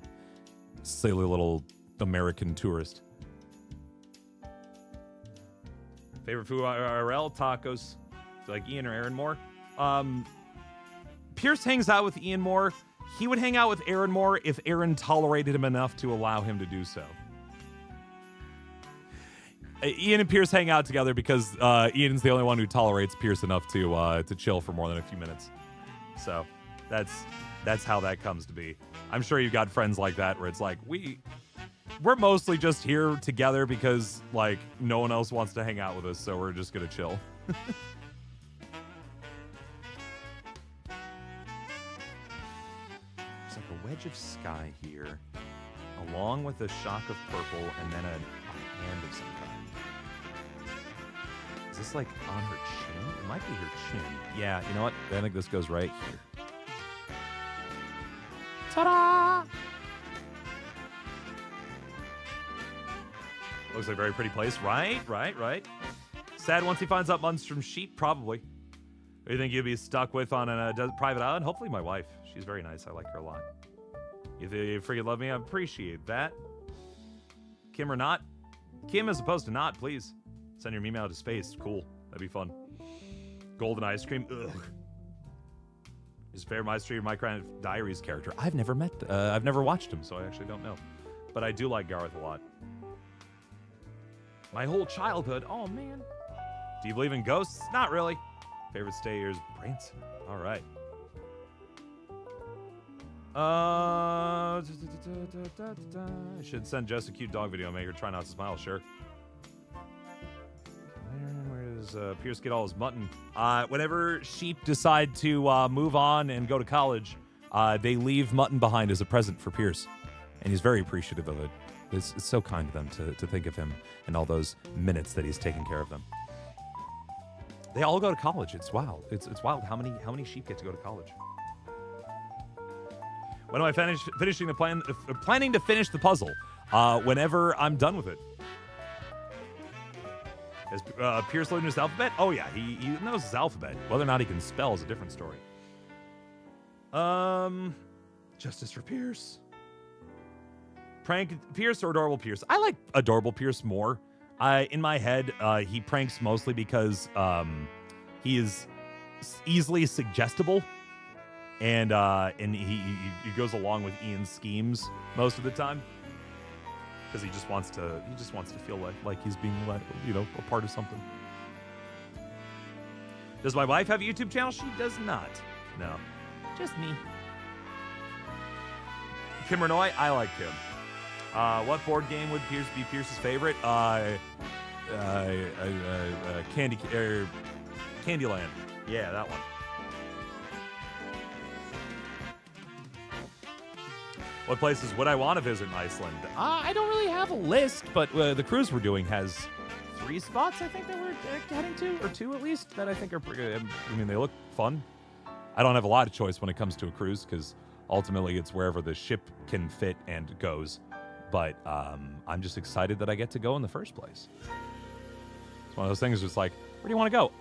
silly little American tourist. Favorite food IRL? Tacos. Like Ian or Aaron more? Pierce hangs out with Ian more. He would hang out with Aaron more if Aaron tolerated him enough to allow him to do so. Ian and Pierce hang out together because Ian's the only one who tolerates Pierce enough to chill for more than a few minutes. So that's how that comes to be. I'm sure you've got friends like that where it's like we're mostly just here together because like no one else wants to hang out with us, so we're just gonna chill. There's like a wedge of sky here, along with a shock of purple, and then a hand of some kind. Is this like on her chin? It might be her chin. Yeah, you know what? I think this goes right here. Ta-da! Looks like a very pretty place. Right. Sad once he finds out Muttons from sheep, probably. Who do you think you'd be stuck with on a private island? Hopefully my wife. She's very nice. I like her a lot. You think you freaking love me? I appreciate that. Kim or not? Kim as opposed to not, please. Send your meme out to space. Cool. That'd be fun. Golden ice cream. Ugh. Is Fair My Street Minecraft Diaries character? I've never watched him, so I actually don't know. But I do like Garth a lot. My whole childhood. Oh, man. Do you believe in ghosts? Not really. Favorite stay here is Branson. All right. I should send Jess a cute dog video and make her try not to smile. Sure. Where does Pierce get all his mutton? Whenever sheep decide to move on and go to college, they leave mutton behind as a present for Pierce. And he's very appreciative of it. It's so kind of them to think of him and all those minutes that he's taking care of them. They all go to college. It's wild. It's wild how many sheep get to go to college. When am I finishing the planning to finish the puzzle? Whenever I'm done with it. Has Pierce learned his alphabet? Oh yeah, he knows his alphabet. Whether or not he can spell is a different story. Justice for Pierce. Prank Pierce or adorable Pierce? I like adorable Pierce more. In my head, he pranks mostly because he is easily suggestible, and he goes along with Ian's schemes most of the time because he just wants to feel like he's being a part of something. Does my wife have a YouTube channel? She does not. No, just me. Kim Renoy, I like Kim. What board game would be Pierce's favorite? Candyland. Yeah, that one. What places would I want to visit in Iceland? I don't really have a list, but the cruise we're doing has 3 spots, I think, that we're heading to, or 2 at least, that I think are pretty good. I mean, they look fun. I don't have a lot of choice when it comes to a cruise, because ultimately it's wherever the ship can fit and goes. But I'm just excited that I get to go in the first place. It's one of those things that's like, where do you want to go?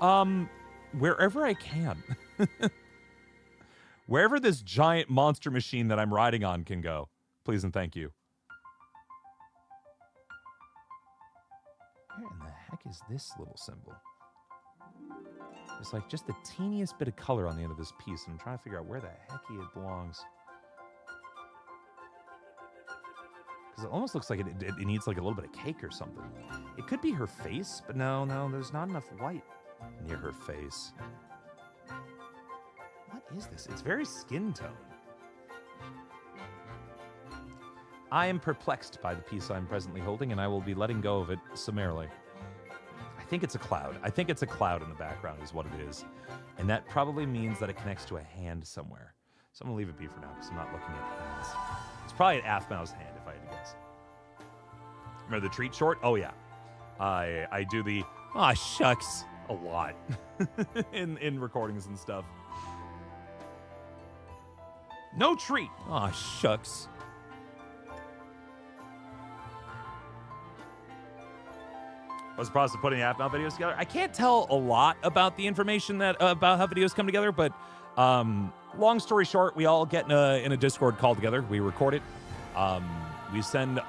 Wherever I can. Wherever this giant monster machine that I'm riding on can go. Please and thank you. Where in the heck is this little symbol? It's like just the teeniest bit of color on the end of this piece, and I'm trying to figure out where the heck it belongs. Because it almost looks like it needs like a little bit of cake or something. It could be her face, but no, there's not enough white near her face. What is this? It's very skin tone. I am perplexed by the piece I'm presently holding, and I will be letting go of it summarily. I think it's a cloud. I think it's a cloud in the background is what it is. And that probably means that it connects to a hand somewhere. So I'm going to leave it be for now because I'm not looking at hands. It's probably an Aphmau's hand if I had to guess. Remember the treat short? Oh, yeah. I do the, shucks, a lot in recordings and stuff. No treat. Shucks. What's the process of putting the Aphmau videos together? I can't tell a lot about the information about how videos come together, but long story short, we all get in a Discord call together. We record it. We send we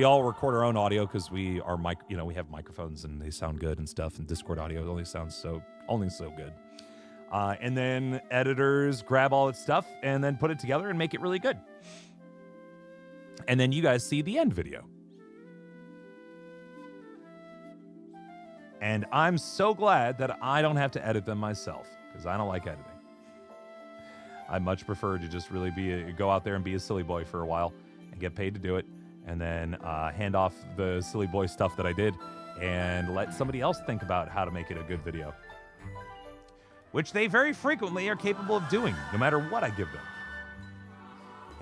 all record our own audio because we have microphones and they sound good and stuff. And Discord audio only sounds so good. And then editors grab all that stuff and then put it together and make it really good. And then you guys see the end video. And I'm so glad that I don't have to edit them myself, because I don't like editing. I much prefer to just really go out there and be a silly boy for a while and get paid to do it, and then hand off the silly boy stuff that I did and let somebody else think about how to make it a good video, which they very frequently are capable of doing, no matter what I give them.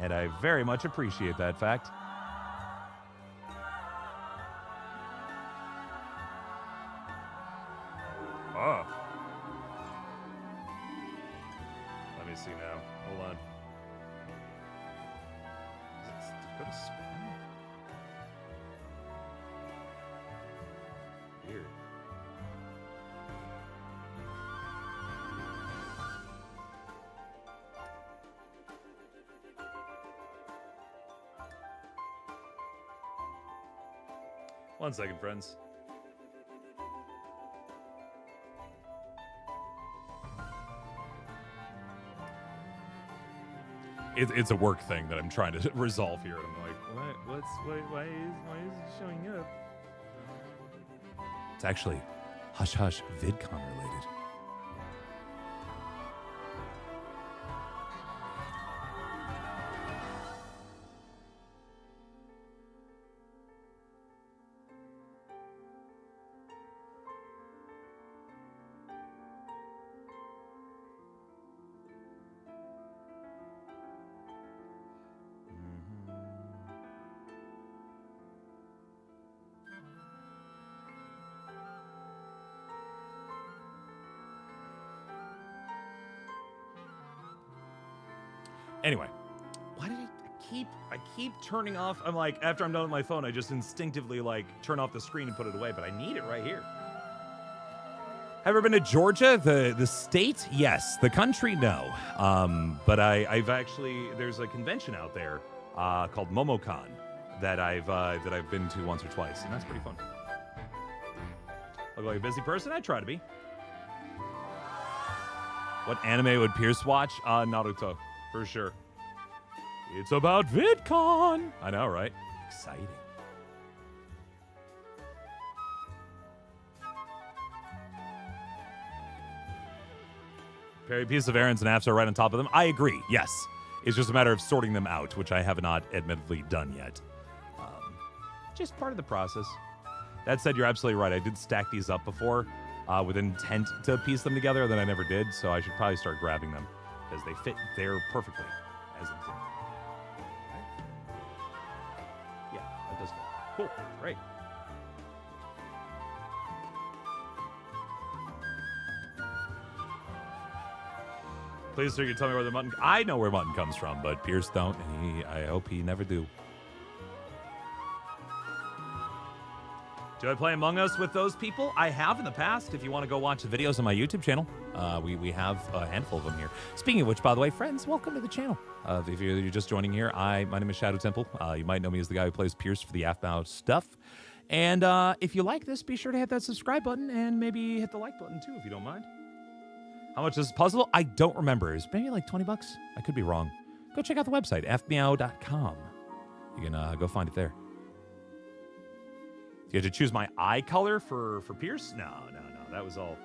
And I very much appreciate that fact. Oh. Let me see now. Hold on. Does it go to spam? Weird. One second, friends. It's a work thing that I'm trying to resolve here. And I'm like, why is it showing up? It's actually hush hush VidCon related. Anyway, why did I keep turning off? I'm like, after I'm done with my phone, I just instinctively like turn off the screen and put it away, but I need it right here. Have you ever been to Georgia, the state? Yes. The country? No. But I've actually, there's a convention out there called MomoCon that I've been to once or twice, and that's pretty fun. Look like a busy person? I try to be. What anime would Pierce watch? Naruto. For sure. It's about VidCon. I know, right? Exciting. Piece of errands and apps are right on top of them. I agree. Yes. It's just a matter of sorting them out, which I have not admittedly done yet. Just part of the process. That said, you're absolutely right. I did stack these up before with intent to piece them together, then I never did, so I should probably start grabbing them, because they fit there perfectly as an example. Right? Yeah, that does fit. Cool. Great. Please, sir, you tell me where the mutton... I know where mutton comes from, but Pierce don't, and I hope he never do. Do I play Among Us with those people? I have in the past. If you want to go watch the videos on my YouTube channel, we have a handful of them here. Speaking of which, by the way, friends, welcome to the channel. If you're just joining here, my name is Shadow Temple. You might know me as the guy who plays Pierce for the Aphmau stuff. And if you like this, be sure to hit that subscribe button and maybe hit the like button too, if you don't mind. How much is this puzzle? I don't remember. It's maybe like 20 bucks. I could be wrong. Go check out the website, aphmau.com. You can go find it there. You had to choose my eye color for Pierce? No. That was all.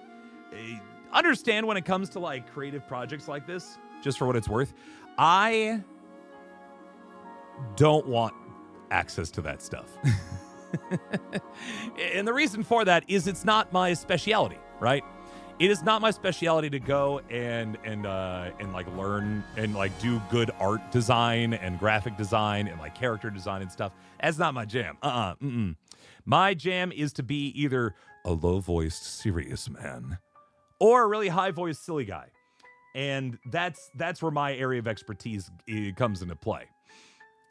Understand when it comes to like creative projects like this, just for what it's worth, I don't want access to that stuff. And the reason for that is it's not my specialty, right? It is not my specialty to go and like learn and like do good art design and graphic design and like character design and stuff. That's not my jam. My jam is to be either a low-voiced serious man or a really high-voiced silly guy. And that's where my area of expertise comes into play.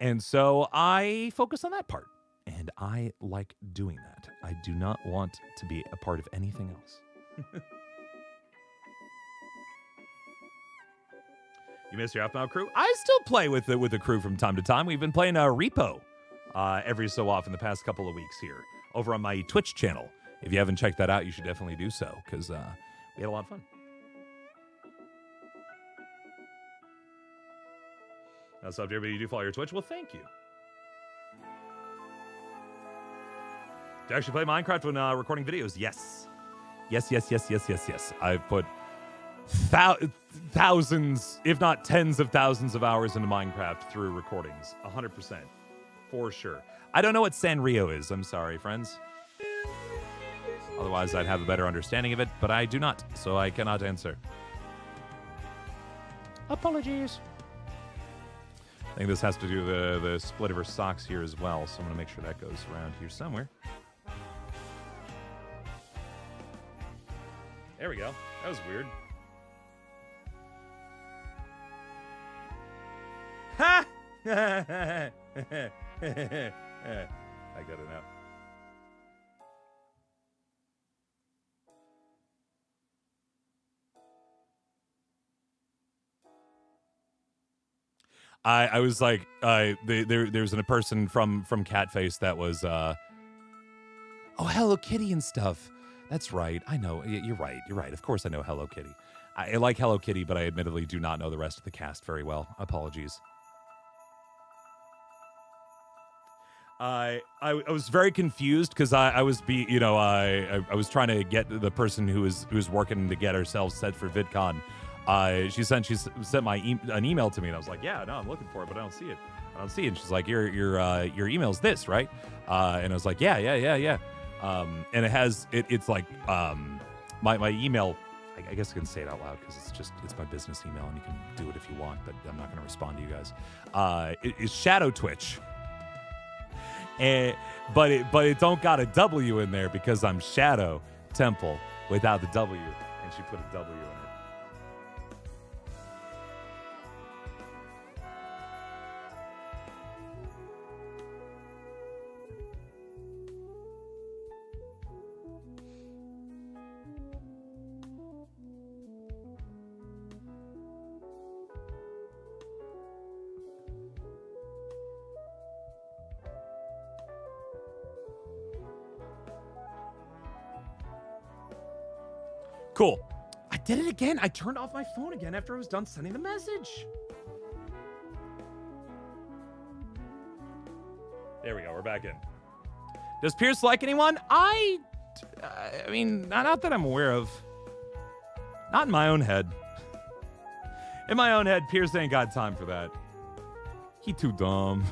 And so I focus on that part. And I like doing that. I do not want to be a part of anything else. You miss your Aphmau crew? I still play with the crew from time to time. We've been playing Repo every so often the past couple of weeks here over on my Twitch channel. If you haven't checked that out, you should definitely do so, because we had a lot of fun. That's up to everybody. You do follow your Twitch? Well, thank you. Do you actually play Minecraft when recording videos? Yes. Yes. I've put thousands, if not tens of thousands of hours into Minecraft through recordings. 100%. For sure. I don't know what Sanrio is. I'm sorry, friends. Otherwise, I'd have a better understanding of it, but I do not, so I cannot answer. Apologies. I think this has to do the split of her socks here as well, so I'm going to make sure that goes around here somewhere. There we go. That was weird. Ha! I got it out. I was like, there's a person from Catface that was, oh, Hello Kitty and stuff. That's right. I know. You're right. Of course I know Hello Kitty. I like Hello Kitty, but I admittedly do not know the rest of the cast very well. Apologies. I was very confused because I was trying to get the person who was working to get ourselves set for VidCon. She sent an email to me, and I was like, yeah, no, I'm looking for it, but I don't see it. And she's like, your email's this, right? And I was like, yeah. And it's like my email. I guess I can say it out loud because it's my business email, and you can do it if you want, but I'm not going to respond to you guys. It's Shadow Twitch. But it don't got a W in there because I'm Shadow Temple without the W, and she put a W in it. Cool. I did it again. I turned off my phone again after I was done sending the message. There we go. We're back in. Does Pierce like anyone? I mean, not that I'm aware of. Not in my own head. In my own head, Pierce ain't got time for that. He too dumb.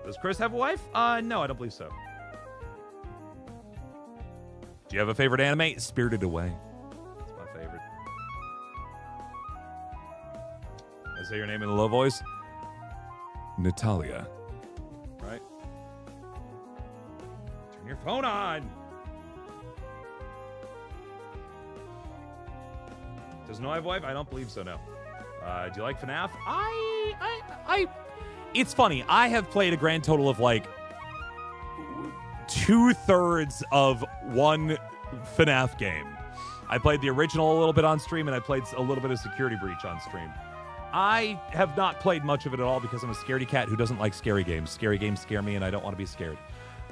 Does Chris have a wife? No, I don't believe so. Do you have a favorite anime? Spirited Away. That's my favorite. I say your name in a low voice. Natalia. Right? Turn your phone on. Does Noah have a wife? I don't believe so, no. Do you like FNAF? It's funny. I have played a grand total of like 2/3 of one FNAF game. I played the original a little bit on stream, and I played a little bit of Security Breach on stream. I have not played much of it at all because I'm a scaredy cat who doesn't like scary games. Scary games scare me, and I don't want to be scared.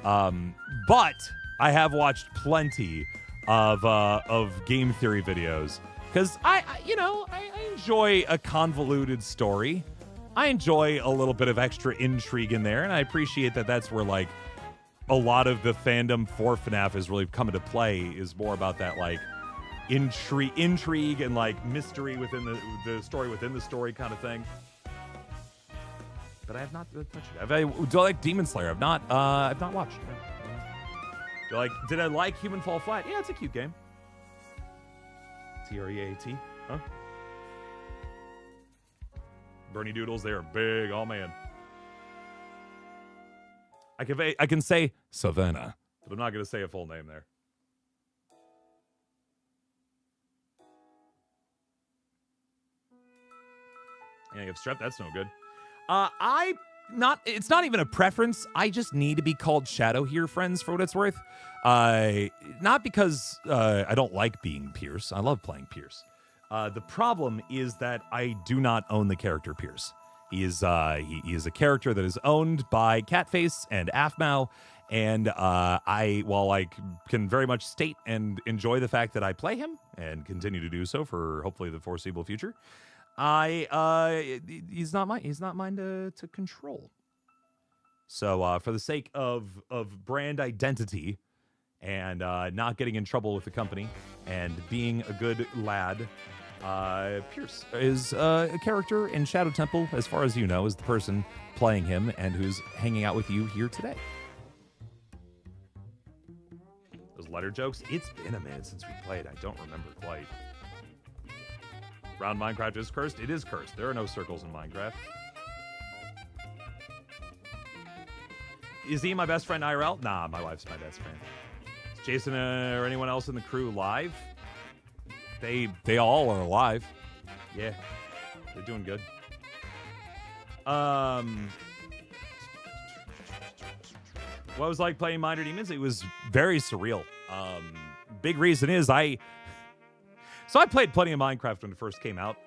But I have watched plenty of game theory videos because I enjoy a convoluted story. I enjoy a little bit of extra intrigue in there, and I appreciate that that's where like a lot of the fandom for FNAF is really coming to play, is more about that like intrigue and like mystery within the story within the story kind of thing. But I have not touched it. Do I like Demon Slayer? I've not watched. Did I like Human Fall Flat? Yeah, it's a cute game. TREAT, huh? Bernie Doodles, they are big. Oh man. I can say Savannah, but I'm not going to say a full name there. Yeah, you have strep. That's no good. It's not even a preference. I just need to be called Shadow here, friends, for what it's worth. Not because I don't like being Pierce. I love playing Pierce. The problem is that I do not own the character Pierce. He is a character that is owned by Catface and Aphmau, and while I can very much state and enjoy the fact that I play him and continue to do so for hopefully the foreseeable future, he's not mine to control. So for the sake of brand identity and not getting in trouble with the company and being a good lad, Pierce is a character in Shadow Temple, as far as you know, is the person playing him and who's hanging out with you here today. Those letter jokes, it's been a minute since we played. I don't remember quite. Round Minecraft is cursed? It is cursed. There are no circles in Minecraft. Is he my best friend IRL? Nah, my wife's my best friend. Is Jason or anyone else in the crew live? They all are alive. Yeah, they're doing good. What was it like playing Minor Demons? It was very surreal. Big reason is I played plenty of Minecraft when it first came out.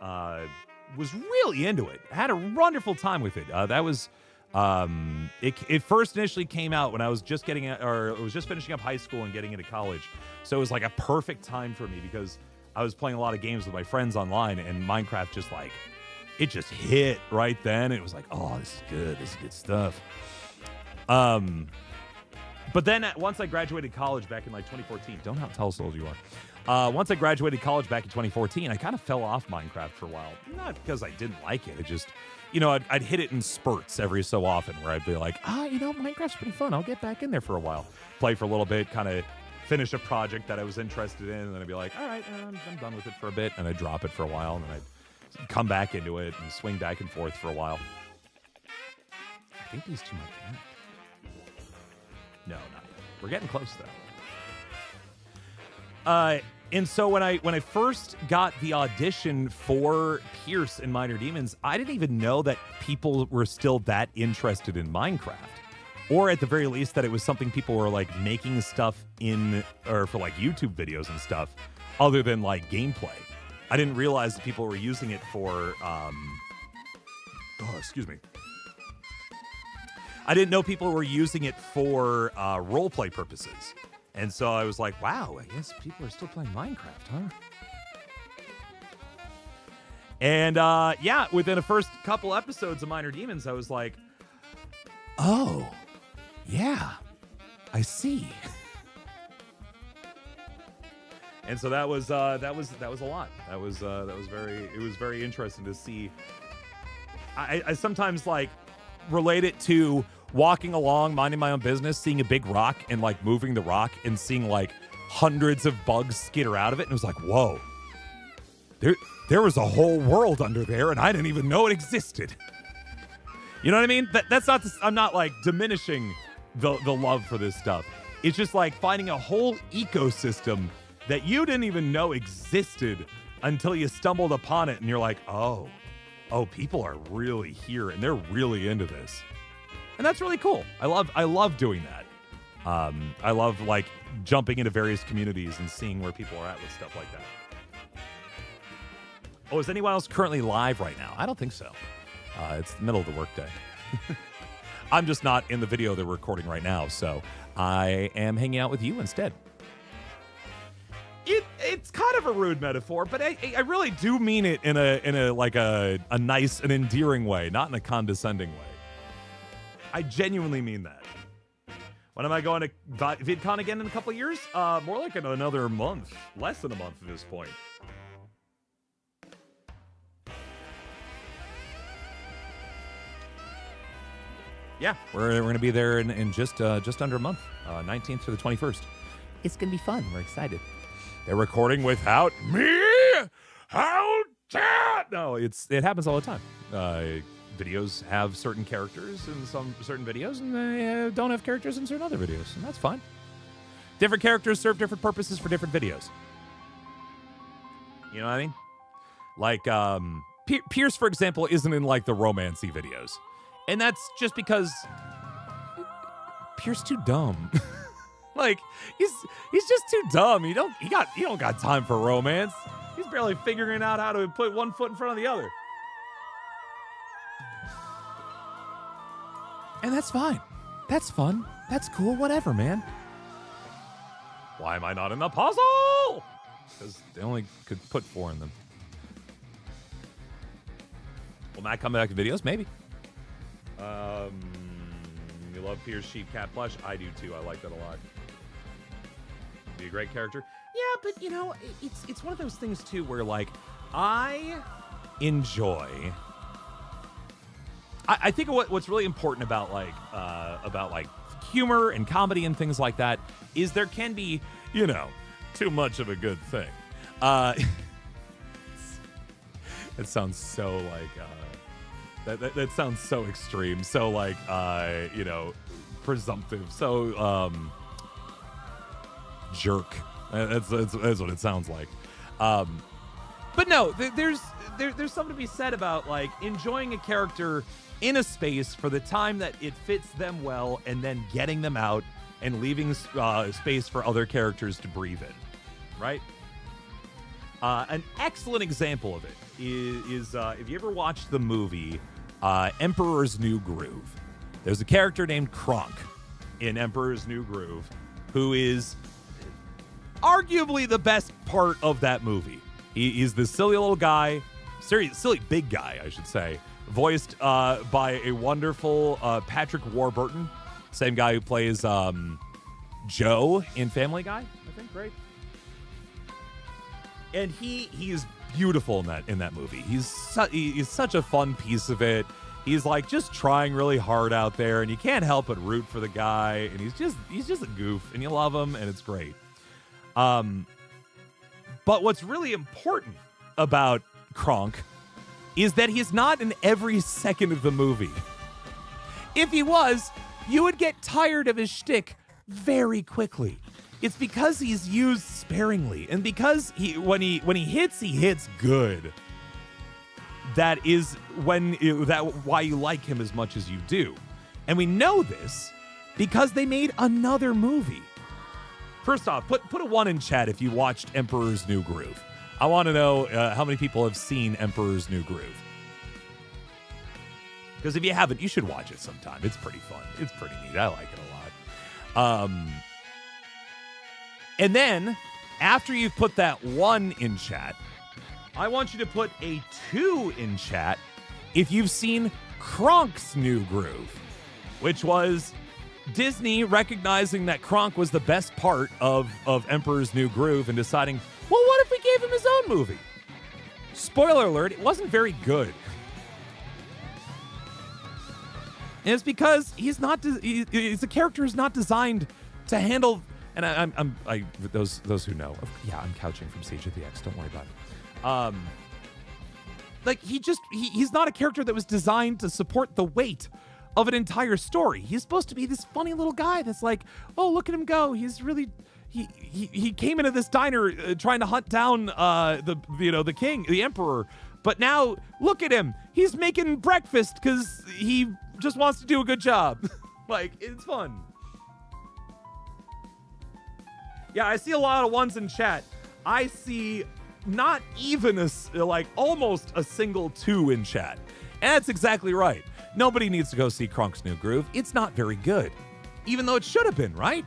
Was really into it. Had a wonderful time with it. That was it first initially came out when I was just finishing up high school and getting into college. So it was like a perfect time for me because I was playing a lot of games with my friends online, and Minecraft just hit right then. It was like, oh, this is good. This is good stuff. But then once I graduated college back in like 2014, don't tell us how old you are. Once I graduated college back in 2014, I kind of fell off Minecraft for a while. Not because I didn't like it. It just, I'd hit it in spurts every so often where I'd be like, Minecraft's pretty fun. I'll get back in there for a while. Play for a little bit, kind of finish a project that I was interested in, and then I'd be like, all right, I'm done with it for a bit, and I'd drop it for a while, and then I'd come back into it and swing back and forth for a while. I think these two might connect. No, not yet. We're getting close, though. And so when I first got the audition for Pierce in Minor Demons, I didn't even know that people were still that interested in Minecraft. Or at the very least that it was something people were like making stuff for like YouTube videos and stuff other than like gameplay. I didn't realize that people were using it for excuse me. I didn't know people were using it for roleplay purposes. And so I was like, wow, I guess people are still playing Minecraft, huh? And within the first couple episodes of Minor Demons, I was like, oh, yeah, I see. And so that was a lot. It was very interesting to see. I sometimes like relate it to walking along, minding my own business, seeing a big rock and like moving the rock and seeing like hundreds of bugs skitter out of it. And it was like, whoa, there was a whole world under there and I didn't even know it existed. You know what I mean? That's not, I'm not like diminishing the love for this stuff. It's just like finding a whole ecosystem that you didn't even know existed until you stumbled upon it and you're like, oh, people are really here and they're really into this. And that's really cool. I love doing that. I love like jumping into various communities and seeing where people are at with stuff like that. Oh, is anyone else currently live right now? I don't think so. It's the middle of the workday. I'm just not in the video they're recording right now, so I am hanging out with you instead. It's kind of a rude metaphor, but I really do mean it in a nice and endearing way, not in a condescending way. I genuinely mean that. When am I going to VidCon again in a couple of years? More like in another month. Less than a month at this point. Yeah, we're going to be there in just under a month, 19th to the 21st. It's going to be fun. We're excited. They're recording without me. How dare? No, it happens all the time. Videos have certain characters in some certain videos, and they don't have characters in certain other videos, and that's fine. Different characters serve different purposes for different videos. You know what I mean? Like, Pierce, for example, isn't in like the romancy videos, and that's just because Pierce too dumb. Like he's just too dumb. He don't got time for romance. He's barely figuring out how to put one foot in front of the other. And that's fine. That's fun. That's cool. Whatever, man. Why am I not in the puzzle? Because they only could put 4 in them. Will Matt come back to videos? Maybe. You love Pierce Sheep Cat Plush? I do too. I like that a lot. Be a great character. Yeah, but you know, it's one of those things too where like I enjoy. I think what's really important about like humor and comedy and things like that is there can be, you know, too much of a good thing. It sounds so like that sounds so extreme, so like you know, presumptive, so jerk. That's what it sounds like. But no, there's something to be said about like enjoying a character in a space for the time that it fits them well, and then getting them out and leaving space for other characters to breathe in, right? An excellent example of it is if you ever watched the movie Emperor's New Groove, there's a character named Kronk in Emperor's New Groove who is arguably the best part of that movie. He's the silly little guy, silly big guy, I should say, voiced by a wonderful Patrick Warburton, same guy who plays Joe in Family Guy, I think, right? And he is beautiful in that movie. He's such a fun piece of it. He's like just trying really hard out there, and you can't help but root for the guy. And he's just a goof, and you love him, and it's great. But what's really important about Kronk is that he's not in every second of the movie. If he was, you would get tired of his shtick very quickly. It's because he's used sparingly, and because when he hits good. That is why you like him as much as you do. And we know this because they made another movie. First off, put a 1 in chat if you watched Emperor's New Groove. I want to know how many people have seen Emperor's New Groove. Because if you haven't, you should watch it sometime. It's pretty fun. It's pretty neat. I like it a lot. And then, after you've put that 1 in chat, I want you to put a 2 in chat if you've seen Kronk's New Groove, which was Disney recognizing that Kronk was the best part of Emperor's New Groove and deciding, well, what if we gave him his own movie? Spoiler alert, it wasn't very good. And it's because he's a character who's not designed to handle, and I those who know, yeah, I'm couching from Siege of the X, don't worry about it. Like he's not a character that was designed to support the weight of an entire story. He's supposed to be this funny little guy that's like, oh, look at him go. He's really he came into this diner trying to hunt down the king, the emperor, but now look at him. He's making breakfast because he just wants to do a good job. Like, it's fun. Yeah, I see a lot of 1s in chat. I see not even almost a single 2 in chat. And that's exactly right. Nobody needs to go see Kronk's New Groove. It's not very good. Even though it should have been, right?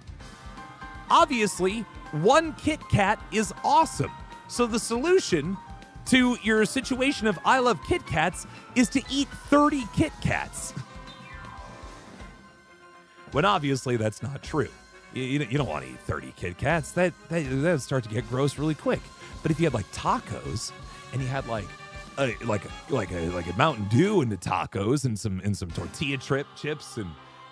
Obviously, 1 Kit Kat is awesome. So the solution to your situation of I love Kit Kats is to eat 30 Kit Kats. When obviously that's not true. You don't want to eat 30 Kit Kats. That would start to get gross really quick. But if you had like tacos and you had like a Mountain Dew in the tacos and some tortilla chips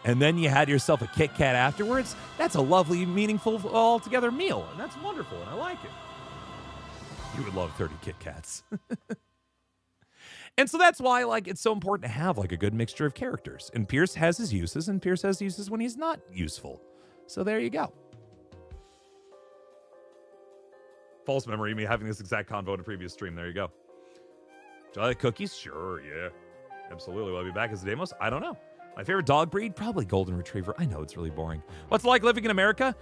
and then you had yourself a Kit Kat afterwards, that's a lovely, meaningful, all-together meal, and that's wonderful, and I like it. You would love 30 Kit Kats. And so that's why it's so important to have a good mixture of characters. And Pierce has his uses, and Pierce has uses when he's not useful. So there you go. False memory, me having this exact convo in a previous stream. There you go. Do I like cookies? Sure, yeah. Absolutely. Will I be back as a Deimos? I don't know. My favorite dog breed? Probably Golden Retriever. I know it's really boring. What's it like living in America?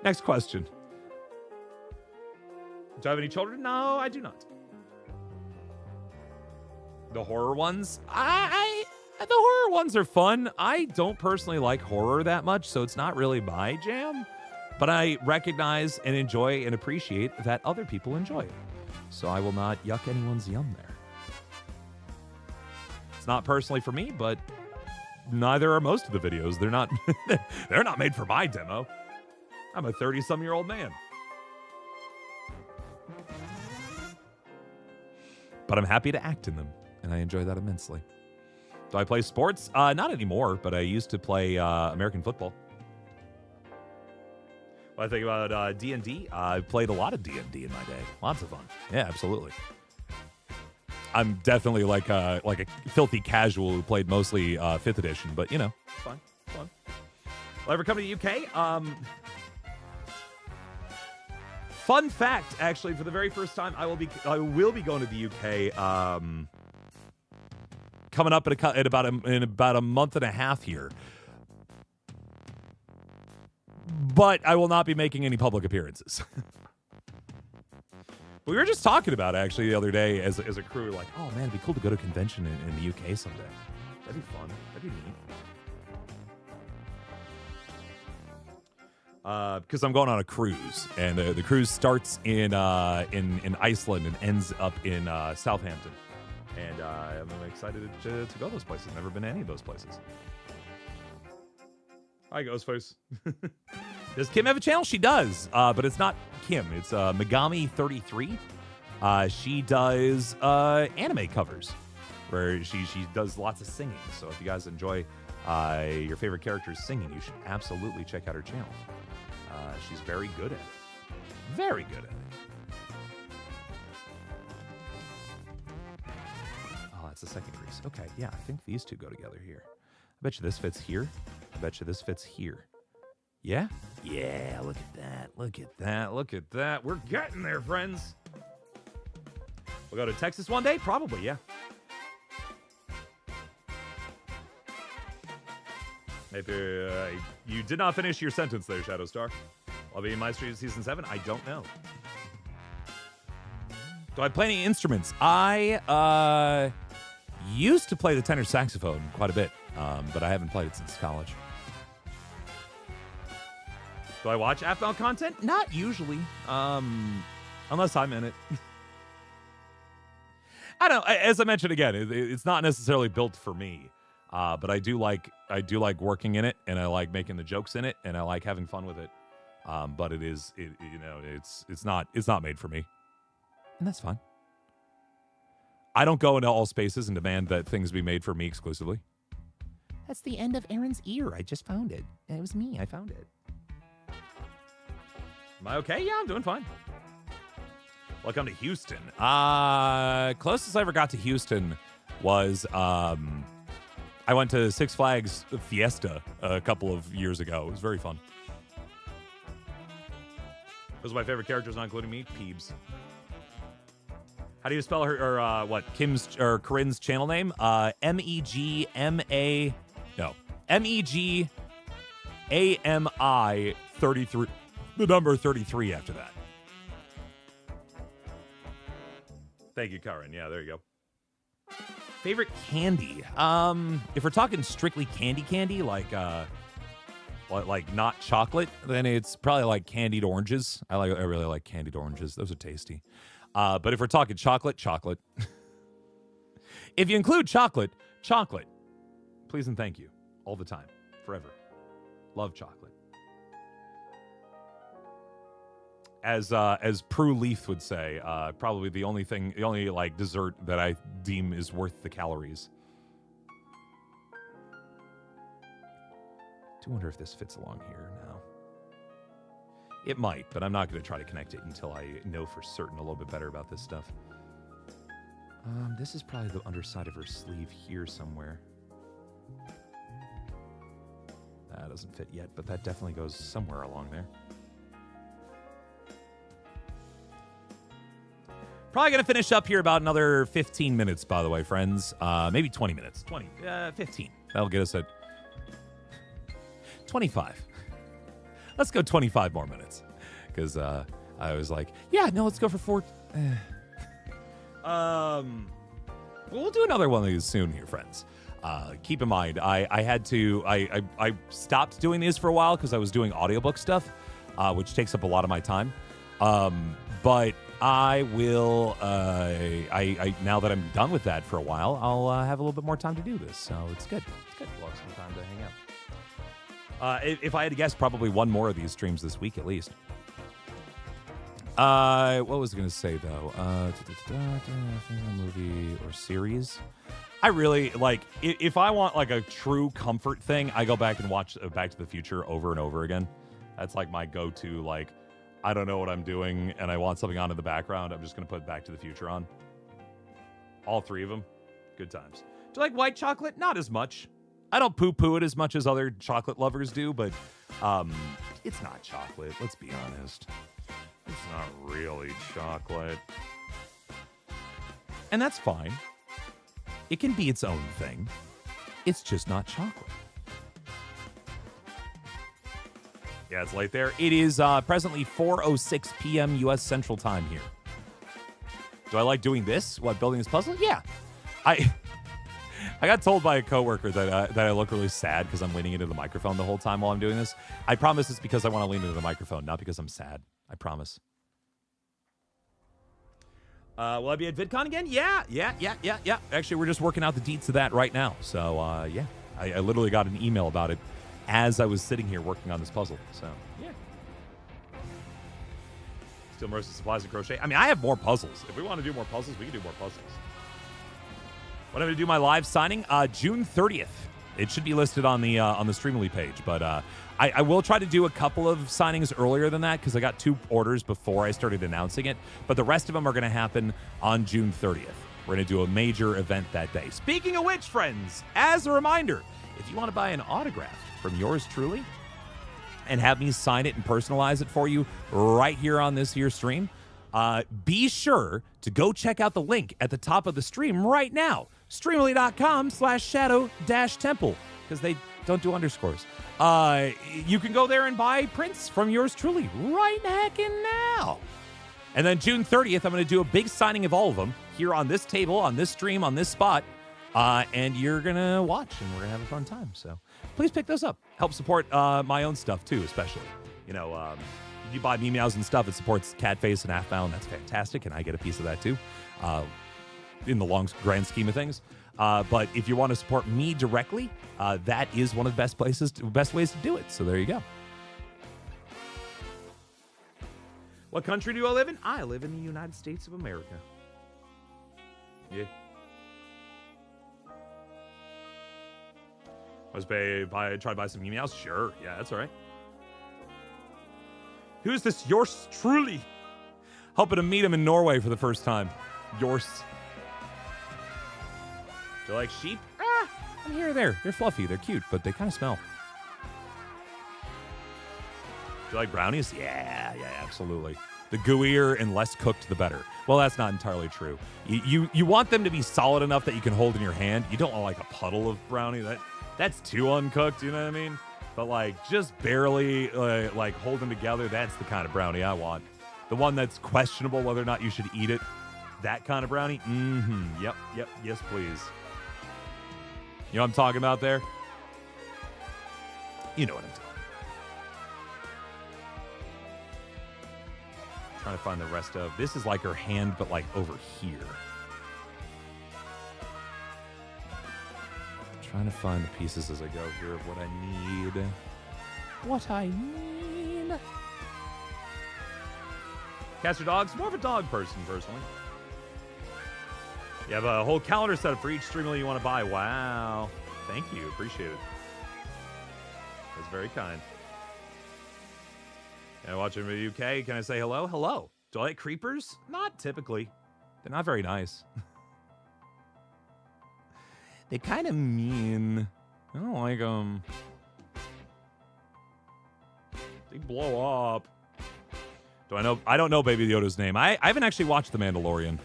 Next question. Do I have any children? No, I do not. The horror ones? The horror ones are fun. I don't personally like horror that much, so it's not really my jam. But I recognize and enjoy and appreciate that other people enjoy it. So I will not yuck anyone's yum there. It's not personally for me, but neither are most of the videos. They're not they're not made for my demo. I'm a 30-some-year-old man. But I'm happy to act in them, and I enjoy that immensely. Do I play sports? Not anymore, but I used to play American football. When I think about D&D, I've played a lot of D&D in my day. Lots of fun. Yeah, absolutely. I'm definitely like a filthy casual who played mostly 5th edition, but, you know, it's fine. It's fun. Will I ever come to the UK? Fun fact, actually, for the very first time, I will be going to the UK coming up in about a month and a half here. But I will not be making any public appearances. We were just talking about it, actually, the other day as a crew. Like, oh, man, it'd be cool to go to a convention in the UK someday. That'd be fun. That'd be neat. Because I'm going on a cruise, and the cruise starts in Iceland and ends up in Southampton. And I'm excited to go those places. Never been to any of those places. Hi, Ghostface. Does Kim have a channel? She does, but it's not Kim. It's Megami33. She does anime covers, where she does lots of singing. So if you guys enjoy your favorite characters singing, you should absolutely check out her channel. She's very good at it. Very good at it. Oh, that's the second crease. Okay, yeah, I think these two go together here. I bet you this fits here. I bet you this fits here. Yeah? Yeah, look at that. Look at that. Look at that. We're getting there, friends. We'll go to Texas one day? Probably, yeah. Maybe you did not finish your sentence there, Shadowstar. I'll be in My Street Season 7? I don't know. Do I play any instruments? I used to play the tenor saxophone quite a bit, but I haven't played it since college. Do I watch Aphmau content? Not usually, unless I'm in it. I don't know. As I mentioned again, it's not necessarily built for me, but I do like working in it, and I like making the jokes in it, and I like having fun with it. But it's not made for me, and that's fine. I don't go into all spaces and demand that things be made for me exclusively. That's the end of Aaron's ear. I just found it. It was me. I found it. Am I okay? Yeah, I'm doing fine. Welcome to Houston. Closest I ever got to Houston was I went to Six Flags Fiesta a couple of years ago. It was very fun. Those are my favorite characters, not including me. Peebs. How do you spell her or Kim's or Corinne's channel name? MEGMA. No, MEGAMI 33. The number 33 after that. Thank you, Karen. Yeah, there you go. Favorite candy? If we're talking strictly candy, like not chocolate, then it's probably like candied oranges. I really like candied oranges. Those are tasty. But if we're talking chocolate. If you include chocolate, please and thank you. All the time. Forever. Love chocolate. As Prue Leaf would say, probably the only like dessert that I deem is worth the calories. I do wonder if this fits along here now. It might, but I'm not going to try to connect it until I know for certain a little bit better about this stuff. This is probably the underside of her sleeve here somewhere. That doesn't fit yet, but that definitely goes somewhere along there. Probably going to finish up here about another 15 minutes, by the way, friends. Maybe 20 minutes. 15. That'll get us at 25. Let's go 25 more minutes. Because I was like, yeah, no, let's go for 4. We'll do another one of these soon here, friends. Keep in mind, I stopped doing these for a while because I was doing audiobook stuff, which takes up a lot of my time. But I will, I now that I'm done with that for a while, I'll have a little bit more time to do this. So it's good. It's good. We'll have some time to hang out. If I had to guess, probably one more of these streams this week at least. What was I going to say, though? Movie or series? I really, like, if I want, like, a true comfort thing, I go back and watch Back to the Future over and over again. That's, like, my go-to, like, I don't know what I'm doing, and I want something on in the background. I'm just going to put Back to the Future on. All three of them. Good times. Do you like white chocolate? Not as much. I don't poo-poo it as much as other chocolate lovers do, but it's not chocolate. Let's be honest. It's not really chocolate. And that's fine. It can be its own thing. It's just not chocolate. Yeah, it's late there. It is presently 4:06 p.m. U.S. Central Time here. Do I like doing this? What, building this puzzle? Yeah. I got told by a coworker that I look really sad because I'm leaning into the microphone the whole time while I'm doing this. I promise it's because I want to lean into the microphone, not because I'm sad. I promise. Will I be at VidCon again? Yeah. Actually, we're just working out the deets of that right now. So, yeah. I literally got an email about it as I was sitting here working on this puzzle. So, yeah. Still most of supplies and crochet. I mean, I have more puzzles. If we want to do more puzzles, we can do more puzzles. When I'm going to do my live signing? June 30th. It should be listed on the Streamily page, but I will try to do a couple of signings earlier than that because I got 2 orders before I started announcing it, but the rest of them are going to happen on June 30th. We're going to do a major event that day. Speaking of which, friends, as a reminder, if you want to buy an autograph from yours truly and have me sign it and personalize it for you right here on this here stream, be sure to go check out the link at the top of the stream right now. Streamily.com/shadow-temple because they don't do underscores. You can go there and buy prints from yours truly right heckin' now. And then June 30th, I'm going to do a big signing of all of them here on this table, on this stream, on this spot. And you're going to watch, and we're going to have a fun time. So please pick those up. Help support my own stuff, too, especially. You know, if you buy Meows and stuff, it supports Catface and Aphmau, and that's fantastic, and I get a piece of that, too. In the long grand scheme of things. But if you want to support me directly, that is one of the best ways to do it. So there you go. What country do I live in? I live in the United States of America. Yeah. Try to buy some emails? Sure. Yeah, that's all right. Who's this? Yours truly. Hoping to meet him in Norway for the first time. Yours. Do you like sheep? I'm here or there. They're fluffy. They're cute, but they kind of smell. Do you like brownies? Yeah, absolutely. The gooier and less cooked, the better. Well, that's not entirely true. You want them to be solid enough that you can hold in your hand. You don't want like a puddle of brownie. That's too uncooked, you know what I mean? But like just barely like hold them together. That's the kind of brownie I want. The one that's questionable whether or not you should eat it. That kind of brownie? Mm-hmm. Yep. Yes, please. You know what I'm talking about there? You know what I'm talking about. Trying to find the rest of... This is like her hand, but like over here. Trying to find the pieces as I go here of what I need. Cats or dogs? More of a dog person, personally. You have a whole calendar set up for each Streamily you want to buy. Wow. Thank you. Appreciate it. That's very kind. Can I watch a video UK? Can I say hello? Hello. Do I like creepers? Not typically. They're not very nice. They kind of mean. I don't like them. They blow up. Do I know? I don't know Baby Yoda's name. I haven't actually watched The Mandalorian. In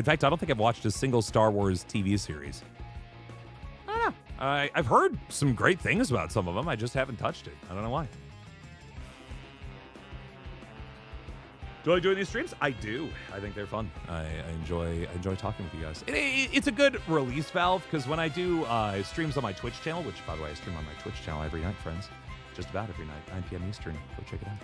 fact, I don't think I've watched a single Star Wars TV series. I don't know. I've heard some great things about some of them. I just haven't touched it. I don't know why. Do I like doing these streams? I do. I think they're fun. I enjoy talking with you guys. It's a good release valve because when I do streams on my Twitch channel, which by the way I stream on my Twitch channel every night, friends, just about every night, 9 p.m. Eastern. Go check it out.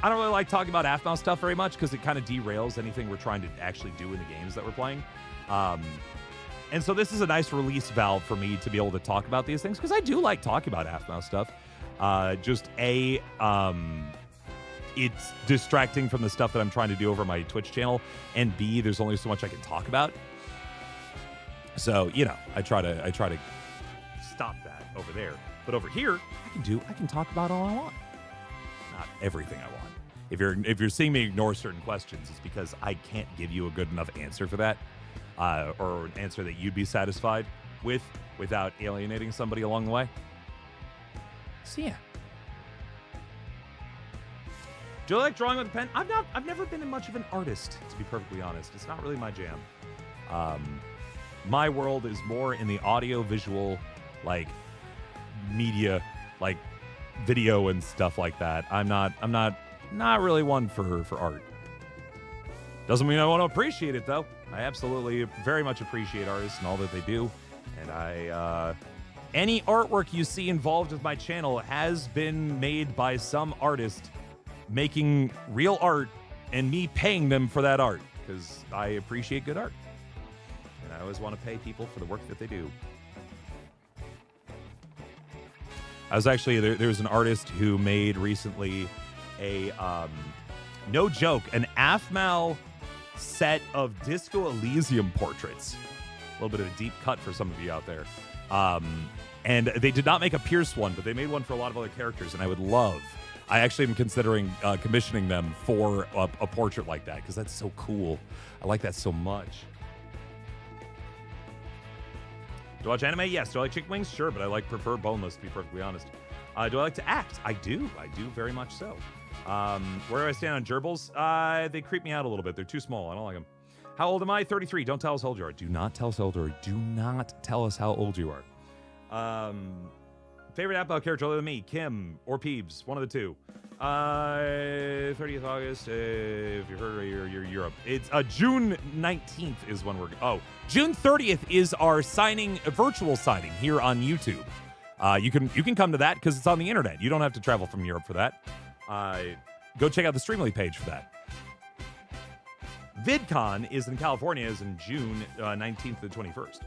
I don't really like talking about Aphmau stuff very much because it kind of derails anything we're trying to actually do in the games that we're playing. And so this is a nice release valve for me to be able to talk about these things because I do like talking about Aphmau stuff. It's distracting from the stuff that I'm trying to do over my Twitch channel, and B, there's only so much I can talk about. So, you know, I try to stop that over there. But over here, I can talk about all I want. Not everything I want. If you're seeing me ignore certain questions, it's because I can't give you a good enough answer for that, or an answer that you'd be satisfied with without alienating somebody along the way. So yeah. Do you like drawing with a pen? I've never been much of an artist, to be perfectly honest. It's not really my jam. My world is more in the audio visual, like media, like video and stuff like that. I'm not really one for art. Doesn't mean I want to appreciate it though. I absolutely very much appreciate artists and all that they do. And any artwork you see involved with my channel has been made by some artist making real art and me paying them for that art because I appreciate good art. And I always want to pay people for the work that they do. I was actually, there was an artist who made recently a, no joke, an Aphmau set of Disco Elysium portraits. A little bit of a deep cut for some of you out there. And they did not make a Pierce one, but they made one for a lot of other characters, and I actually am considering commissioning them for a portrait like that, because that's so cool. I like that so much. Do I watch anime? Yes. Do I like chicken wings? Sure, but I prefer boneless, to be perfectly honest. Do I like to act? I do very much so. Where do I stand on gerbils? They creep me out a little bit. They're too small. I don't like them. How old am I? 33. Don't tell us how old you are. Do not tell us how old you are. Do not tell us how old you are. Favorite Aphmau character other than me? Kim or Peebs? One of the two. 30th August. If you heard you're Europe. It's June 19th is when June 30th is our virtual signing here on YouTube. You can come to that because it's on the internet. You don't have to travel from Europe for that. Go check out the Streamly page for that. VidCon is in California, is in June 19th to the 21st.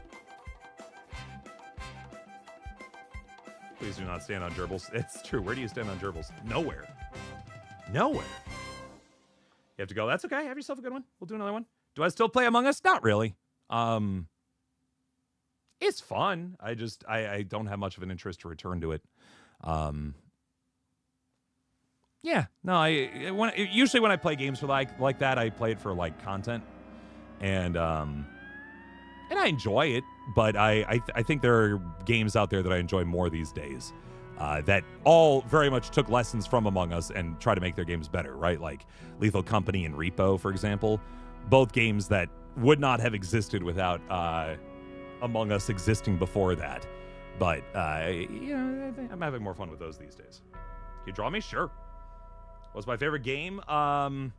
Please do not stand on gerbils. It's true. Where do you stand on gerbils? Nowhere. You have to go. That's okay. Have yourself a good one. We'll do another one. Do I still play Among Us? Not really. It's fun. I don't have much of an interest to return to it. Yeah. No, usually when I play games for like that, I play it for content. And I enjoy it, but I think there are games out there that I enjoy more these days that all very much took lessons from Among Us and try to make their games better, right? Like Lethal Company and Repo, for example. Both games that would not have existed without Among Us existing before that. But, I think I'm having more fun with those these days. Can you draw me? Sure. What's my favorite game? I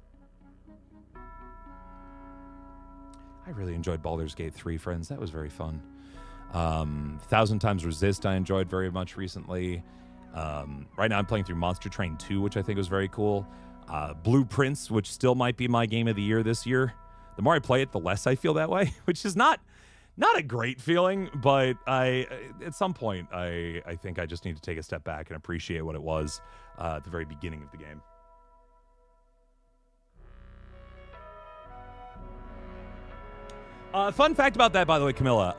really enjoyed Baldur's Gate 3, friends. That was very fun. 1,000 Times Resist I enjoyed very much recently. Right now I'm playing through Monster Train 2, which I think was very cool. Blueprints, which still might be my game of the year this year. The more I play it, the less I feel that way, which is not a great feeling, but at some point I think I just need to take a step back and appreciate what it was at the very beginning of the game. Fun fact about that, by the way, Camilla.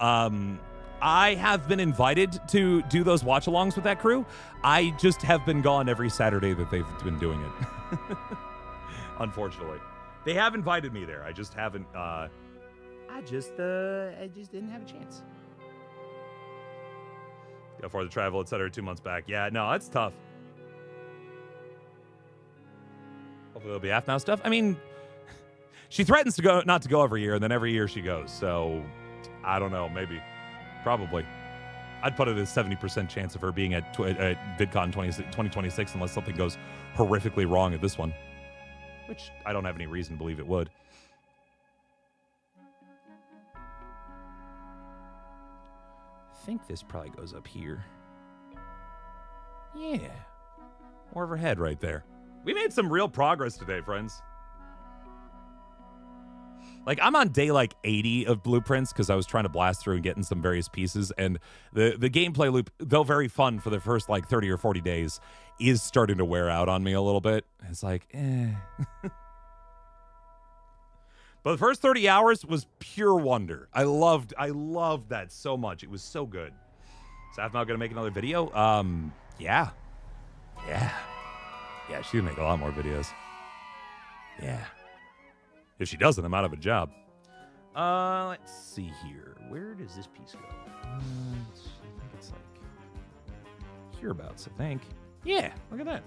I have been invited to do those watch-alongs with that crew. I just have been gone every Saturday that they've been doing it. Unfortunately. They have invited me there. I just haven't, I just didn't have a chance. Got for the travel, etc. 2 months back. Yeah, no, that's tough. Hopefully there'll be Aphmau stuff. I mean, she threatens to not to go every year, and then every year she goes. So, I don't know. Maybe. Probably. I'd put it as 70% chance of her being at VidCon 2026 unless something goes horrifically wrong at this one. Which I don't have any reason to believe it would. I think this probably goes up here. Yeah. More of her head right there. We made some real progress today, friends. Like, I'm on day, like, 80 of blueprints because I was trying to blast through and get in some various pieces. And the gameplay loop, though very fun for the first, like, 30 or 40 days, is starting to wear out on me a little bit. It's like, eh. But the first 30 hours was pure wonder. I loved that so much. It was so good. Is Aphmau going to make another video? Yeah. Yeah, she's going to make a lot more videos. Yeah. If she doesn't, I'm out of a job. Let's see here. Where does this piece go? I think it's like hereabouts, I think. Yeah, look at that.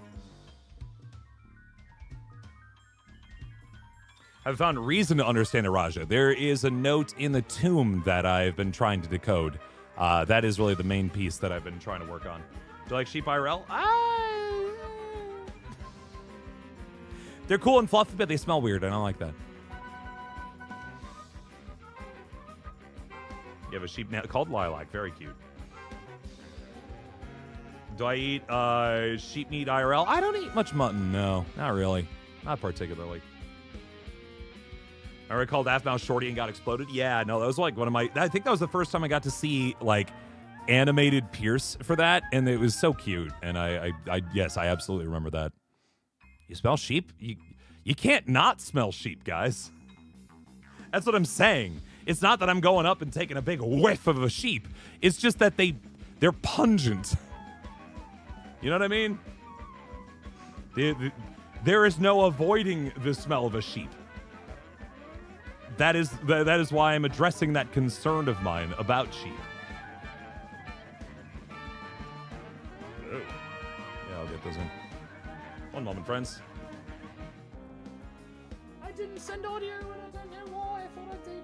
I've found reason to understand Araja. There is a note in the tomb that I've been trying to decode. That is really the main piece that I've been trying to work on. Do you like sheep IRL? They're cool and fluffy, but they smell weird. I don't like that. You have a sheep now called Lilac. Very cute. Do I eat sheep meat IRL? I don't eat much mutton. No, not really. Not particularly. I recalled Aphmau Shorty and got exploded. Yeah, no, that was like one of my... I think that was the first time I got to see, like, animated Pierce for that, and it was so cute. And yes, I absolutely remember that. You smell sheep? You can't not smell sheep, guys. That's what I'm saying. It's not that I'm going up and taking a big whiff of a sheep. It's just that they're pungent. You know what I mean? There is no avoiding the smell of a sheep. That is why I'm addressing that concern of mine about sheep. Oh. Yeah, I'll get those in. One moment, friends. I didn't send audio when I don't know why. I thought I did.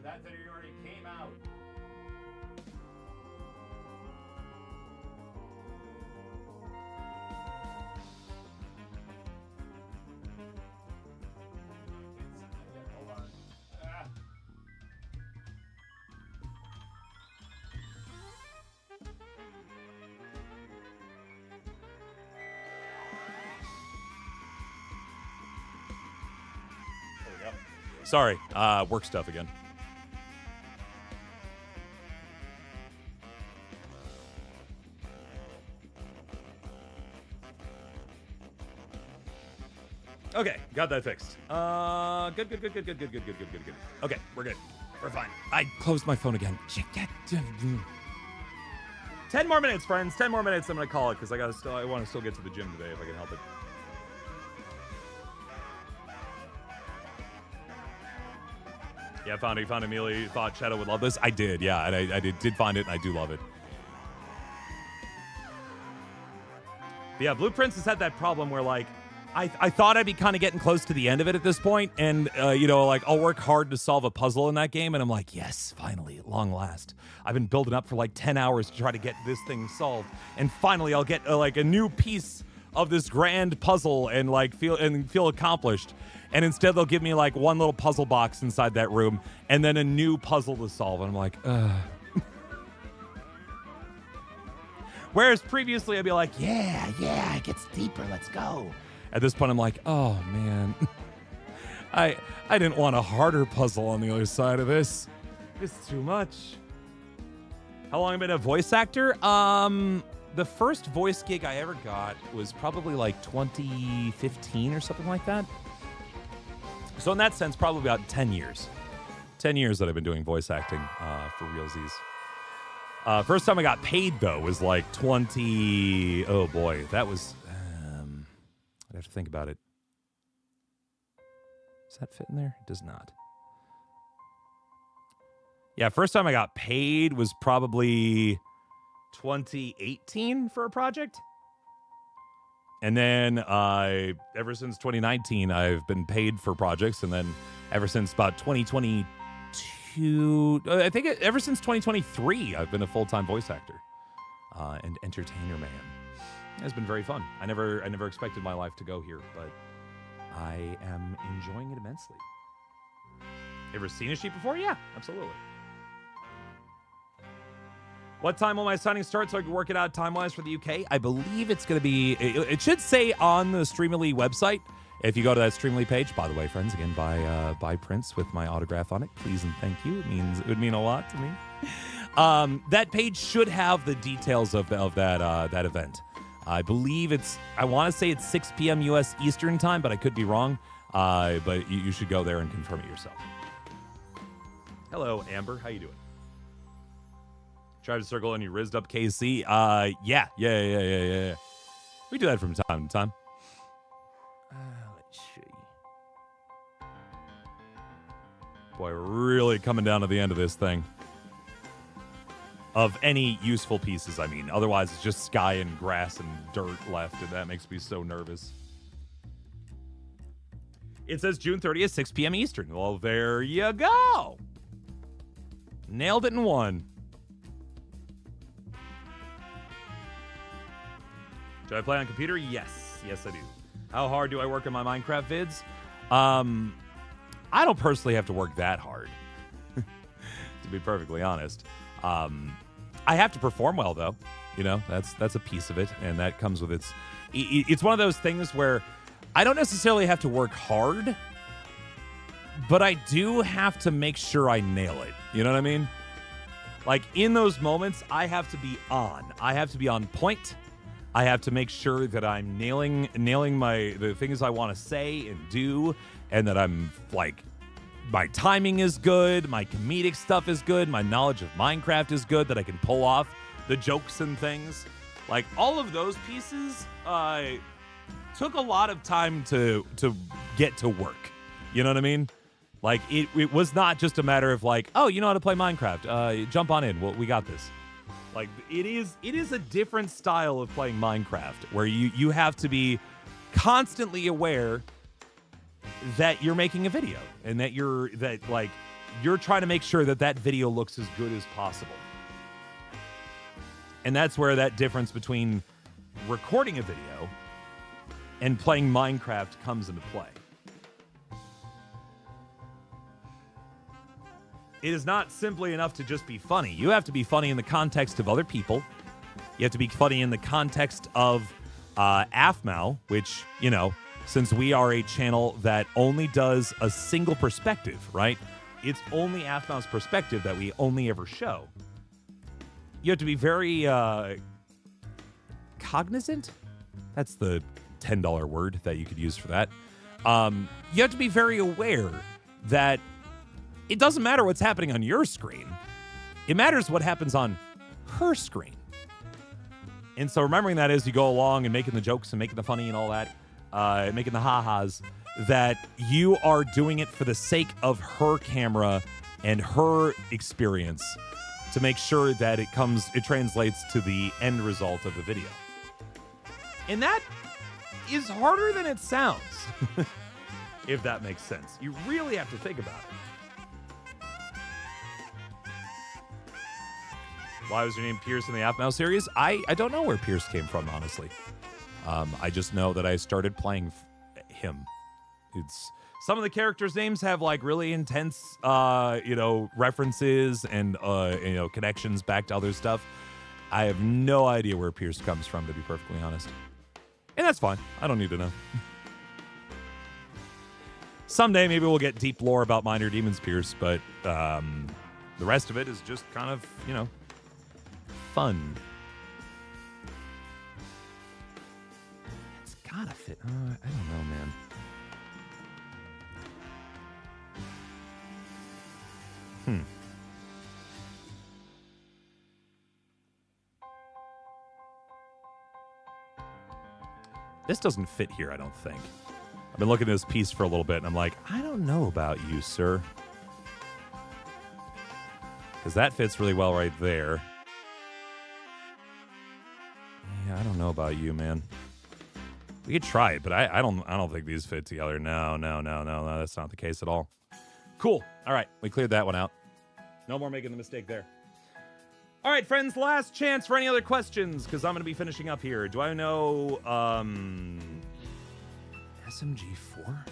That video already came out. There we go. Sorry, work stuff again. Okay, got that fixed. Good. Okay, we're good. We're fine. I closed my phone again. 10 more minutes, friends. 10 more minutes. I'm gonna call it because I want to still get to the gym today if I can help it. Yeah, found Amelia. Thought Shadow would love this. I did. Yeah, and I did find it, and I do love it. But yeah, Blueprints has had that problem where like. I thought I'd be kind of getting close to the end of it at this point, and, like, I'll work hard to solve a puzzle in that game, and I'm like, yes, finally, at long last. I've been building up for, like, 10 hours to try to get this thing solved, and finally I'll get, a new piece of this grand puzzle and, like, feel accomplished. And instead they'll give me, like, one little puzzle box inside that room, and then a new puzzle to solve, and I'm like, ugh. Whereas previously I'd be like, yeah, it gets deeper, let's go. At this point, I'm like, oh, man. I didn't want a harder puzzle on the other side of this. It's too much. How long have I been a voice actor? The first voice gig I ever got was probably like 2015 or something like that. So in that sense, probably about 10 years. 10 years that I've been doing voice acting for realsies. First time I got paid, though, was like 20... Oh, boy. That was... I'd have to think about it. Does that fit in there? It does not. Yeah, first time I got paid was probably 2018 for a project. And then ever since 2019, I've been paid for projects. And then ever since about 2022, I think ever since 2023, I've been a full-time voice actor and entertainer man. It's been very fun. I never expected my life to go here, but I am enjoying it immensely. Ever seen a sheep before? Yeah, absolutely. What time will my signing start so I can work it out time-wise for the UK? I believe it's going to be... It should say on the Streamily website. If you go to that Streamily page, by the way, friends, again, buy prints with my autograph on it. Please and thank you. It would mean a lot to me. That page should have the details of that event. I believe I want to say it's 6 p.m. U.S. Eastern time, but I could be wrong. But you should go there and confirm it yourself. Hello, Amber. How you doing? Try to circle and you rizzed up KC. Yeah. We do that from time to time. Let's see. Boy, we're really coming down to the end of this thing. Of any useful pieces, I mean. Otherwise, it's just sky and grass and dirt left, and that makes me so nervous. It says June 30th, 6 p.m. Eastern. Well, there you go. Nailed it in one. Do I play on computer? Yes, I do. How hard do I work on my Minecraft vids? I don't personally have to work that hard, to be perfectly honest. I have to perform well, though. You know, that's a piece of it, and that comes with it's one of those things where I don't necessarily have to work hard, but I do have to make sure I nail it. You know what I mean? Like, in those moments, I have to be on. I have to be on point. I have to make sure that I'm nailing the things I want to say and do, and that I'm, like, my timing is good, my comedic stuff is good, my knowledge of Minecraft is good, that I can pull off the jokes and things. Like, all of those pieces took a lot of time to get to work. You know what I mean? Like, it was not just a matter of, like, oh, you know how to play Minecraft. Jump on in. Well, we got this. Like, it is a different style of playing Minecraft where you have to be constantly aware that you're making a video and that you're trying to make sure that video looks as good as possible. And that's where that difference between recording a video and playing Minecraft comes into play. It is not simply enough to just be funny. You have to be funny in the context of other people. You have to be funny in the context of Aphmau, which, you know, since we are a channel that only does a single perspective, right? It's only Aphmau's perspective that we only ever show. You have to be very cognizant. That's the $10 word that you could use for that. You have to be very aware that it doesn't matter what's happening on your screen. It matters what happens on her screen. And so remembering that as you go along and making the jokes and making the funny and all that, making the ha-has, that you are doing it for the sake of her camera and her experience to make sure that it translates to the end result of the video. And that is harder than it sounds, if that makes sense. You really have to think about it. Why was your name Pierce in the Aphmau series? I don't know where Pierce came from, honestly. I just know that I started playing him. It's some of the characters' names have like really intense, references and connections back to other stuff. I have no idea where Pierce comes from, to be perfectly honest, and that's fine. I don't need to know. Someday, maybe we'll get deep lore about Minor Demons Pierce, but the rest of it is just kind of, fun. It's gotta fit. I don't know, man. This doesn't fit here, I don't think. I've been looking at this piece for a little bit, and I'm like, I don't know about you, sir. Because that fits really well right there. Yeah, I don't know about you, man. We could try it, but I don't think these fit together. No, that's not the case at all. Cool. All right, we cleared that one out. No more making the mistake there. All right, friends, last chance for any other questions, because I'm going to be finishing up here. Do I know SMG4?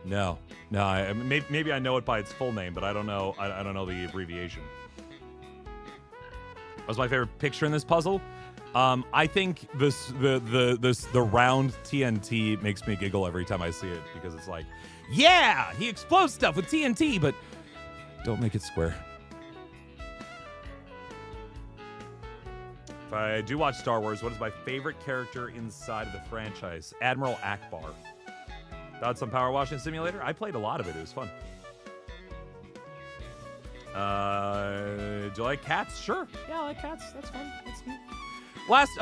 No. Maybe I know it by its full name, but I don't know. I don't know the abbreviation. What's my favorite picture in this puzzle? I think the round TNT makes me giggle every time I see it because it's like, yeah, he explodes stuff with TNT, but don't make it square. If I do watch Star Wars, what is my favorite character inside of the franchise? Admiral Akbar. Thoughts on Power Washing Simulator? I played a lot of it. It was fun. Do you like cats? Sure. Yeah, I like cats. That's fun. That's neat. Last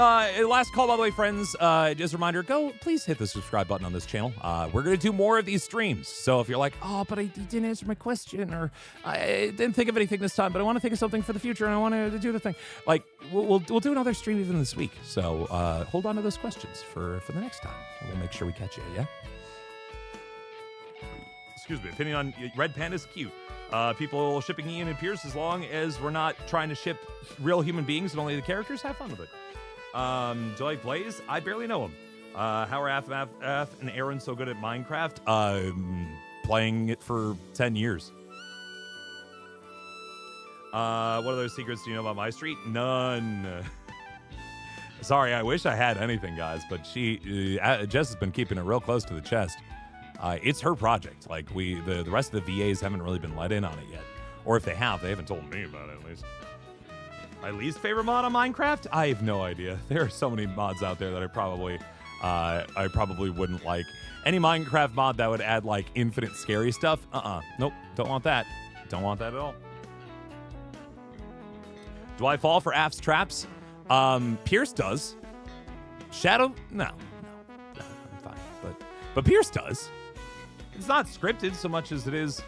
call, by the way, friends. Just a reminder, please hit the subscribe button on this channel. We're going to do more of these streams. So if you're like, oh, but I didn't answer my question, or I didn't think of anything this time, but I want to think of something for the future, and I want to do the thing. Like, we'll do another stream even this week. So hold on to those questions for the next time. We'll make sure we catch you, yeah? Excuse me. Opinion on Red Panda's cute. People shipping Ian and Pierce, as long as we're not trying to ship real human beings and only the characters, have fun with it. Do you like Blaze? I barely know him. How are Aphmau and Aaron so good at Minecraft? Playing it for 10 years. What other secrets do you know about my street? None. Sorry, I wish I had anything, guys, but Jess has been keeping it real close to the chest. It's her project. Like, the rest of the VAs haven't really been let in on it yet. Or if they haven't told me about it, at least. My least favorite mod on Minecraft? I have no idea. There are so many mods out there that I probably wouldn't like. Any Minecraft mod that would add, like, infinite scary stuff? Nope. Don't want that. Don't want that at all. Do I fall for Aph's traps? Pierce does. Shadow? No, I'm fine. But Pierce does. It's not scripted so much as it is,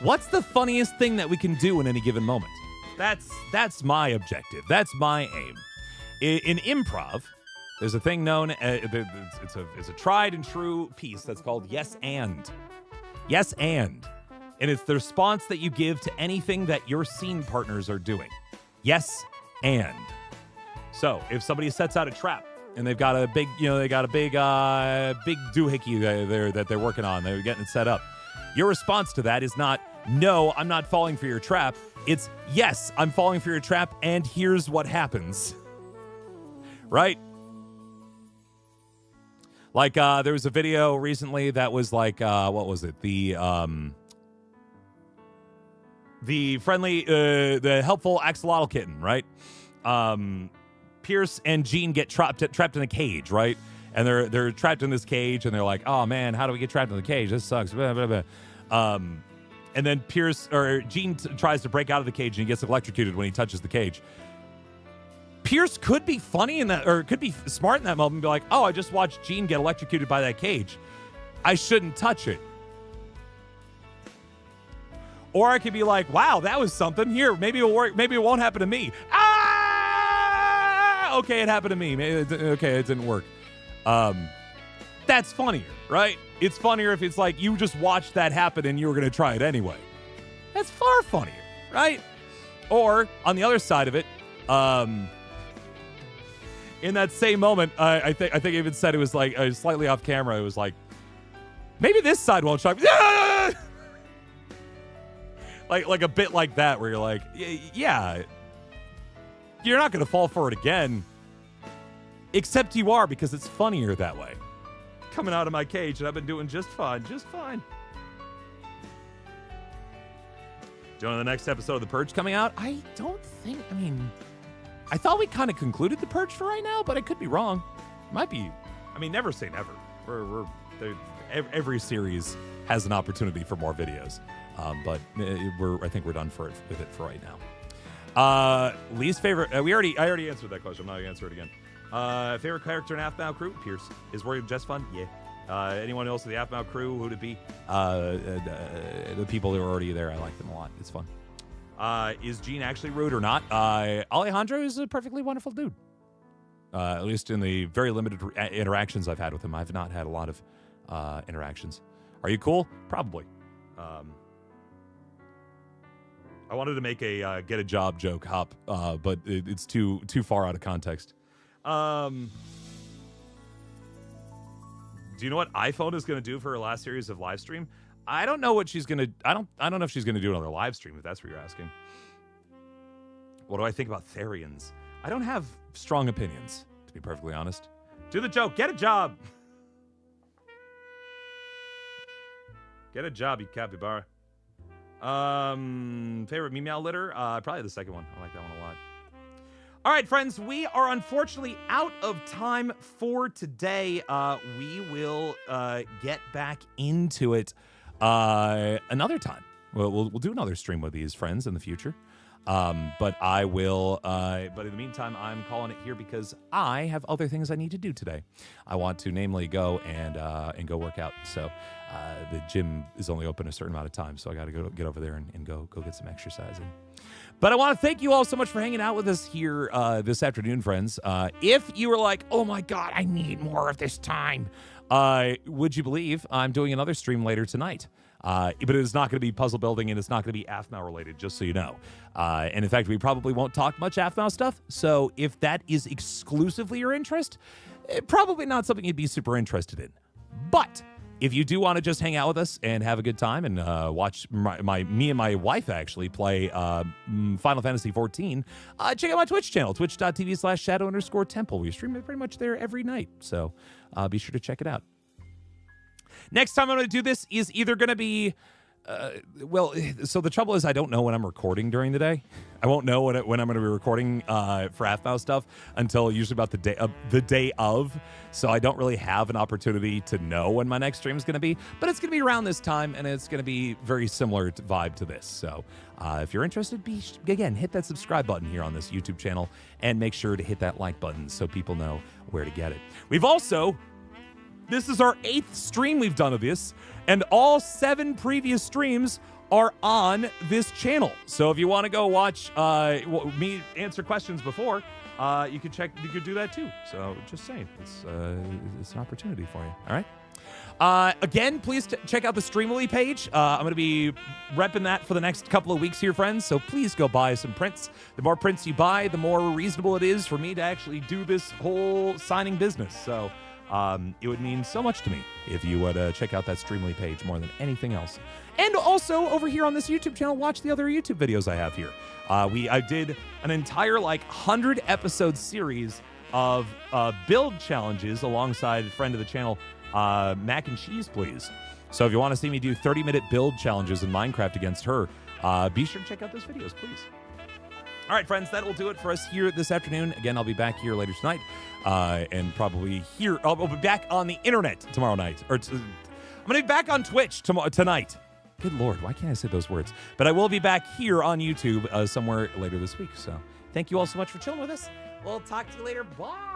what's the funniest thing that we can do in any given moment? That's my objective. That's my aim. In improv, there's a thing known as, it's a tried and true piece that's called yes and. Yes and. And it's the response that you give to anything that your scene partners are doing. Yes and. So if somebody sets out a trap, and they've got a big, big doohickey that they're working on. They're getting it set up. Your response to that is not, no, I'm not falling for your trap. It's, yes, I'm falling for your trap, and here's what happens. Right? Like, there was a video recently that was like, what was it? The friendly, the helpful axolotl kitten, right? Pierce and Jean get trapped in a cage, right? And they're trapped in this cage, and they're like, "Oh man, how do we get trapped in the cage? This sucks." Blah, blah, blah. And then Jean tries to break out of the cage, and he gets electrocuted when he touches the cage. Pierce could be funny in that, or could be smart in that moment, and be like, "Oh, I just watched Jean get electrocuted by that cage. I shouldn't touch it." Or I could be like, "Wow, that was something. Here, maybe it'll work. Maybe it won't happen to me." Okay, it happened to me. Okay, it didn't work. That's funnier, right? It's funnier if it's like you just watched that happen and you were going to try it anyway. That's far funnier, right? Or on the other side of it, in that same moment, I think I even said it was like slightly off camera. It was like, maybe this side won't try. like a bit like that, where you're like, yeah. You're not going to fall for it again. Except you are, because it's funnier that way. Coming out of my cage, and I've been doing just fine. Just fine. Do you know the next episode of The Purge coming out? I don't think, I thought we kind of concluded The Purge for right now, but I could be wrong. Might be, never say never. Every series has an opportunity for more videos. But I think we're done with it for right now. Least favorite. I already answered that question. I'm not gonna answer it again. Favorite character in Aphmau crew? Pierce. Is Warrior just fun? Yeah. Anyone else in the Aphmau crew? Who'd it be? The people who are already there. I like them a lot. It's fun. Is Jean actually rude or not? Alejandro is a perfectly wonderful dude. At least in the very limited interactions I've had with him, I've not had a lot of interactions. Are you cool? Probably. I wanted to make a get a job joke hop, but it's too far out of context. Do Do you know what iPhone is going to do for her last series of live stream? I don't know what she's going to. I don't know if she's going to do another live stream. If that's what you're asking. What do I think about Therians? I don't have strong opinions, to be perfectly honest. Do the joke. Get a job. Get a job, you capybara. Favorite meow litter? Probably the second one. I like that one a lot. All right, friends, we are unfortunately out of time for today. We will get back into it another time. We'll do another stream with these friends in the future. But I will, but in the meantime, I'm calling it here because I have other things I need to do today. I want to namely go and go work out. So, the gym is only open a certain amount of time. So I got to get over there and go get some exercise in. But I want to thank you all so much for hanging out with us here this afternoon, friends. If you were like, oh my God, I need more of this time. Would you believe I'm doing another stream later tonight? But it is not going to be puzzle building and it's not going to be Aphmau related, just so you know. And in fact, we probably won't talk much Aphmau stuff. So if that is exclusively your interest, probably not something you'd be super interested in. But if you do want to just hang out with us and have a good time and watch me and my wife actually play Final Fantasy XIV, check out my Twitch channel, twitch.tv/shadow_temple. We stream it pretty much there every night. So be sure to check it out. Next time I'm going to do this is either going to be, so the trouble is I don't know when I'm recording during the day. I won't know when I'm going to be recording for Aphmau stuff until usually about the day of. So I don't really have an opportunity to know when my next stream is going to be. But it's going to be around this time, and it's going to be very similar vibe to this. So if you're interested, again, hit that subscribe button here on this YouTube channel, and make sure to hit that like button so people know where to get it. We've also... This is our 8th stream we've done of this, and all 7 previous streams are on this channel. So if you want to go watch me answer questions before, you could do that too. So just saying, it's an opportunity for you. All right. Again, please check out the Streamily page. I'm going to be repping that for the next couple of weeks here, friends. So please go buy some prints. The more prints you buy, the more reasonable it is for me to actually do this whole signing business. So. It would mean so much to me if you would check out that Streamly page more than anything else. And also over here on this YouTube channel, watch the other YouTube videos I have here. I did an entire 100 episode series of build challenges alongside a friend of the channel, Mac and Cheese Please. So if you want to see me do 30-minute build challenges in Minecraft against her, be sure to check out those videos, please. All right, friends, that will do it for us here this afternoon. Again, I'll be back here later tonight, and probably here. I'll be back on the internet tomorrow night. I'm going to be back on Twitch tonight. Good Lord, why can't I say those words? But I will be back here on YouTube somewhere later this week. So thank you all so much for chilling with us. We'll talk to you later. Bye.